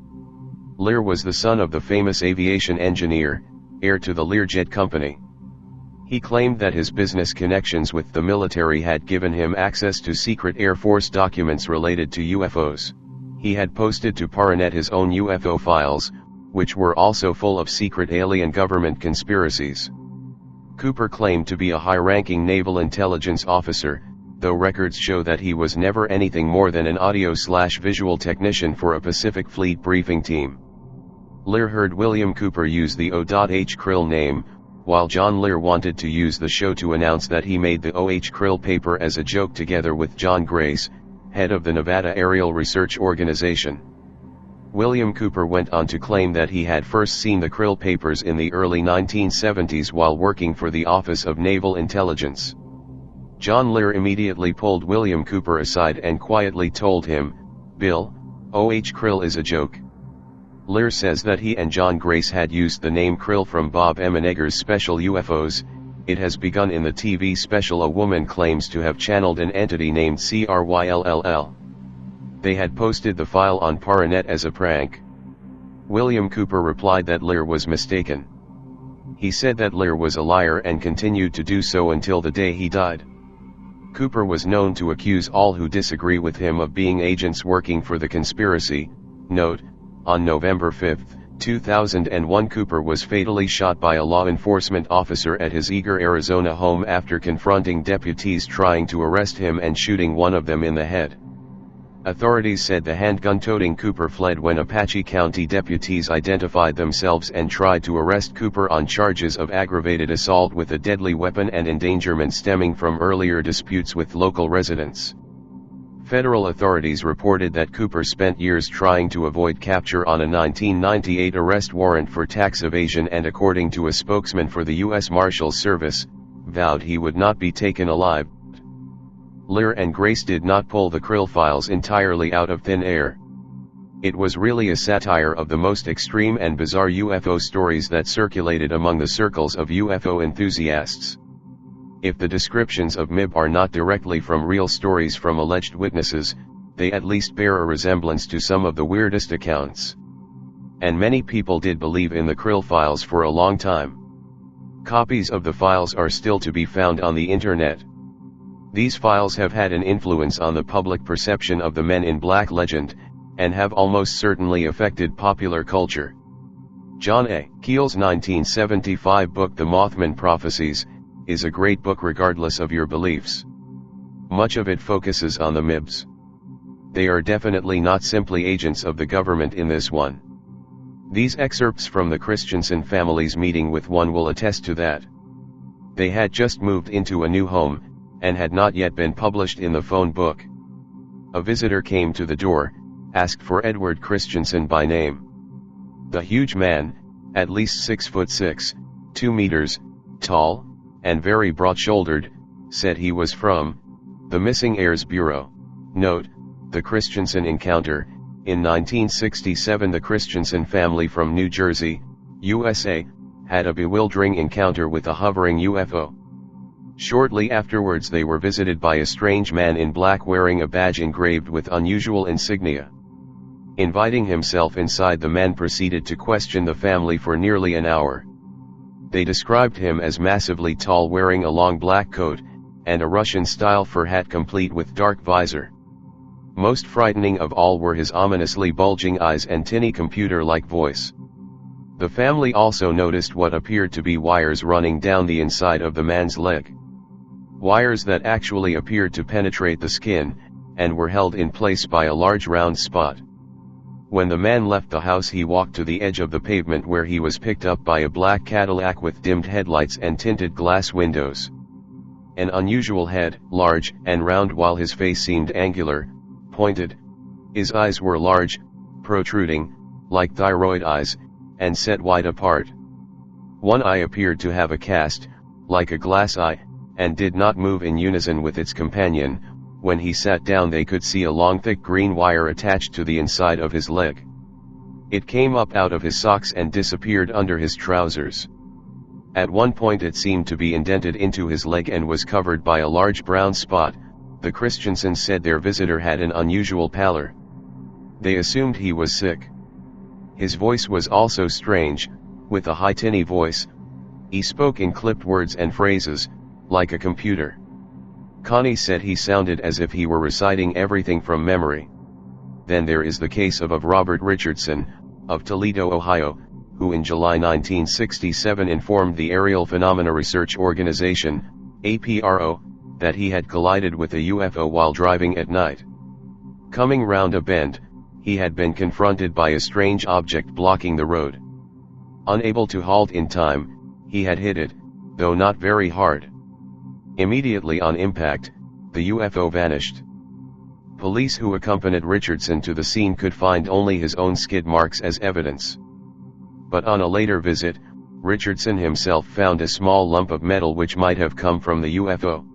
Lear was the son of the famous aviation engineer, heir to the Learjet Company. He claimed that his business connections with the military had given him access to secret Air Force documents related to UFOs. He had posted to Paranet his own UFO files, which were also full of secret alien government conspiracies. Cooper claimed to be a high-ranking naval intelligence officer, though records show that he was never anything more than an audio/visual technician for a Pacific Fleet briefing team. Lear heard William Cooper use the O.H. Krill name, while John Lear wanted to use the show to announce that he made the O.H. Krill paper as a joke together with John Grace, head of the Nevada Aerial Research Organization. William Cooper went on to claim that he had first seen the Krill papers in the early 1970s while working for the Office of Naval Intelligence. John Lear immediately pulled William Cooper aside and quietly told him, "Bill, O.H. Krill is a joke." Lear says that he and John Grace had used the name Krill from Bob Emenegger's special UFOs. It has begun in the TV special. A woman claims to have channeled an entity named Cryll. They had posted the file on Paranet as a prank. William Cooper replied that Lear was mistaken. He said that Lear was a liar and continued to do so until the day he died. Cooper was known to accuse all who disagree with him of being agents working for the conspiracy. Note, On November 5, 2001, Cooper was fatally shot by a law enforcement officer at his Eager, Arizona home after confronting deputies trying to arrest him and shooting one of them in the head. Authorities said the handgun-toting Cooper fled when Apache County deputies identified themselves and tried to arrest Cooper on charges of aggravated assault with a deadly weapon and endangerment stemming from earlier disputes with local residents. Federal authorities reported that Cooper spent years trying to avoid capture on a 1998 arrest warrant for tax evasion and, according to a spokesman for the U.S. Marshals Service, vowed he would not be taken alive. Lear and Grace did not pull the Krill files entirely out of thin air. It was really a satire of the most extreme and bizarre UFO stories that circulated among the circles of UFO enthusiasts. If the descriptions of MIB are not directly from real stories from alleged witnesses, they at least bear a resemblance to some of the weirdest accounts. And many people did believe in the Krill files for a long time. Copies of the files are still to be found on the internet. These files have had an influence on the public perception of the Men in Black legend, and have almost certainly affected popular culture. John A. Keel's 1975 book The Mothman Prophecies is a great book regardless of your beliefs. Much of it focuses on the MIBs. They are definitely not simply agents of the government in this one. These excerpts from the Christensen family's meeting with one will attest to that. They had just moved into a new home, and had not yet been published in the phone book. A visitor came to the door, asked for Edward Christensen by name. The huge man, at least 6'6", 2 meters, tall, and very broad-shouldered, said he was from the Missing Heirs Bureau. Note, the Christensen encounter. In 1967, the Christensen family from New Jersey, USA, had a bewildering encounter with a hovering UFO. Shortly afterwards, they were visited by a strange man in black wearing a badge engraved with unusual insignia. Inviting himself inside, the man proceeded to question the family for nearly an hour. They described him as massively tall, wearing a long black coat, and a Russian-style fur hat complete with dark visor. Most frightening of all were his ominously bulging eyes and tinny computer-like voice. The family also noticed what appeared to be wires running down the inside of the man's leg. Wires that actually appeared to penetrate the skin, and were held in place by a large round spot. When the man left the house, he walked to the edge of the pavement, where he was picked up by a black Cadillac with dimmed headlights and tinted glass windows. An unusual head, large and round, while his face seemed angular, pointed. His eyes were large, protruding, like thyroid eyes, and set wide apart. One eye appeared to have a cast, like a glass eye, and did not move in unison with its companion. When he sat down, they could see a long thick green wire attached to the inside of his leg. It came up out of his socks and disappeared under his trousers. At one point it seemed to be indented into his leg and was covered by a large brown spot. The Christensens said their visitor had an unusual pallor. They assumed he was sick. His voice was also strange, with a high tinny voice. He spoke in clipped words and phrases, like a computer. Connie said he sounded as if he were reciting everything from memory. Then there is the case of Robert Richardson, of Toledo, Ohio, who in July 1967 informed the Aerial Phenomena Research Organization, APRO, that he had collided with a UFO while driving at night. Coming round a bend, he had been confronted by a strange object blocking the road. Unable to halt in time, he had hit it, though not very hard. Immediately on impact, the UFO vanished. Police who accompanied Richardson to the scene could find only his own skid marks as evidence. But on a later visit, Richardson himself found a small lump of metal which might have come from the UFO.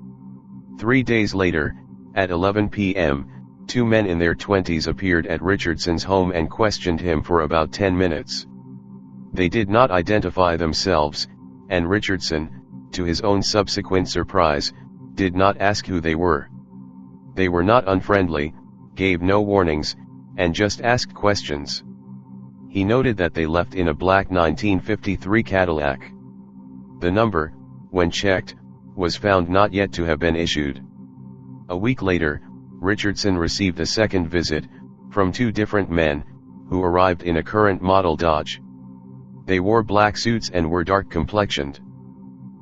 3 days later, at 11 p.m., 2 men in their 20s appeared at Richardson's home and questioned him for about 10 minutes. They did not identify themselves, and Richardson, to his own subsequent surprise, did not ask who they were. They were not unfriendly, gave no warnings, and just asked questions. He noted that they left in a black 1953 Cadillac. The number, when checked, was found not yet to have been issued. A week later, Richardson received a second visit, from 2 different men, who arrived in a current model Dodge. They wore black suits and were dark complexioned.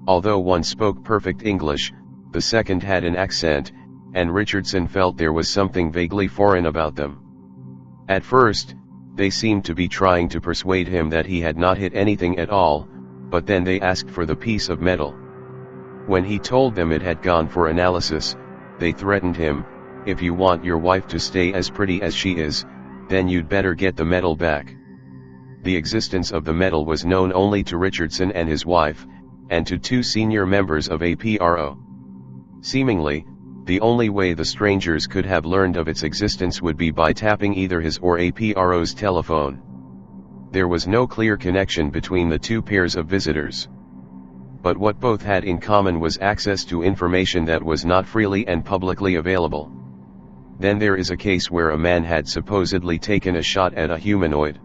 Although one spoke perfect English, the second had an accent, and Richardson felt there was something vaguely foreign about them. At first, they seemed to be trying to persuade him that he had not hit anything at all, but then they asked for the piece of metal. When he told them it had gone for analysis, they threatened him, "If you want your wife to stay as pretty as she is, then you'd better get the metal back." The existence of the metal was known only to Richardson and his wife, and to 2 senior members of APRO. Seemingly, the only way the strangers could have learned of its existence would be by tapping either his or APRO's telephone. There was no clear connection between the 2 pairs of visitors. But what both had in common was access to information that was not freely and publicly available. Then there is a case where a man had supposedly taken a shot at a humanoid.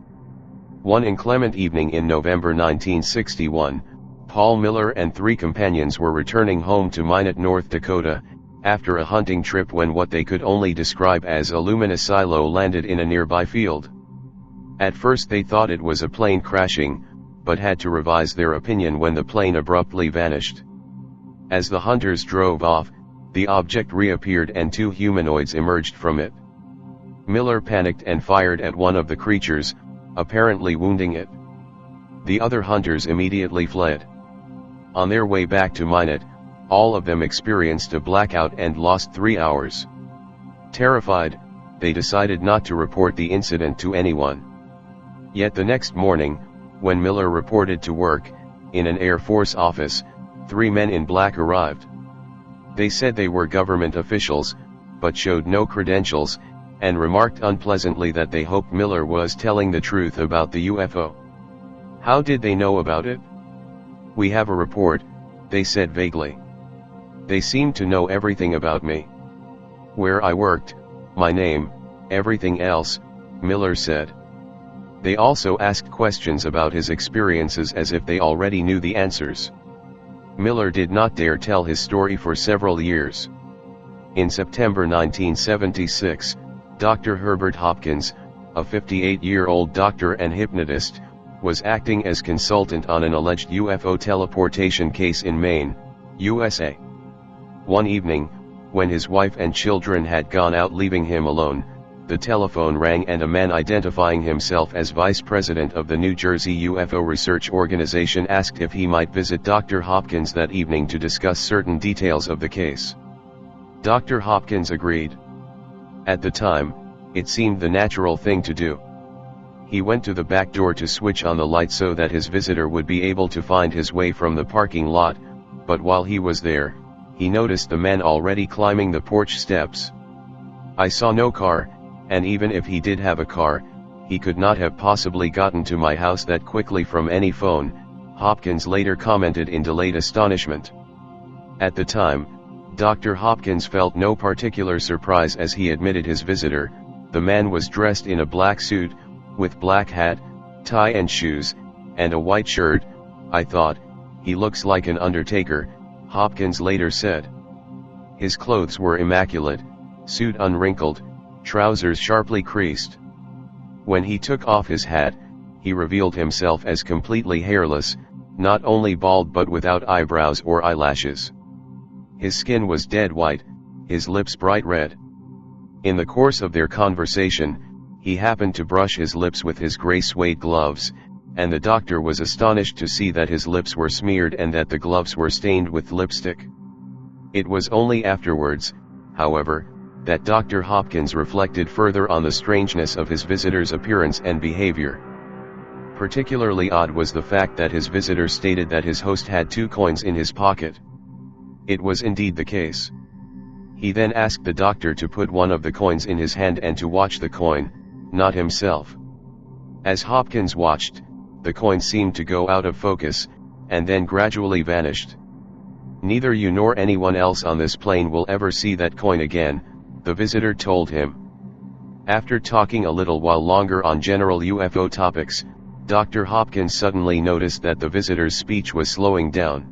One inclement evening in November 1961, Paul Miller and 3 companions were returning home to Minot, North Dakota, after a hunting trip when what they could only describe as a luminous silo landed in a nearby field. At first they thought it was a plane crashing, but had to revise their opinion when the plane abruptly vanished. As the hunters drove off, the object reappeared and 2 humanoids emerged from it. Miller panicked and fired at one of the creatures, apparently wounding it. The other hunters immediately fled. On their way back to Minot, all of them experienced a blackout and lost 3 hours. Terrified, they decided not to report the incident to anyone. Yet the next morning, when Miller reported to work, in an Air Force office, 3 men in black arrived. They said they were government officials, but showed no credentials, and remarked unpleasantly that they hoped Miller was telling the truth about the UFO. How did they know about it? "We have a report," they said vaguely. "They seemed to know everything about me. Where I worked, my name, everything else," Miller said. They also asked questions about his experiences as if they already knew the answers. Miller did not dare tell his story for several years. In September 1976, Dr. Herbert Hopkins, a 58-year-old doctor and hypnotist, was acting as consultant on an alleged UFO teleportation case in Maine, USA. One evening, when his wife and children had gone out leaving him alone, the telephone rang and a man identifying himself as vice president of the New Jersey UFO Research Organization asked if he might visit Dr. Hopkins that evening to discuss certain details of the case. Dr. Hopkins agreed. At the time, it seemed the natural thing to do. He went to the back door to switch on the light so that his visitor would be able to find his way from the parking lot, but while he was there, he noticed the man already climbing the porch steps. "I saw no car, and even if he did have a car, he could not have possibly gotten to my house that quickly from any phone," Hopkins later commented in delayed astonishment. At the time, Dr. Hopkins felt no particular surprise as he admitted his visitor. The man was dressed in a black suit, with black hat, tie and shoes, and a white shirt. "I thought, he looks like an undertaker," Hopkins later said. His clothes were immaculate, suit unwrinkled, trousers sharply creased. When he took off his hat, he revealed himself as completely hairless, not only bald but without eyebrows or eyelashes. His skin was dead white, his lips bright red. In the course of their conversation, he happened to brush his lips with his gray suede gloves, and the doctor was astonished to see that his lips were smeared and that the gloves were stained with lipstick. It was only afterwards, however, that Dr. Hopkins reflected further on the strangeness of his visitor's appearance and behavior. Particularly odd was the fact that his visitor stated that his host had 2 coins in his pocket. It was indeed the case. He then asked the doctor to put one of the coins in his hand and to watch the coin, not himself. As Hopkins watched, the coin seemed to go out of focus, and then gradually vanished. "Neither you nor anyone else on this plane will ever see that coin again," the visitor told him. After talking a little while longer on general UFO topics, Dr. Hopkins suddenly noticed that the visitor's speech was slowing down.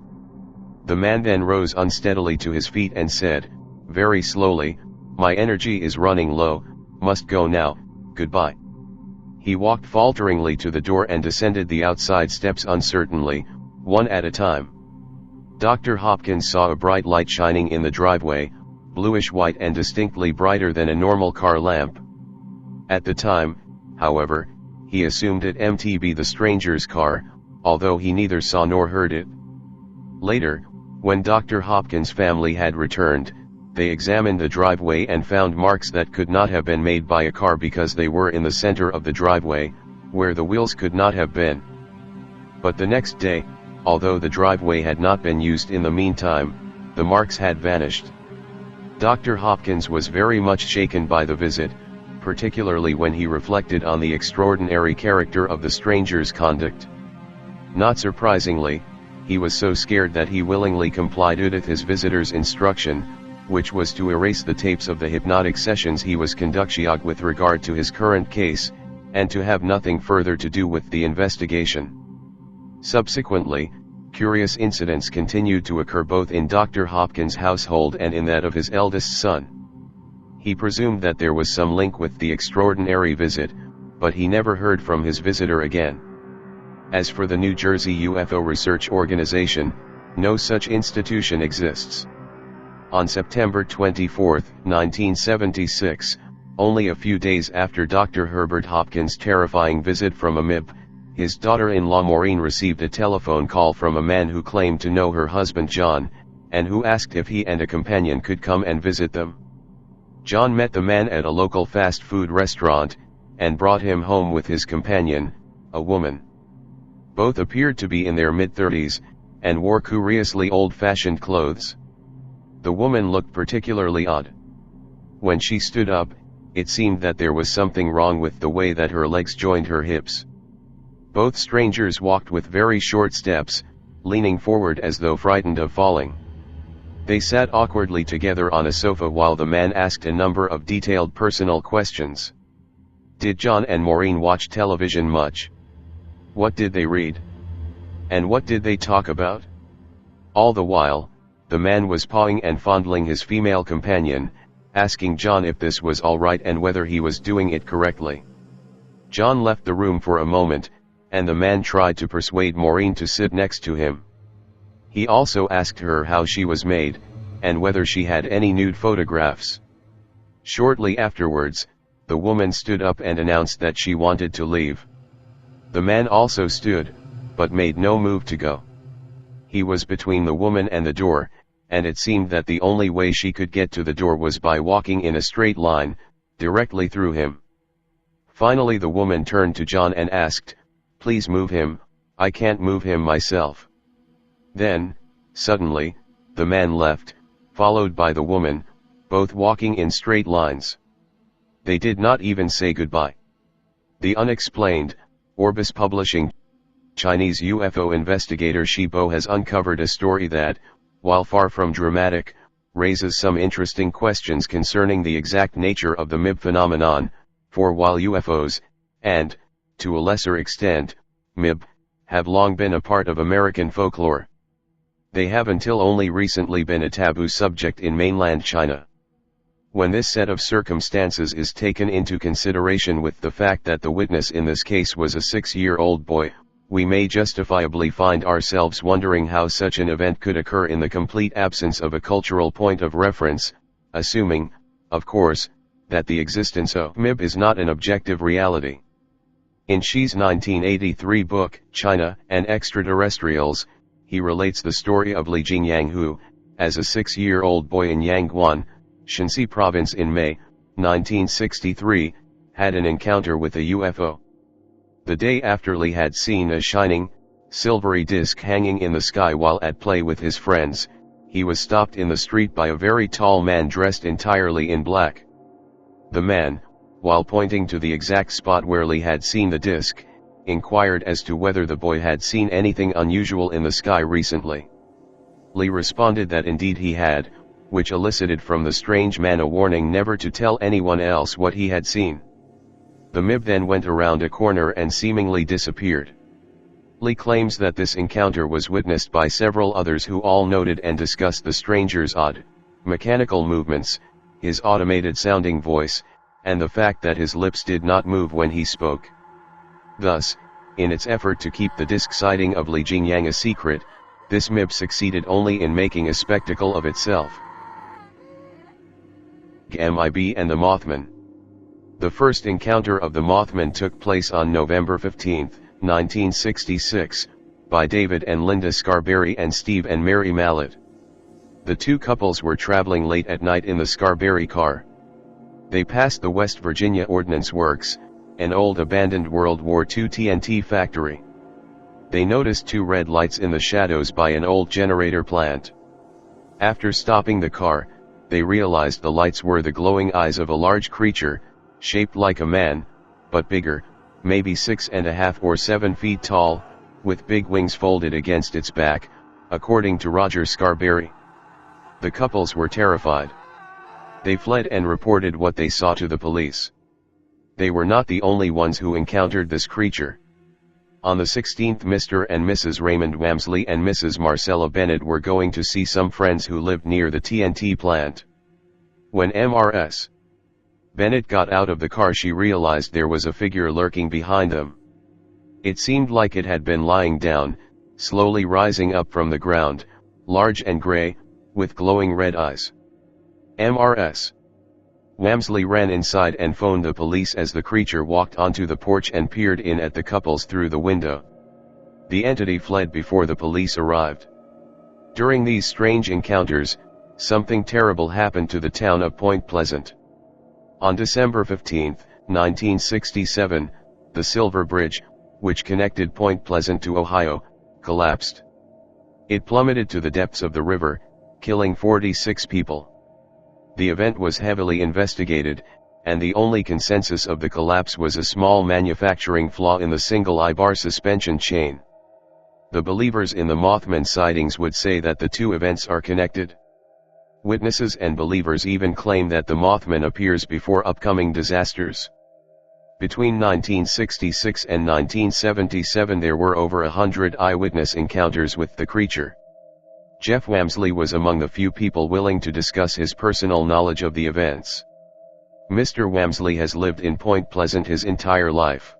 The man then rose unsteadily to his feet and said, very slowly, "My energy is running low, must go now, goodbye." He walked falteringly to the door and descended the outside steps uncertainly, one at a time. Dr. Hopkins saw a bright light shining in the driveway, bluish-white and distinctly brighter than a normal car lamp. At the time, however, he assumed it to be the stranger's car, although he neither saw nor heard it. Later, when Dr. Hopkins' family had returned, they examined the driveway and found marks that could not have been made by a car because they were in the center of the driveway, where the wheels could not have been. But the next day, although the driveway had not been used in the meantime, the marks had vanished. Dr. Hopkins was very much shaken by the visit, particularly when he reflected on the extraordinary character of the stranger's conduct. Not surprisingly, he was so scared that he willingly complied with his visitor's instruction, which was to erase the tapes of the hypnotic sessions he was conducting with regard to his current case, and to have nothing further to do with the investigation. Subsequently, curious incidents continued to occur both in Dr. Hopkins' household and in that of his eldest son. He presumed that there was some link with the extraordinary visit, but he never heard from his visitor again. As for the New Jersey UFO Research Organization, no such institution exists. On September 24, 1976, only a few days after Dr. Herbert Hopkins' terrifying visit from a MIB, his daughter-in-law Maureen received a telephone call from a man who claimed to know her husband John, and who asked if he and a companion could come and visit them. John met the man at a local fast food restaurant, and brought him home with his companion, a woman. Both appeared to be in their mid-30s, and wore curiously old-fashioned clothes. The woman looked particularly odd. When she stood up, it seemed that there was something wrong with the way that her legs joined her hips. Both strangers walked with very short steps, leaning forward as though frightened of falling. They sat awkwardly together on a sofa while the man asked a number of detailed personal questions. Did John and Maureen watch television much? What did they read? And what did they talk about? All the while, the man was pawing and fondling his female companion, asking John if this was all right and whether he was doing it correctly. John left the room for a moment, and the man tried to persuade Maureen to sit next to him. He also asked her how she was made, and whether she had any nude photographs. Shortly afterwards, the woman stood up and announced that she wanted to leave. The man also stood, but made no move to go. He was between the woman and the door, and it seemed that the only way she could get to the door was by walking in a straight line, directly through him. Finally the woman turned to John and asked, "Please move him, I can't move him myself." Then, suddenly, the man left, followed by the woman, both walking in straight lines. They did not even say goodbye. The unexplained, Orbis Publishing Chinese UFO investigator Shi Bo has uncovered a story that, while far from dramatic, raises some interesting questions concerning the exact nature of the MIB phenomenon, for while UFOs, and, to a lesser extent, MIB, have long been a part of American folklore, they have until only recently been a taboo subject in mainland China. When this set of circumstances is taken into consideration with the fact that the witness in this case was a 6-year-old boy, we may justifiably find ourselves wondering how such an event could occur in the complete absence of a cultural point of reference, assuming, of course, that the existence of MIB is not an objective reality. In Shi's 1983 book, China and Extraterrestrials, he relates the story of Li Jingyang who, as a 6-year-old boy in Yangguan, Shanxi province in May, 1963, had an encounter with a UFO. The day after Li had seen a shining, silvery disc hanging in the sky while at play with his friends, he was stopped in the street by a very tall man dressed entirely in black. The man, while pointing to the exact spot where Li had seen the disc, inquired as to whether the boy had seen anything unusual in the sky recently. Li responded that indeed he had, which elicited from the strange man a warning never to tell anyone else what he had seen. The MIB then went around a corner and seemingly disappeared. Li claims that this encounter was witnessed by several others who all noted and discussed the stranger's odd, mechanical movements, his automated sounding voice, and the fact that his lips did not move when he spoke. Thus, in its effort to keep the disc sighting of Li Jingyang a secret, this MIB succeeded only in making a spectacle of itself. MIB and the Mothman. The first encounter of the Mothman took place on November 15, 1966, by David and Linda Scarberry and Steve and Mary Mallet. The two couples were traveling late at night in the Scarberry car. They passed the West Virginia Ordnance Works, an old abandoned World War II TNT factory. They noticed two red lights in the shadows by an old generator plant. After stopping the car, they realized the lights were the glowing eyes of a large creature, shaped like a man, but bigger, maybe 6.5 or 7 feet tall, with big wings folded against its back, according to Roger Scarberry. The couples were terrified. They fled and reported what they saw to the police. They were not the only ones who encountered this creature. On the 16th, Mr. and Mrs. Raymond Wamsley and Mrs. Marcella Bennett were going to see some friends who lived near the TNT plant. When Mrs. Bennett got out of the car, she realized there was a figure lurking behind them. It seemed like it had been lying down, slowly rising up from the ground, large and gray, with glowing red eyes. Mrs. Wamsley ran inside and phoned the police as the creature walked onto the porch and peered in at the couples through the window. The entity fled before the police arrived. During these strange encounters, something terrible happened to the town of Point Pleasant. On December 15, 1967, the Silver Bridge, which connected Point Pleasant to Ohio, collapsed. It plummeted to the depths of the river, killing 46 people. The event was heavily investigated, and the only consensus of the collapse was a small manufacturing flaw in the single I-bar suspension chain. The believers in the Mothman sightings would say that the two events are connected. Witnesses and believers even claim that the Mothman appears before upcoming disasters. Between 1966 and 1977 there were over 100 eyewitness encounters with the creature. Jeff Wamsley was among the few people willing to discuss his personal knowledge of the events. Mr. Wamsley has lived in Point Pleasant his entire life.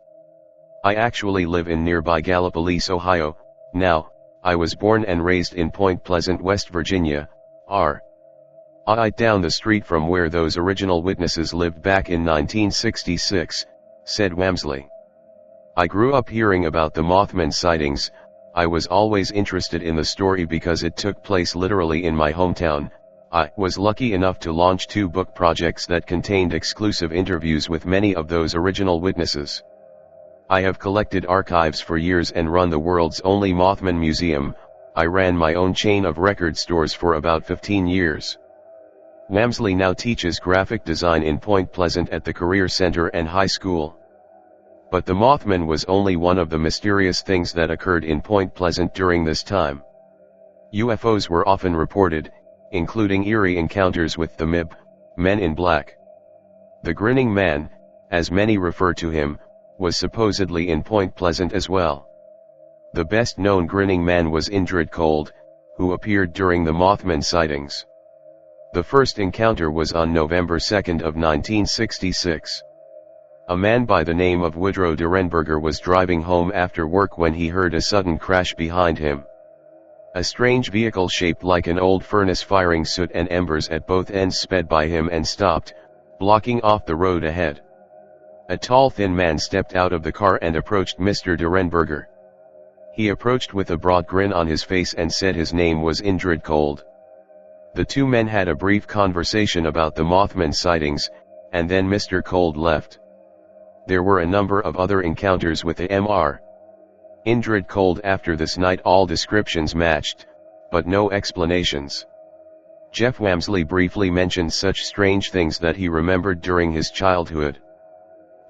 I actually live in nearby Gallipolis, Ohio, now. I was born and raised in Point Pleasant, West Virginia, right down the street from where those original witnesses lived back in 1966, said Wamsley. I grew up hearing about the Mothman sightings. I was always interested in the story because it took place literally in my hometown. I was lucky enough to launch 2 book projects that contained exclusive interviews with many of those original witnesses. I have collected archives for years and run the world's only Mothman museum. I ran my own chain of record stores for about 15 years. Wamsley now teaches graphic design in Point Pleasant at the Career Center and High School. But the Mothman was only one of the mysterious things that occurred in Point Pleasant during this time. UFOs were often reported, including eerie encounters with the MIB, Men in Black. The Grinning Man, as many refer to him, was supposedly in Point Pleasant as well. The best known Grinning Man was Indrid, who appeared during the Mothman sightings. The first encounter was on November 2 of 1966. A man by the name of Woodrow Durenberger was driving home after work when he heard a sudden crash behind him. A strange vehicle shaped like an old furnace firing soot and embers at both ends sped by him and stopped, blocking off the road ahead. A tall thin man stepped out of the car and approached Mr. Durenberger. He approached with a broad grin on his face and said his name was Indrid. The two men had a brief conversation about the Mothman sightings, and then Mr. Cold left. There were a number of other encounters with the Mr. Indrid. After this night all descriptions matched, but no explanations. Jeff Wamsley briefly mentioned such strange things that he remembered during his childhood.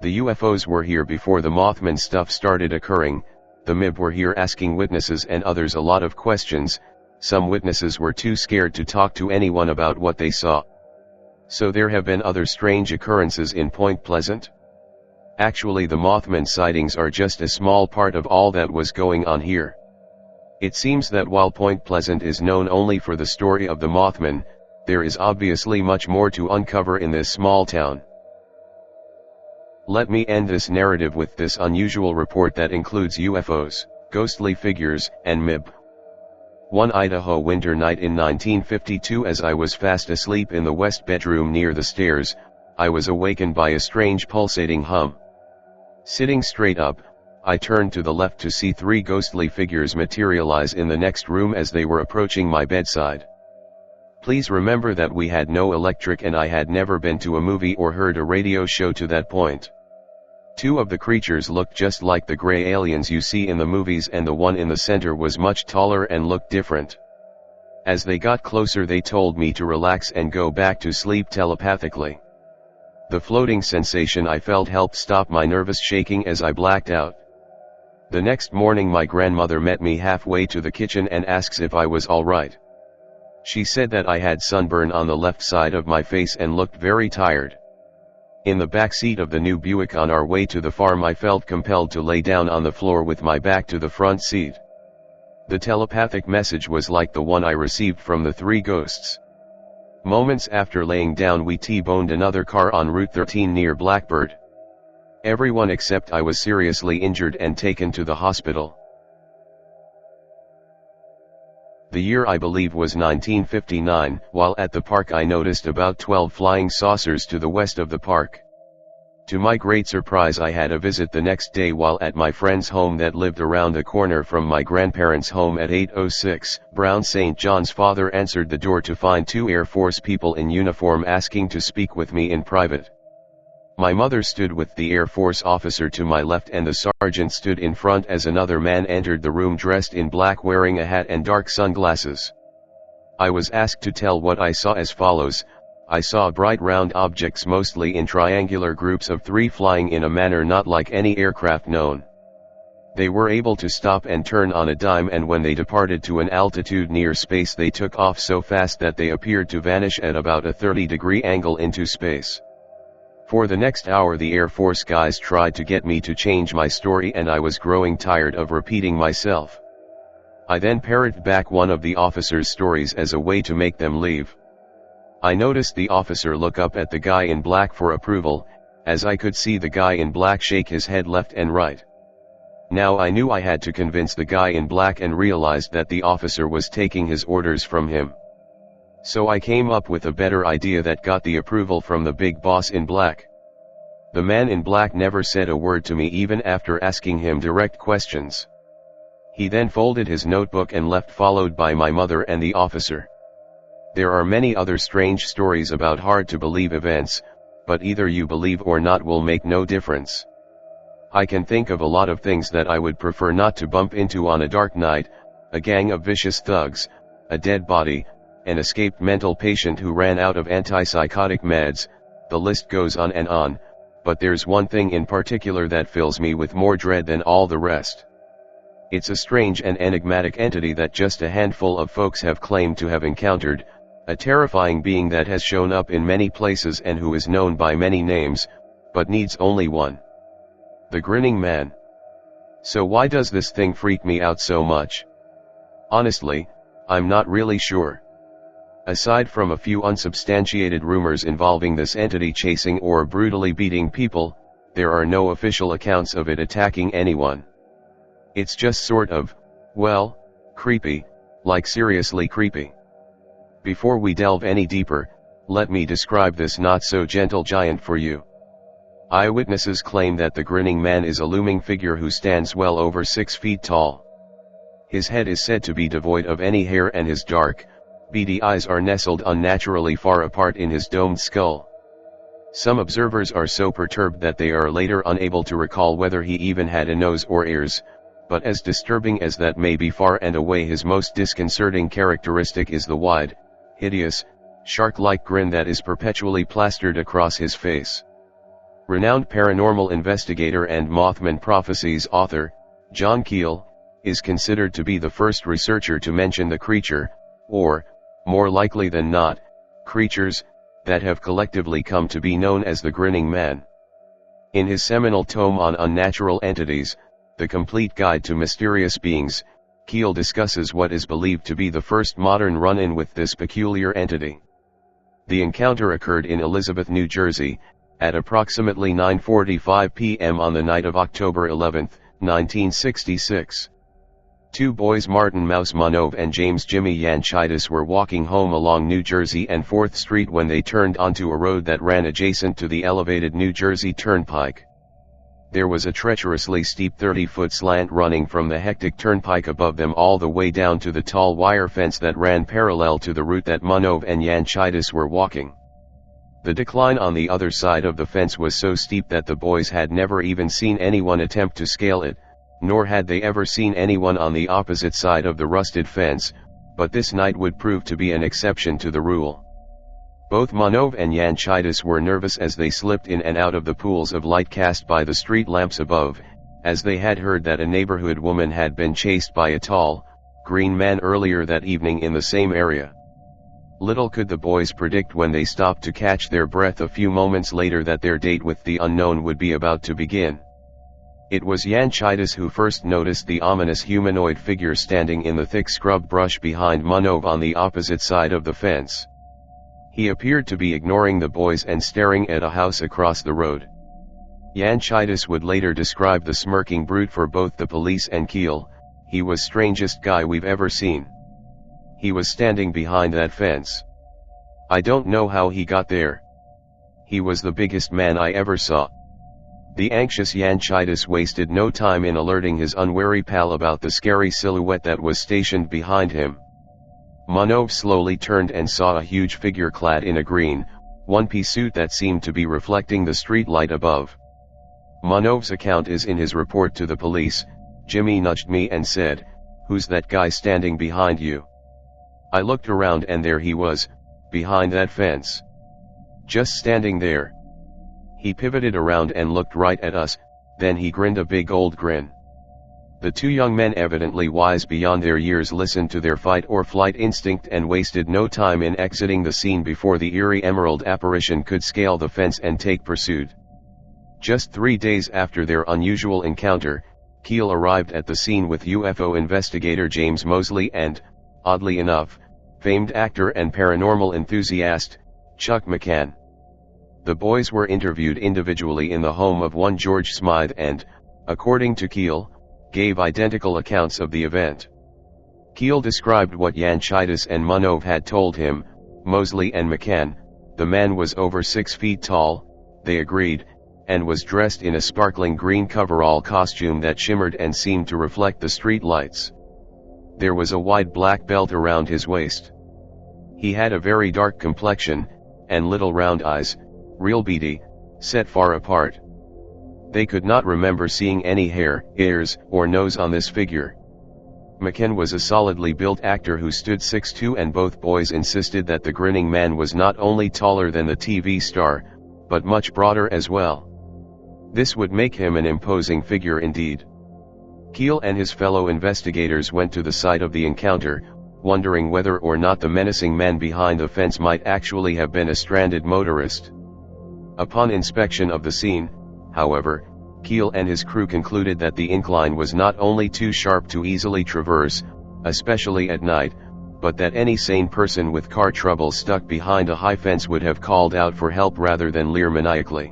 The UFOs were here before the Mothman stuff started occurring. The MIB were here asking witnesses and others a lot of questions. Some witnesses were too scared to talk to anyone about what they saw. So there have been other strange occurrences in Point Pleasant? Actually, the Mothman sightings are just a small part of all that was going on here. It seems that while Point Pleasant is known only for the story of the Mothman, there is obviously much more to uncover in this small town. Let me end this narrative with this unusual report that includes UFOs, ghostly figures, and MIB. One Idaho winter night in 1952, as I was fast asleep in the west bedroom near the stairs, I was awakened by a strange pulsating hum. Sitting straight up, I turned to the left to see three ghostly figures materialize in the next room as they were approaching my bedside. Please remember that we had no electric and I had never been to a movie or heard a radio show to that point. Two of the creatures looked just like the gray aliens you see in the movies, and the one in the center was much taller and looked different. As they got closer, they told me to relax and go back to sleep telepathically. The floating sensation I felt helped stop my nervous shaking as I blacked out. The next morning my grandmother met me halfway to the kitchen and asks if I was all right. She said that I had sunburn on the left side of my face and looked very tired. In the back seat of the new Buick on our way to the farm, I felt compelled to lay down on the floor with my back to the front seat. The telepathic message was like the one I received from the three ghosts. Moments after laying down, we T-boned another car on Route 13 near Blackbird. Everyone except I was seriously injured and taken to the hospital. The year I believe was 1959. While at the park I noticed about 12 flying saucers to the west of the park. To my great surprise, I had a visit the next day while at my friend's home that lived around the corner from my grandparents' home at 806 Brown. St. John's father answered the door to find two Air Force people in uniform asking to speak with me in private. My mother stood with the Air Force officer to my left and the sergeant stood in front as another man entered the room dressed in black, wearing a hat and dark sunglasses. I was asked to tell what I saw as follows. I saw bright round objects, mostly in triangular groups of three, flying in a manner not like any aircraft known. They were able to stop and turn on a dime, and when they departed to an altitude near space they took off so fast that they appeared to vanish at about a 30-degree angle into space. For the next hour the Air Force guys tried to get me to change my story, and I was growing tired of repeating myself. I then parroted back one of the officer's stories as a way to make them leave. I noticed the officer look up at the guy in black for approval, as I could see the guy in black shake his head left and right. Now I knew I had to convince the guy in black and realized that the officer was taking his orders from him. So I came up with a better idea that got the approval from the big boss in black. The man in black never said a word to me even after asking him direct questions. He then folded his notebook and left, followed by my mother and the officer. There are many other strange stories about hard to believe events, but either you believe or not will make no difference. I can think of a lot of things that I would prefer not to bump into on a dark night: a gang of vicious thugs, a dead body, an escaped mental patient who ran out of antipsychotic meds. The list goes on, but there's one thing in particular that fills me with more dread than all the rest. It's a strange and enigmatic entity that just a handful of folks have claimed to have encountered, a terrifying being that has shown up in many places and who is known by many names, but needs only one: the Grinning Man. So why does this thing freak me out so much? Honestly, I'm not really sure. Aside from a few unsubstantiated rumors involving this entity chasing or brutally beating people, there are no official accounts of it attacking anyone. It's just sort of, well, creepy, like seriously creepy. Before we delve any deeper, let me describe this not-so-gentle giant for you. Eyewitnesses claim that the Grinning Man is a looming figure who stands well over 6 feet tall. His head is said to be devoid of any hair and his dark, beady eyes are nestled unnaturally far apart in his domed skull. Some observers are so perturbed that they are later unable to recall whether he even had a nose or ears, but as disturbing as that may be, far and away his most disconcerting characteristic is the wide, hideous, shark-like grin that is perpetually plastered across his face. Renowned paranormal investigator and Mothman prophecies author, John Keel, is considered to be the first researcher to mention the creature, or, more likely than not, creatures, that have collectively come to be known as the Grinning Man. In his seminal tome on unnatural entities, The Complete Guide to Mysterious Beings, Keel discusses what is believed to be the first modern run-in with this peculiar entity. The encounter occurred in Elizabeth, New Jersey, At approximately 9:45 p.m. on the night of October 11, 1966. Two boys Martin Mouse Manov and James Jimmy Yanchitis were walking home along New Jersey and 4th Street when they turned onto a road that ran adjacent to the elevated New Jersey Turnpike. There was a treacherously steep 30-foot slant running from the hectic turnpike above them all the way down to the tall wire fence that ran parallel to the route that Manov and Yanchitis were walking. The decline on the other side of the fence was so steep that the boys had never even seen anyone attempt to scale it, nor had they ever seen anyone on the opposite side of the rusted fence, but this night would prove to be an exception to the rule. Both Manov and Yanchitis were nervous as they slipped in and out of the pools of light cast by the street lamps above, as they had heard that a neighborhood woman had been chased by a tall, green man earlier that evening in the same area. Little could the boys predict when they stopped to catch their breath a few moments later that their date with the unknown would be about to begin. It was Yanchitis who first noticed the ominous humanoid figure standing in the thick scrub brush behind Manov on the opposite side of the fence. He appeared to be ignoring the boys and staring at a house across the road. Yanchitis would later describe the smirking brute for both the police and Keel. "He was strangest guy we've ever seen. He was standing behind that fence. I don't know how he got there. He was the biggest man I ever saw." The anxious Yanchitis wasted no time in alerting his unwary pal about the scary silhouette that was stationed behind him. Manov slowly turned and saw a huge figure clad in a green, one-piece suit that seemed to be reflecting the street light above. Manov's account is in his report to the police. "Jimmy nudged me and said, 'Who's that guy standing behind you?' I looked around and there he was, behind that fence. Just standing there. He pivoted around and looked right at us, then he grinned a big old grin." The two young men, evidently wise beyond their years, listened to their fight or flight instinct and wasted no time in exiting the scene before the eerie emerald apparition could scale the fence and take pursuit. Just 3 days after their unusual encounter, Keel arrived at the scene with UFO investigator James Mosley and, oddly enough, famed actor and paranormal enthusiast, Chuck McCann. The boys were interviewed individually in the home of one George Smythe and, according to Keel, gave identical accounts of the event. Keel described what Yanchitis and Manov had told him. Mosley and McCann, "The man was over 6 feet tall," they agreed, "and was dressed in a sparkling green coverall costume that shimmered and seemed to reflect the street lights. There was a wide black belt around his waist. He had a very dark complexion, and little round eyes, real beady, set far apart. They could not remember seeing any hair, ears, or nose on this figure." McCann was a solidly built actor who stood 6'2", and both boys insisted that the grinning man was not only taller than the TV star, but much broader as well. This would make him an imposing figure indeed. Keel and his fellow investigators went to the site of the encounter, wondering whether or not the menacing man behind the fence might actually have been a stranded motorist. Upon inspection of the scene, however, Keel and his crew concluded that the incline was not only too sharp to easily traverse, especially at night, but that any sane person with car trouble stuck behind a high fence would have called out for help rather than leer maniacally.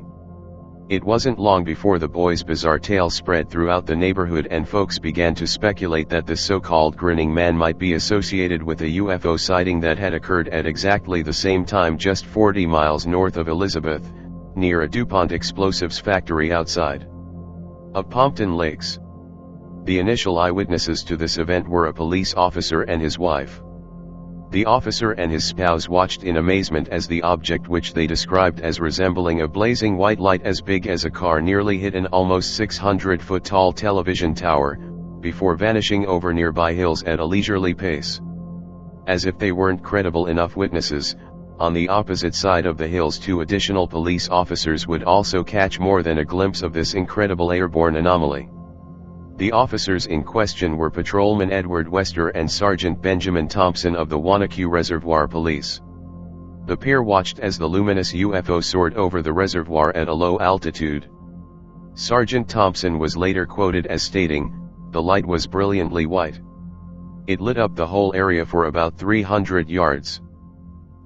It wasn't long before the boys' bizarre tale spread throughout the neighborhood and folks began to speculate that the so-called grinning man might be associated with a UFO sighting that had occurred at exactly the same time just 40 miles north of Elizabeth, near a DuPont explosives factory outside of Pompton Lakes. The initial eyewitnesses to this event were a police officer and his wife. The officer and his spouse watched in amazement as the object, which they described as resembling a blazing white light as big as a car, nearly hit an almost 600-foot tall television tower, before vanishing over nearby hills at a leisurely pace. As if they weren't credible enough witnesses, on the opposite side of the hills 2 additional police officers would also catch more than a glimpse of this incredible airborne anomaly. The officers in question were Patrolman Edward Wester and Sergeant Benjamin Thompson of the Wanacue Reservoir Police. The pair watched as the luminous UFO soared over the reservoir at a low altitude. Sergeant Thompson was later quoted as stating, "The light was brilliantly white. It lit up the whole area for about 300 yards.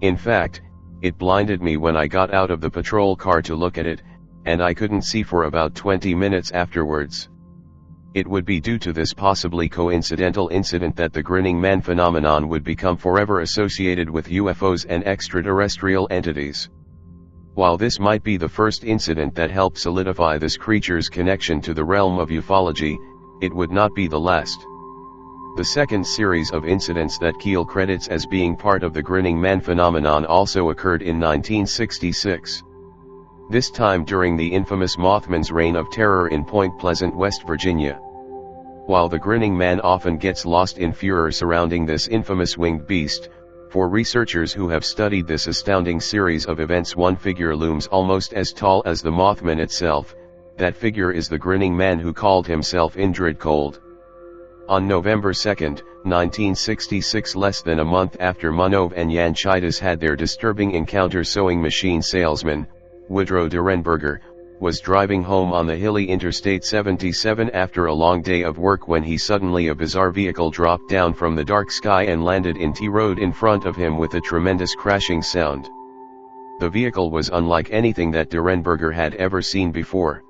In fact, It blinded me when I got out of the patrol car to look at it, and I couldn't see for about 20 minutes afterwards. It would be due to this possibly coincidental incident that the Grinning Man phenomenon would become forever associated with UFOs and extraterrestrial entities. While this might be the first incident that helped solidify this creature's connection to the realm of ufology, it would not be the last. The second series of incidents that Keel credits as being part of the Grinning Man phenomenon also occurred in 1966. This time during the infamous Mothman's reign of terror in Point Pleasant, West Virginia. While the Grinning Man often gets lost in furor surrounding this infamous winged beast, for researchers who have studied this astounding series of events, one figure looms almost as tall as the Mothman itself. That figure is the Grinning Man, who called himself Indrid Cold. On November 2, 1966, less than a month after Mawnan and Yanchitis had their disturbing encounter, sewing machine salesman Woodrow Durenberger was driving home on the hilly Interstate 77 after a long day of work when a bizarre vehicle dropped down from the dark sky and landed in T Road in front of him with a tremendous crashing sound. The vehicle was unlike anything that Durenberger had ever seen before.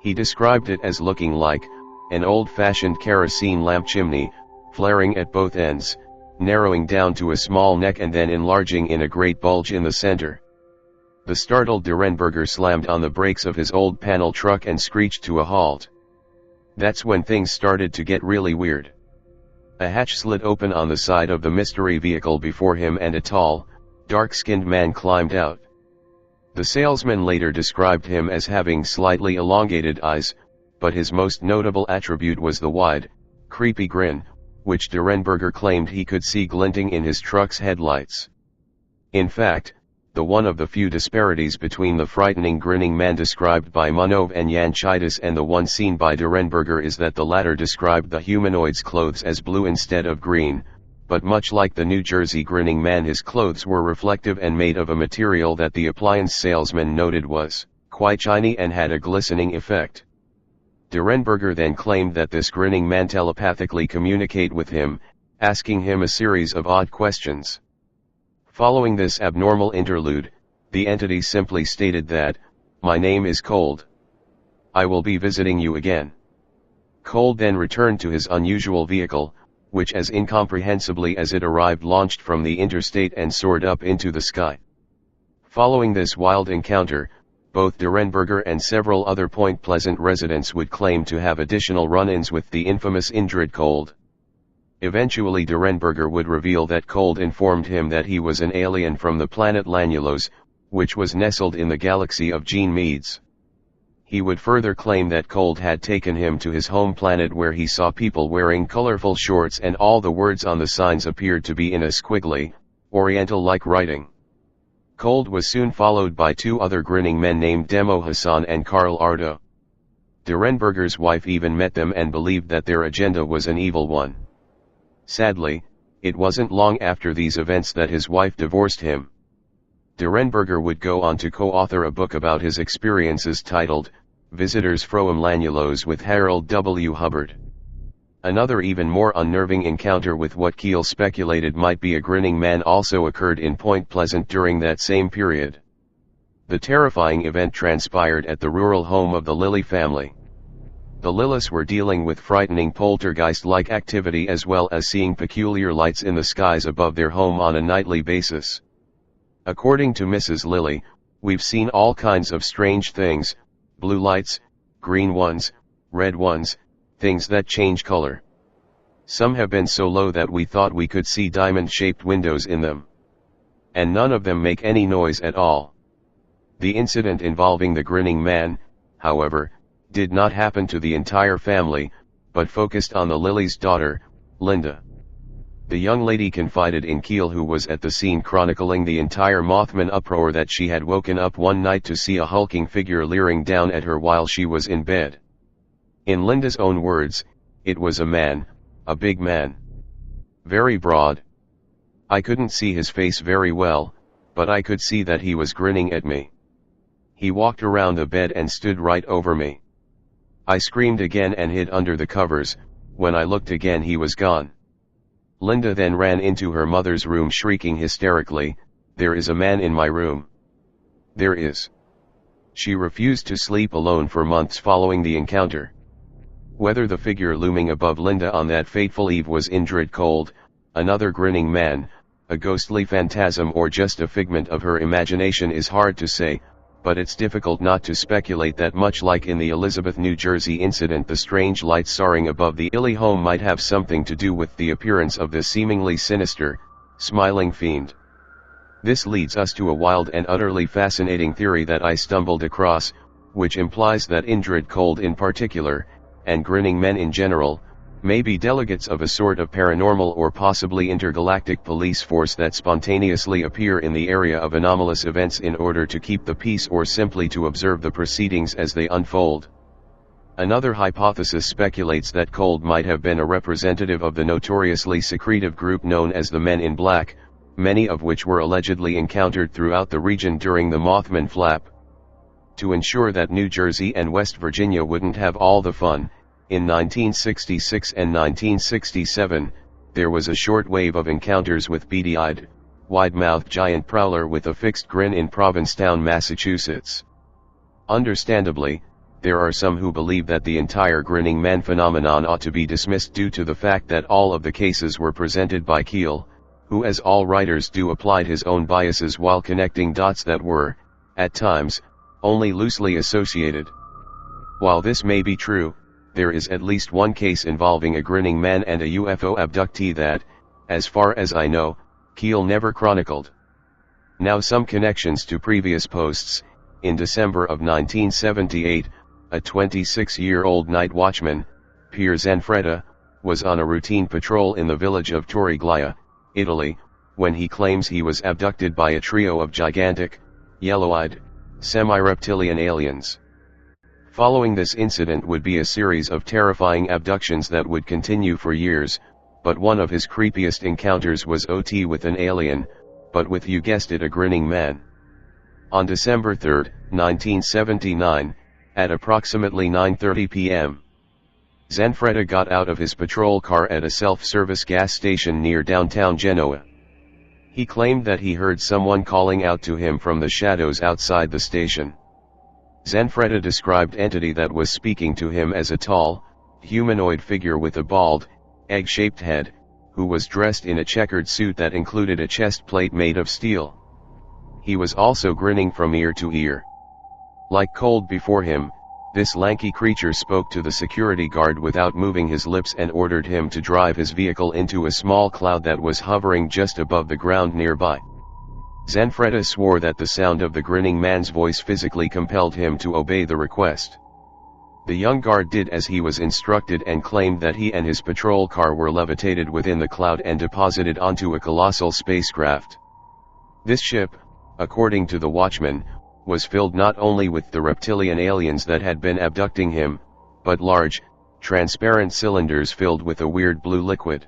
He described it as looking like an old-fashioned kerosene lamp chimney, flaring at both ends, narrowing down to a small neck and then enlarging in a great bulge in the center. The startled Durenberger slammed on the brakes of his old panel truck and screeched to a halt. That's when things started to get really weird. A hatch slid open on the side of the mystery vehicle before him and a tall, dark-skinned man climbed out. The salesman later described him as having slightly elongated eyes, but his most notable attribute was the wide, creepy grin, which Durenberger claimed he could see glinting in his truck's headlights. In fact, one of the few disparities between the frightening Grinning Man described by Mawnan and Yanchitis and the one seen by Durenberger is that the latter described the humanoid's clothes as blue instead of green, but much like the New Jersey Grinning Man, his clothes were reflective and made of a material that the appliance salesman noted was quite shiny and had a glistening effect. Durenberger then claimed that this Grinning Man telepathically communicated with him, asking him a series of odd questions. Following this abnormal interlude, the entity simply stated that, "My name is Cold. I will be visiting you again." Cold then returned to his unusual vehicle, which as incomprehensibly as it arrived launched from the interstate and soared up into the sky. Following this wild encounter, both Durenberger and several other Point Pleasant residents would claim to have additional run-ins with the infamous Indrid Cold. Eventually Durenberger would reveal that Cold informed him that he was an alien from the planet Lanulos, which was nestled in the galaxy of Ganymedes. He would further claim that Cold had taken him to his home planet where he saw people wearing colorful shorts and all the words on the signs appeared to be in a squiggly, Oriental-like writing. Cold was soon followed by two other Grinning Men named Demo Hassan and Carl Ardo. Durenberger's wife even met them and believed that their agenda was an evil one. Sadly, it wasn't long after these events that his wife divorced him. Durenberger would go on to co-author a book about his experiences titled, Visitors from Lanulos with Harold W. Hubbard. Another even more unnerving encounter with what Keel speculated might be a Grinning Man also occurred in Point Pleasant during that same period. The terrifying event transpired at the rural home of the Lilly family. The Lillys were dealing with frightening poltergeist-like activity as well as seeing peculiar lights in the skies above their home on a nightly basis. According to Mrs. Lilly, "We've seen all kinds of strange things, blue lights, green ones, red ones, things that change color. Some have been so low that we thought we could see diamond-shaped windows in them. And none of them make any noise at all." The incident involving the Grinning Man, however, did not happen to the entire family, but focused on the Lilly's daughter, Linda. The young lady confided in Keel, who was at the scene, chronicling the entire Mothman uproar, that she had woken up one night to see a hulking figure leering down at her while she was in bed. In Linda's own words, "It was a man, a big man. Very broad. I couldn't see his face very well, but I could see that he was grinning at me. He walked around the bed and stood right over me. I screamed again and hid under the covers. When I looked again, he was gone." Linda then ran into her mother's room shrieking hysterically, "There is a man in my room. There is." She refused to sleep alone for months following the encounter. Whether the figure looming above Linda on that fateful eve was Indrid Cold, another grinning man, a ghostly phantasm, or just a figment of her imagination is hard to say, but it's difficult not to speculate that much like in the Elizabeth, New Jersey incident, the strange light soaring above the Illy home might have something to do with the appearance of this seemingly sinister, smiling fiend. This leads us to a wild and utterly fascinating theory that I stumbled across, which implies that Indrid Cold in particular, and grinning men in general, may be delegates of a sort of paranormal or possibly intergalactic police force that spontaneously appear in the area of anomalous events in order to keep the peace or simply to observe the proceedings as they unfold. Another hypothesis speculates that Cold might have been a representative of the notoriously secretive group known as the Men in Black, many of which were allegedly encountered throughout the region during the Mothman flap. To ensure that New Jersey and West Virginia wouldn't have all the fun, in 1966 and 1967, there was a short wave of encounters with beady-eyed, wide-mouthed giant prowler with a fixed grin in Provincetown, Massachusetts. Understandably, there are some who believe that the entire grinning man phenomenon ought to be dismissed due to the fact that all of the cases were presented by Keel, who, as all writers do, applied his own biases while connecting dots that were, at times, only loosely associated. While this may be true, there is at least one case involving a grinning man and a UFO abductee that, as far as I know, Keel never chronicled. Now, some connections to previous posts. In December of 1978, a 26-year-old night watchman, Pier Zanfreda, was on a routine patrol in the village of Torriglia, Italy, when he claims he was abducted by a trio of gigantic, yellow-eyed, semi-reptilian aliens. Following this incident would be a series of terrifying abductions that would continue for years, but one of his creepiest encounters was OT with an alien, but with, you guessed it, a grinning man. On December 3, 1979, at approximately 9:30 p.m., Zanfreda got out of his patrol car at a self-service gas station near downtown Genoa. He claimed that he heard someone calling out to him from the shadows outside the station. Zanfreda described entity that was speaking to him as a tall, humanoid figure with a bald, egg-shaped head, who was dressed in a checkered suit that included a chest plate made of steel. He was also grinning from ear to ear. Like Cold before him, this lanky creature spoke to the security guard without moving his lips and ordered him to drive his vehicle into a small cloud that was hovering just above the ground nearby. Zanfreda swore that the sound of the grinning man's voice physically compelled him to obey the request. The young guard did as he was instructed and claimed that he and his patrol car were levitated within the cloud and deposited onto a colossal spacecraft. This ship, according to the watchman, was filled not only with the reptilian aliens that had been abducting him, but large, transparent cylinders filled with a weird blue liquid.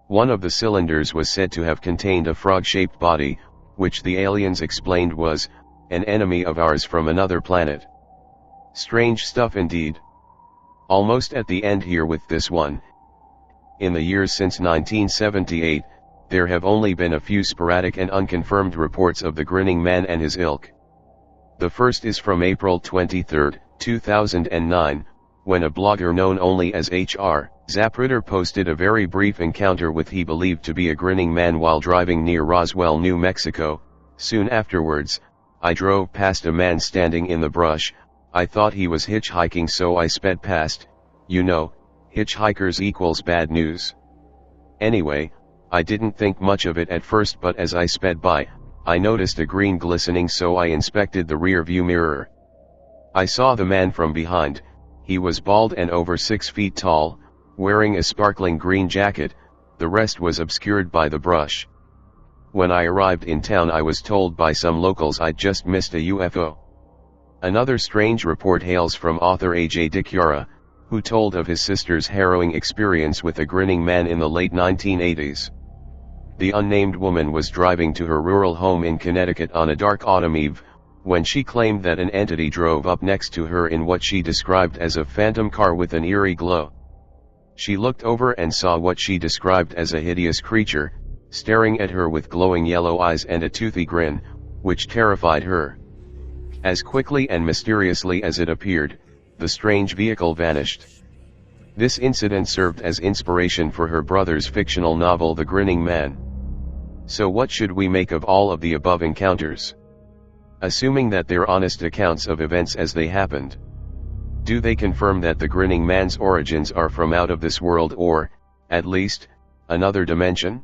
One of the cylinders was said to have contained a frog-shaped body, which the aliens explained was an enemy of ours from another planet. Strange stuff indeed. Almost at the end here with this one. In the years since 1978, there have only been a few sporadic and unconfirmed reports of the grinning man and his ilk. The first is from April 23, 2009, when a blogger known only as H.R. Zapruder posted a very brief encounter with he believed to be a grinning man while driving near Roswell, New Mexico. Soon afterwards, I drove past a man standing in the brush. I thought he was hitchhiking, so I sped past. You know, hitchhikers equals bad news. Anyway, I didn't think much of it at first, but as I sped by, I noticed a green glistening, so I inspected the rear view mirror. I saw the man from behind. He was bald and over 6 feet tall, wearing a sparkling green jacket. The rest was obscured by the brush. When I arrived in town, I was told by some locals I'd just missed a UFO. Another strange report hails from author A.J. Dikyara, who told of his sister's harrowing experience with a grinning man in the late 1980s. The unnamed woman was driving to her rural home in Connecticut on a dark autumn eve, when she claimed that an entity drove up next to her in what she described as a phantom car with an eerie glow. She looked over and saw what she described as a hideous creature, staring at her with glowing yellow eyes and a toothy grin, which terrified her. As quickly and mysteriously as it appeared, the strange vehicle vanished. This incident served as inspiration for her brother's fictional novel The Grinning Man. So what should we make of all of the above encounters? Assuming that they're honest accounts of events as they happened. Do they confirm that the Grinning Man's origins are from out of this world or, at least, another dimension?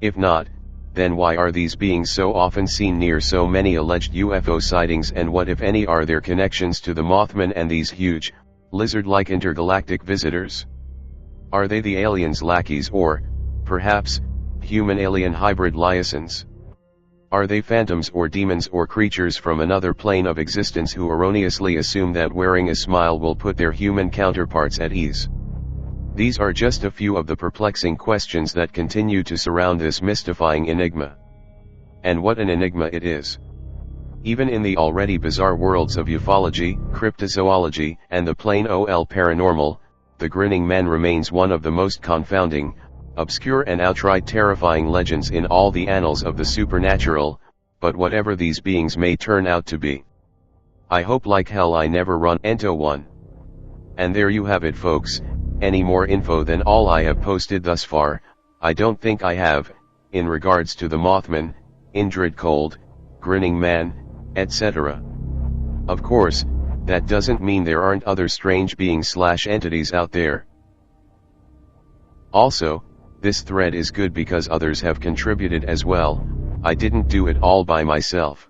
If not, then why are these beings so often seen near so many alleged UFO sightings, and what if any are their connections to the Mothman and these huge, lizard-like intergalactic visitors? Are they the aliens' lackeys or, perhaps, human-alien hybrid liaisons? Are they phantoms or demons or creatures from another plane of existence who erroneously assume that wearing a smile will put their human counterparts at ease? These are just a few of the perplexing questions that continue to surround this mystifying enigma. And what an enigma it is! Even in the already bizarre worlds of ufology, cryptozoology, and the plain old paranormal, the Grinning Man remains one of the most confounding, obscure and outright terrifying legends in all the annals of the supernatural, but whatever these beings may turn out to be, I hope like hell I never run into one. And there you have it, folks. Any more info than all I have posted thus far, I don't think I have, in regards to the Mothman, Indrid cold, Grinning Man, etc. Of course, that doesn't mean there aren't other strange beings/entities out there. Also, this thread is good because others have contributed as well. I didn't do it all by myself.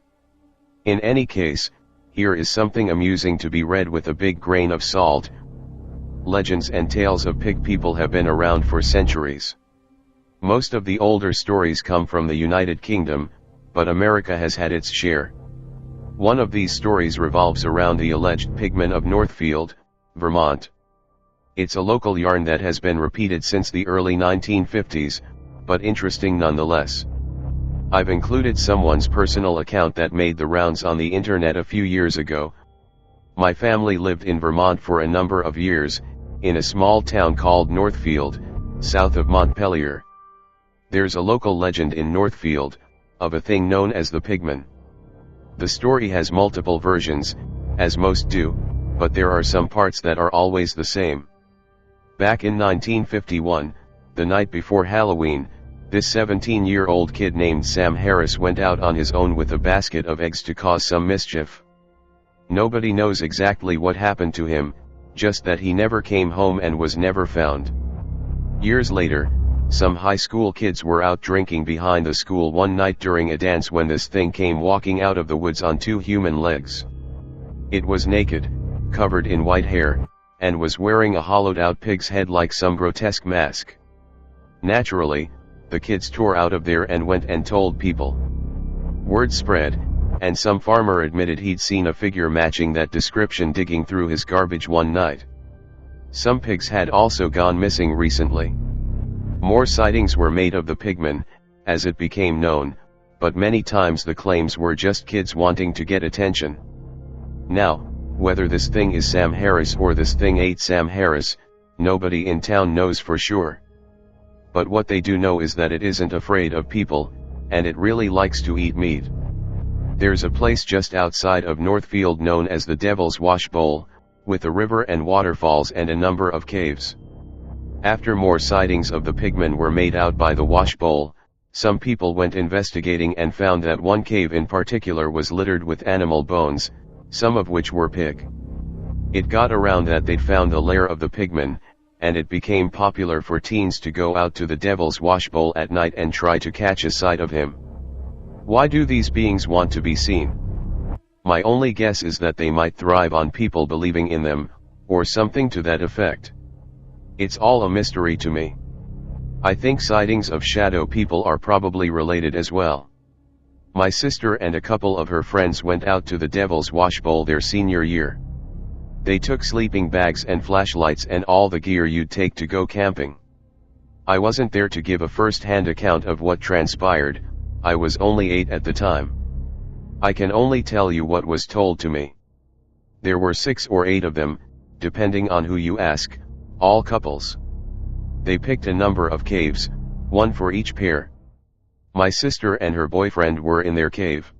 In any case, here is something amusing to be read with a big grain of salt. Legends and tales of pig people have been around for centuries. Most of the older stories come from the United Kingdom, but America has had its share. One of these stories revolves around the alleged Pigman of Northfield, Vermont. It's a local yarn that has been repeated since the early 1950s, but interesting nonetheless. I've included someone's personal account that made the rounds on the internet a few years ago. My family lived in Vermont for a number of years, in a small town called Northfield, south of Montpelier. There's a local legend in Northfield, of a thing known as the Pigman. The story has multiple versions, as most do, but there are some parts that are always the same. Back in 1951, the night before Halloween, this 17-year-old kid named Sam Harris went out on his own with a basket of eggs to cause some mischief. Nobody knows exactly what happened to him, just that he never came home and was never found. Years later, some high school kids were out drinking behind the school one night during a dance when this thing came walking out of the woods on two human legs. It was naked, covered in white hair, and was wearing a hollowed-out pig's head like some grotesque mask. Naturally, the kids tore out of there and went and told people. Word spread, and some farmer admitted he'd seen a figure matching that description digging through his garbage one night. Some pigs had also gone missing recently. More sightings were made of the Pigman, as it became known, but many times the claims were just kids wanting to get attention. Now, whether this thing is Sam Harris or this thing ate Sam Harris, nobody in town knows for sure. But what they do know is that it isn't afraid of people, and it really likes to eat meat. There's a place just outside of Northfield known as the Devil's Wash Bowl, with a river and waterfalls and a number of caves. After more sightings of the Pigman were made out by the Wash Bowl, some people went investigating and found that one cave in particular was littered with animal bones, some of which were pig. It got around that they'd found the lair of the Pigman, and it became popular for teens to go out to the Devil's Wash Bowl at night and try to catch a sight of him. Why do these beings want to be seen? My only guess is that they might thrive on people believing in them, or something to that effect. It's all a mystery to me. I think sightings of shadow people are probably related as well. My sister and a couple of her friends went out to the Devil's Wash Bowl their senior year. They took sleeping bags and flashlights and all the gear you'd take to go camping. I wasn't there to give a first-hand account of what transpired. I was only 8 at the time. I can only tell you what was told to me. There were 6 or 8 of them, depending on who you ask, all couples. They picked a number of caves, one for each pair, My sister and her boyfriend were in their cave.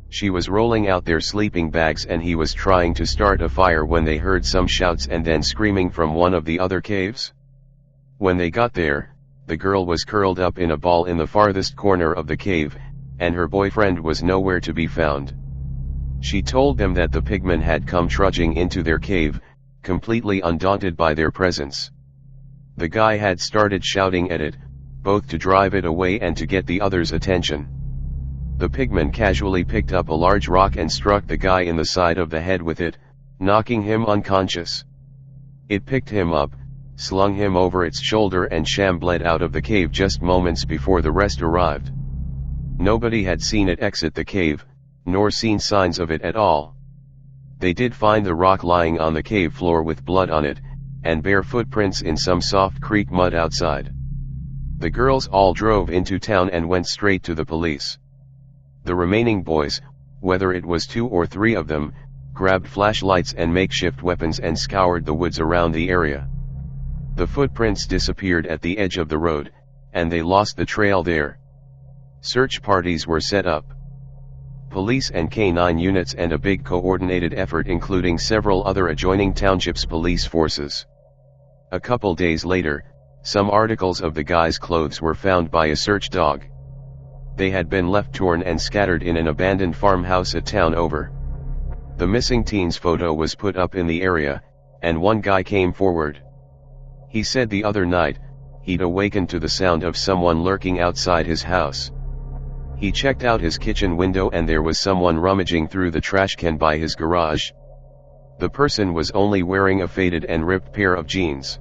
She was rolling out their sleeping bags and he was trying to start a fire when they heard some shouts and then screaming from one of the other caves. When they got there, the girl was curled up in a ball in the farthest corner of the cave, and her boyfriend was nowhere to be found. She told them that the pigman had come trudging into their cave, completely undaunted by their presence. The guy had started shouting at it, both to drive it away and to get the others' attention. The pigman casually picked up a large rock and struck the guy in the side of the head with it, knocking him unconscious. It picked him up, slung him over its shoulder and shambled out of the cave just moments before the rest arrived. Nobody had seen it exit the cave, nor seen signs of it at all. They did find the rock lying on the cave floor with blood on it, and bare footprints in some soft creek mud outside. The girls all drove into town and went straight to the police. The remaining boys, whether it was 2 or 3 of them, grabbed flashlights and makeshift weapons and scoured the woods around the area. The footprints disappeared at the edge of the road, and they lost the trail there. Search parties were set up. Police and K9 units and a big coordinated effort including several other adjoining townships' police forces. A couple days later, some articles of the guy's clothes were found by a search dog. They had been left torn and scattered in an abandoned farmhouse a town over. The missing teen's photo was put up in the area, and one guy came forward. He said the other night, he'd awakened to the sound of someone lurking outside his house. He checked out his kitchen window and there was someone rummaging through the trash can by his garage. The person was only wearing a faded and ripped pair of jeans.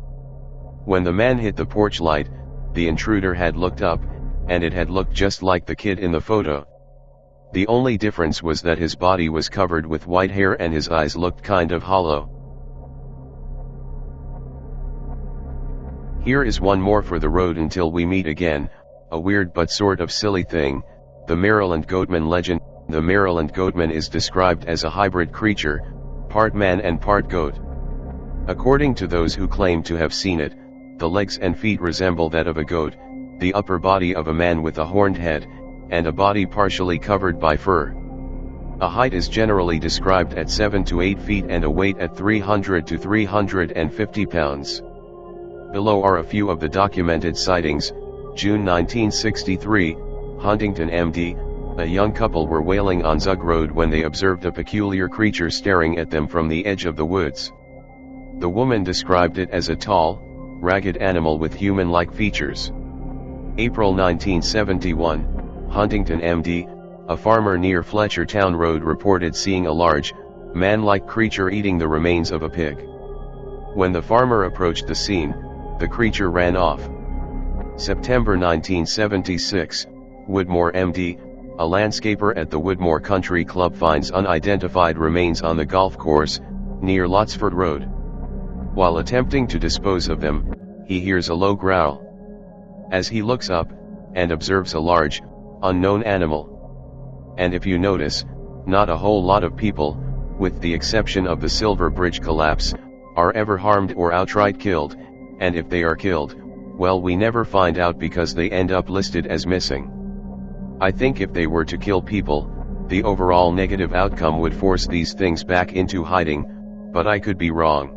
When the man hit the porch light, the intruder had looked up, and it had looked just like the kid in the photo. The only difference was that his body was covered with white hair and his eyes looked kind of hollow. Here is one more for the road until we meet again, a weird but sort of silly thing, the Maryland Goatman legend. The Maryland Goatman is described as a hybrid creature, part man and part goat. According to those who claim to have seen it, the legs and feet resemble that of a goat, the upper body of a man with a horned head, and a body partially covered by fur. A height is generally described at 7 to 8 feet and a weight at 300 to 350 pounds. Below are a few of the documented sightings. June 1963, Huntington, MD, a young couple were wailing on Zug Road when they observed a peculiar creature staring at them from the edge of the woods. The woman described it as a tall, ragged animal with human-like features. April 1971, Huntington, MD, a farmer near Fletchertown Road reported seeing a large, man-like creature eating the remains of a pig. When the farmer approached the scene, the creature ran off. September 1976, Woodmore, MD, a landscaper at the Woodmore Country Club finds unidentified remains on the golf course, near Lotsford Road. While attempting to dispose of them, he hears a low growl. As he looks up, and observes a large, unknown animal. And if you notice, not a whole lot of people, with the exception of the Silver Bridge collapse, are ever harmed or outright killed, and if they are killed, well, we never find out because they end up listed as missing. I think if they were to kill people, the overall negative outcome would force these things back into hiding, but I could be wrong.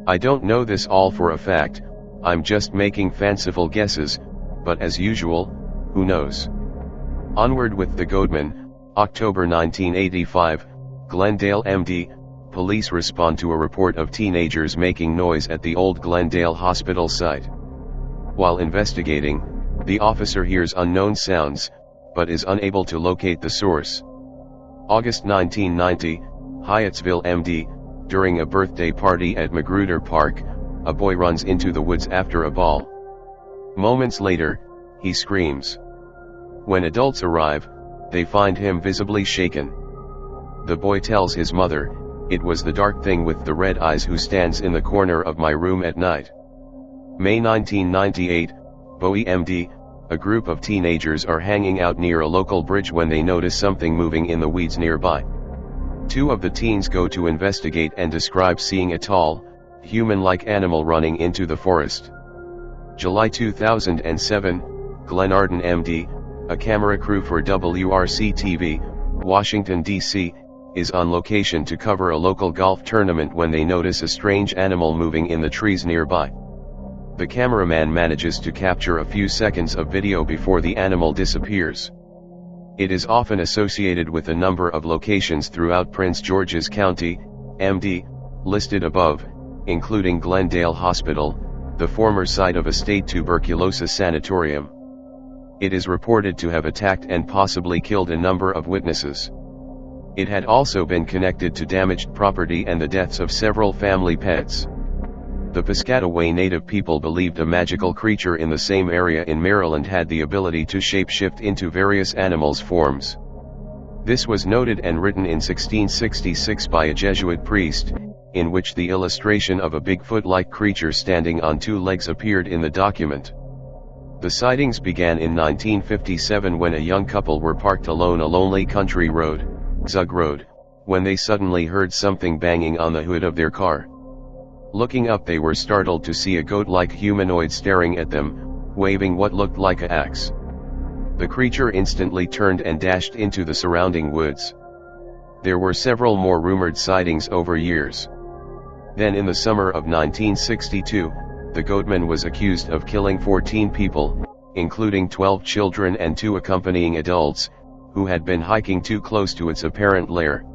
I don't know this all for a fact, I'm just making fanciful guesses, but as usual, who knows? Onward with the Goatman. October 1985, Glendale, MD, police respond to a report of teenagers making noise at the old Glendale Hospital site. While investigating, the officer hears unknown sounds, but is unable to locate the source. August 1990, Hyattsville, MD, during a birthday party at Magruder Park, a boy runs into the woods after a ball. Moments later, he screams. When adults arrive, they find him visibly shaken. The boy tells his mother, "It was the dark thing with the red eyes who stands in the corner of my room at night." May 1998, Bowie, MD, a group of teenagers are hanging out near a local bridge when they notice something moving in the weeds nearby. 2 of the teens go to investigate and describe seeing a tall, human-like animal running into the forest. July 2007, Glenarden, MD, a camera crew for WRC-TV, Washington, D.C., is on location to cover a local golf tournament when they notice a strange animal moving in the trees nearby. The cameraman manages to capture a few seconds of video before the animal disappears. It is often associated with a number of locations throughout Prince George's County, MD, listed above, including Glendale Hospital, the former site of a state tuberculosis sanatorium. It is reported to have attacked and possibly killed a number of witnesses. It had also been connected to damaged property and the deaths of several family pets. The Piscataway native people believed a magical creature in the same area in Maryland had the ability to shapeshift into various animals' forms. This was noted and written in 1666 by a Jesuit priest, in which the illustration of a Bigfoot-like creature standing on two legs appeared in the document. The sightings began in 1957 when a young couple were parked alone a lonely country road, Zug Road, when they suddenly heard something banging on the hood of their car. Looking up, they were startled to see a goat-like humanoid staring at them, waving what looked like an axe. The creature instantly turned and dashed into the surrounding woods. There were several more rumored sightings over years. Then in the summer of 1962, the goatman was accused of killing 14 people, including 12 children and 2 accompanying adults, who had been hiking too close to its apparent lair.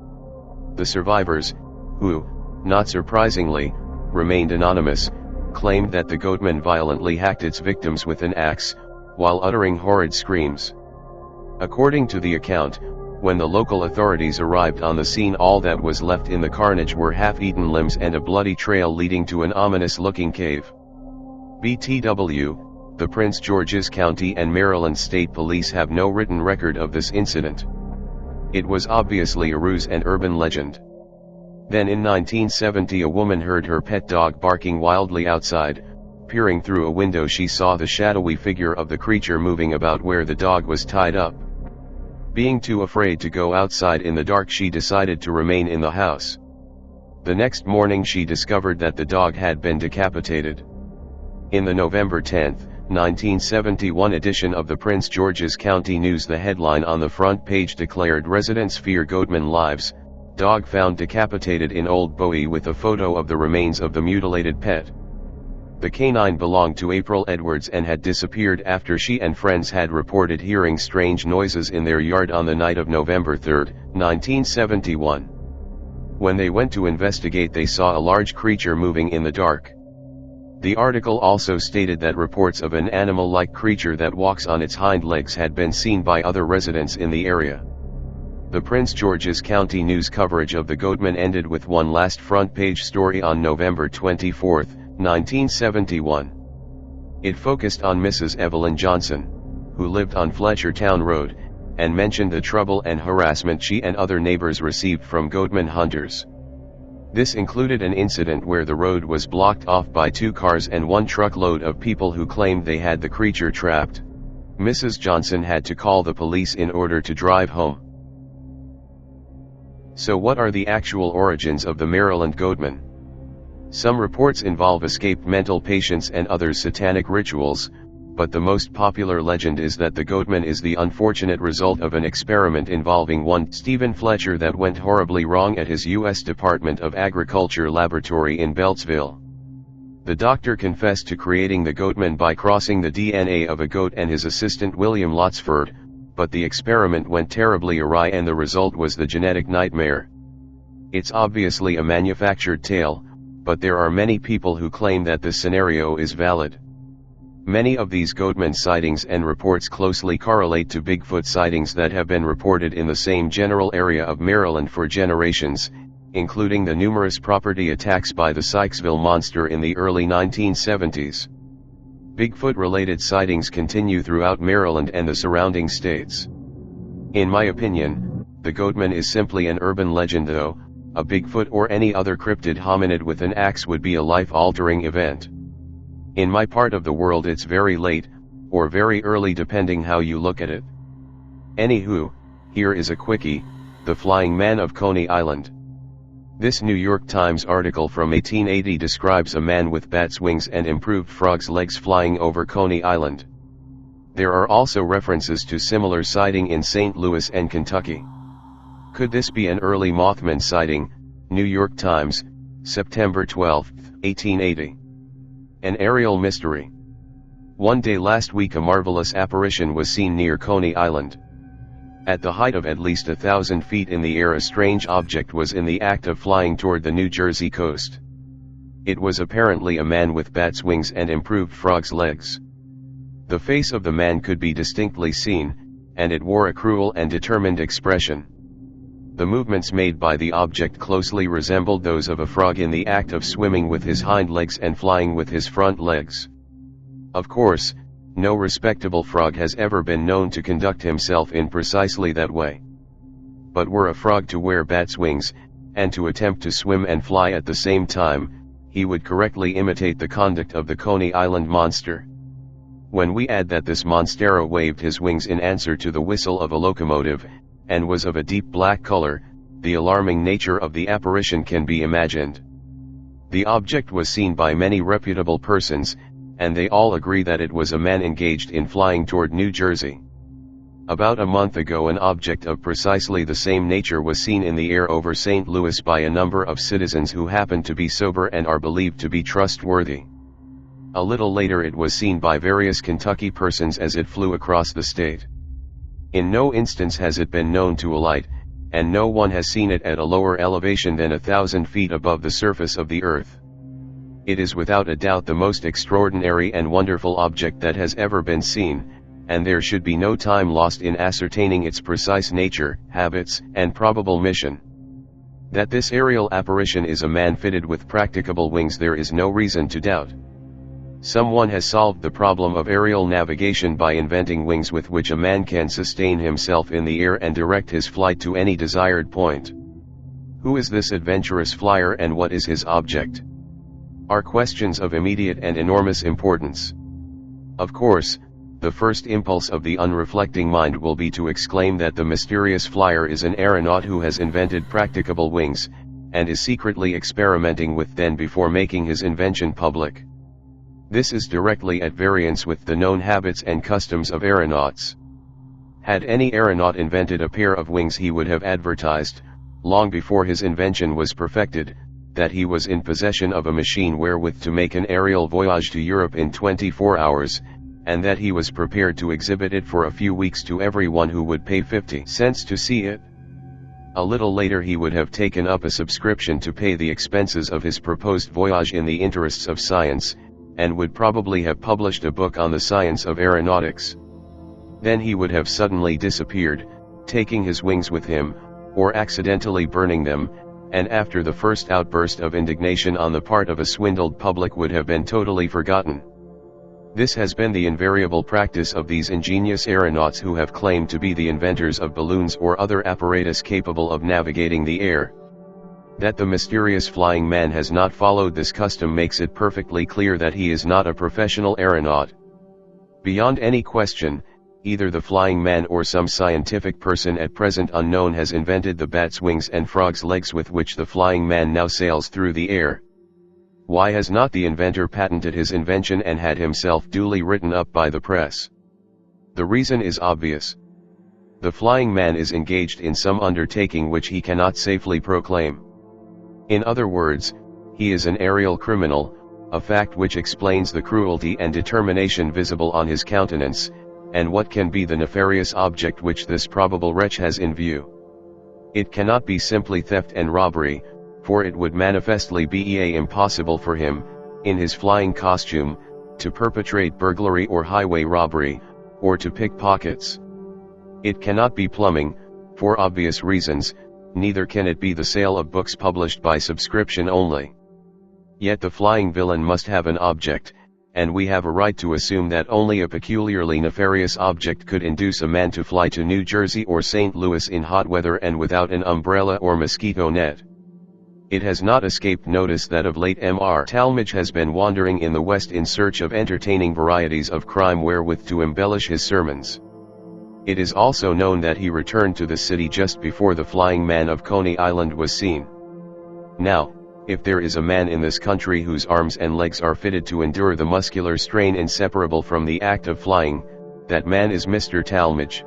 The survivors, who, not surprisingly, remained anonymous, claimed that the goatman violently hacked its victims with an axe, while uttering horrid screams. According to the account, when the local authorities arrived on the scene, all that was left in the carnage were half-eaten limbs and a bloody trail leading to an ominous-looking cave. BTW, the Prince George's County and Maryland State Police have no written record of this incident. It was obviously a ruse and urban legend. Then in 1970 a woman heard her pet dog barking wildly outside. Peering through a window, she saw the shadowy figure of the creature moving about where the dog was tied up. Being too afraid to go outside in the dark, she decided to remain in the house. The next morning she discovered that the dog had been decapitated. In the November 10, 1971 edition of the Prince George's County News, the headline on the front page declared, "Residents fear goatman lives, dog found decapitated in Old Bowie," with a photo of the remains of the mutilated pet. The canine belonged to April Edwards and had disappeared after she and friends had reported hearing strange noises in their yard on the night of November 3, 1971. When they went to investigate, they saw a large creature moving in the dark. The article also stated that reports of an animal-like creature that walks on its hind legs had been seen by other residents in the area. The Prince George's County News coverage of the goatman ended with one last front-page story on November 24, 1971. It focused on Mrs. Evelyn Johnson, who lived on Fletchertown Road, and mentioned the trouble and harassment she and other neighbors received from goatman hunters. This included an incident where the road was blocked off by 2 cars and 1 truckload of people who claimed they had the creature trapped. Mrs. Johnson had to call the police in order to drive home. So what are the actual origins of the Maryland goatman? Some reports involve escaped mental patients and others satanic rituals, but the most popular legend is that the goatman is the unfortunate result of an experiment involving one Stephen Fletcher that went horribly wrong at his U.S. Department of Agriculture laboratory in Beltsville. The doctor confessed to creating the goatman by crossing the DNA of a goat and his assistant William Lotsford, but the experiment went terribly awry and the result was the genetic nightmare. It's obviously a manufactured tale, but there are many people who claim that this scenario is valid. Many of these goatman sightings and reports closely correlate to Bigfoot sightings that have been reported in the same general area of Maryland for generations, including the numerous property attacks by the Sykesville Monster in the early 1970s. Bigfoot-related sightings continue throughout Maryland and the surrounding states. In my opinion, the goatman is simply an urban legend, though a Bigfoot or any other cryptid hominid with an axe would be a life-altering event. In my part of the world it's very late, or very early depending how you look at it. Anywho, here is a quickie, the Flying Man of Coney Island. This New York Times article from 1880 describes a man with bat's wings and improved frog's legs flying over Coney Island. There are also references to similar sighting in St. Louis and Kentucky. Could this be an early Mothman sighting? New York Times, September 12, 1880. An aerial mystery. One day last week a marvelous apparition was seen near Coney Island. At the height of at least 1,000 feet in the air a strange object was in the act of flying toward the New Jersey coast. It was apparently a man with bat's wings and improved frog's legs. The face of the man could be distinctly seen, and it wore a cruel and determined expression. The movements made by the object closely resembled those of a frog in the act of swimming with his hind legs and flying with his front legs. Of course, no respectable frog has ever been known to conduct himself in precisely that way. But were a frog to wear bat's wings, and to attempt to swim and fly at the same time, he would correctly imitate the conduct of the Coney Island monster. When we add that this monstero waved his wings in answer to the whistle of a locomotive, and was of a deep black color, the alarming nature of the apparition can be imagined. The object was seen by many reputable persons, and they all agree that it was a man engaged in flying toward New Jersey. About a month ago an object of precisely the same nature was seen in the air over St. Louis by a number of citizens who happen to be sober and are believed to be trustworthy. A little later it was seen by various Kentucky persons as it flew across the state. In no instance has it been known to alight, and no one has seen it at a lower elevation than 1,000 feet above the surface of the earth. It is without a doubt the most extraordinary and wonderful object that has ever been seen, and there should be no time lost in ascertaining its precise nature, habits, and probable mission. That this aerial apparition is a man fitted with practicable wings there is no reason to doubt. Someone has solved the problem of aerial navigation by inventing wings with which a man can sustain himself in the air and direct his flight to any desired point. Who is this adventurous flyer and what is his object? Are questions of immediate and enormous importance. Of course, the first impulse of the unreflecting mind will be to exclaim that the mysterious flyer is an aeronaut who has invented practicable wings, and is secretly experimenting with them before making his invention public. This is directly at variance with the known habits and customs of aeronauts. Had any aeronaut invented a pair of wings he would have advertised, long before his invention was perfected, that he was in possession of a machine wherewith to make an aerial voyage to Europe in 24 hours, and that he was prepared to exhibit it for a few weeks to everyone who would pay 50 cents to see it. A little later he would have taken up a subscription to pay the expenses of his proposed voyage in the interests of science, and would probably have published a book on the science of aeronautics. Then he would have suddenly disappeared, taking his wings with him, or accidentally burning them, and after the first outburst of indignation on the part of a swindled public would have been totally forgotten. This has been the invariable practice of these ingenious aeronauts who have claimed to be the inventors of balloons or other apparatus capable of navigating the air. That the mysterious flying man has not followed this custom makes it perfectly clear that he is not a professional aeronaut. Beyond any question, either the flying man or some scientific person at present unknown has invented the bat's wings and frog's legs with which the flying man now sails through the air. Why has not the inventor patented his invention and had himself duly written up by the press? The reason is obvious. The flying man is engaged in some undertaking which he cannot safely proclaim. In other words, he is an aerial criminal, a fact which explains the cruelty and determination visible on his countenance, and what can be the nefarious object which this probable wretch has in view. It cannot be simply theft and robbery, for it would manifestly be impossible for him, in his flying costume, to perpetrate burglary or highway robbery, or to pickpockets. It cannot be plumbing, for obvious reasons, neither can it be the sale of books published by subscription only. Yet the flying villain must have an object, and we have a right to assume that only a peculiarly nefarious object could induce a man to fly to New Jersey or St. Louis in hot weather and without an umbrella or mosquito net. It has not escaped notice that of late Mr. Talmage has been wandering in the West in search of entertaining varieties of crime wherewith to embellish his sermons. It is also known that he returned to the city just before the flying man of Coney Island was seen. Now, if there is a man in this country whose arms and legs are fitted to endure the muscular strain inseparable from the act of flying, That man is Mr. Talmage.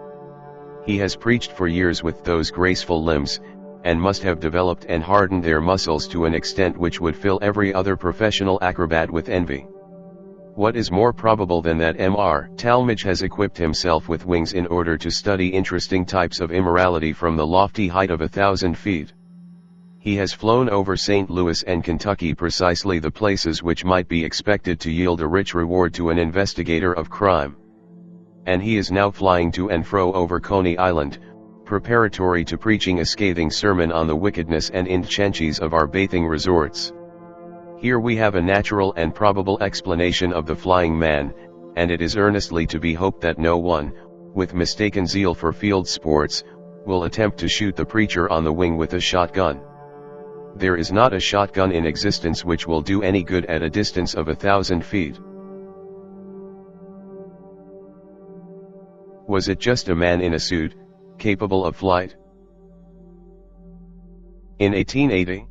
He has preached for years with those graceful limbs, and must have developed and hardened their muscles to an extent which would fill every other professional acrobat with envy. What is more probable than that Mr. Talmage has equipped himself with wings in order to study interesting types of immorality from the lofty height of 1,000 feet? He has flown over St. Louis and Kentucky, precisely the places which might be expected to yield a rich reward to an investigator of crime. And he is now flying to and fro over Coney Island, preparatory to preaching a scathing sermon on the wickedness and indecentities of our bathing resorts. Here we have a natural and probable explanation of the flying man, and it is earnestly to be hoped that no one, with mistaken zeal for field sports, will attempt to shoot the preacher on the wing with a shotgun. There is not a shotgun in existence which will do any good at a distance of 1,000 feet. Was it just a man in a suit, capable of flight? In 1880,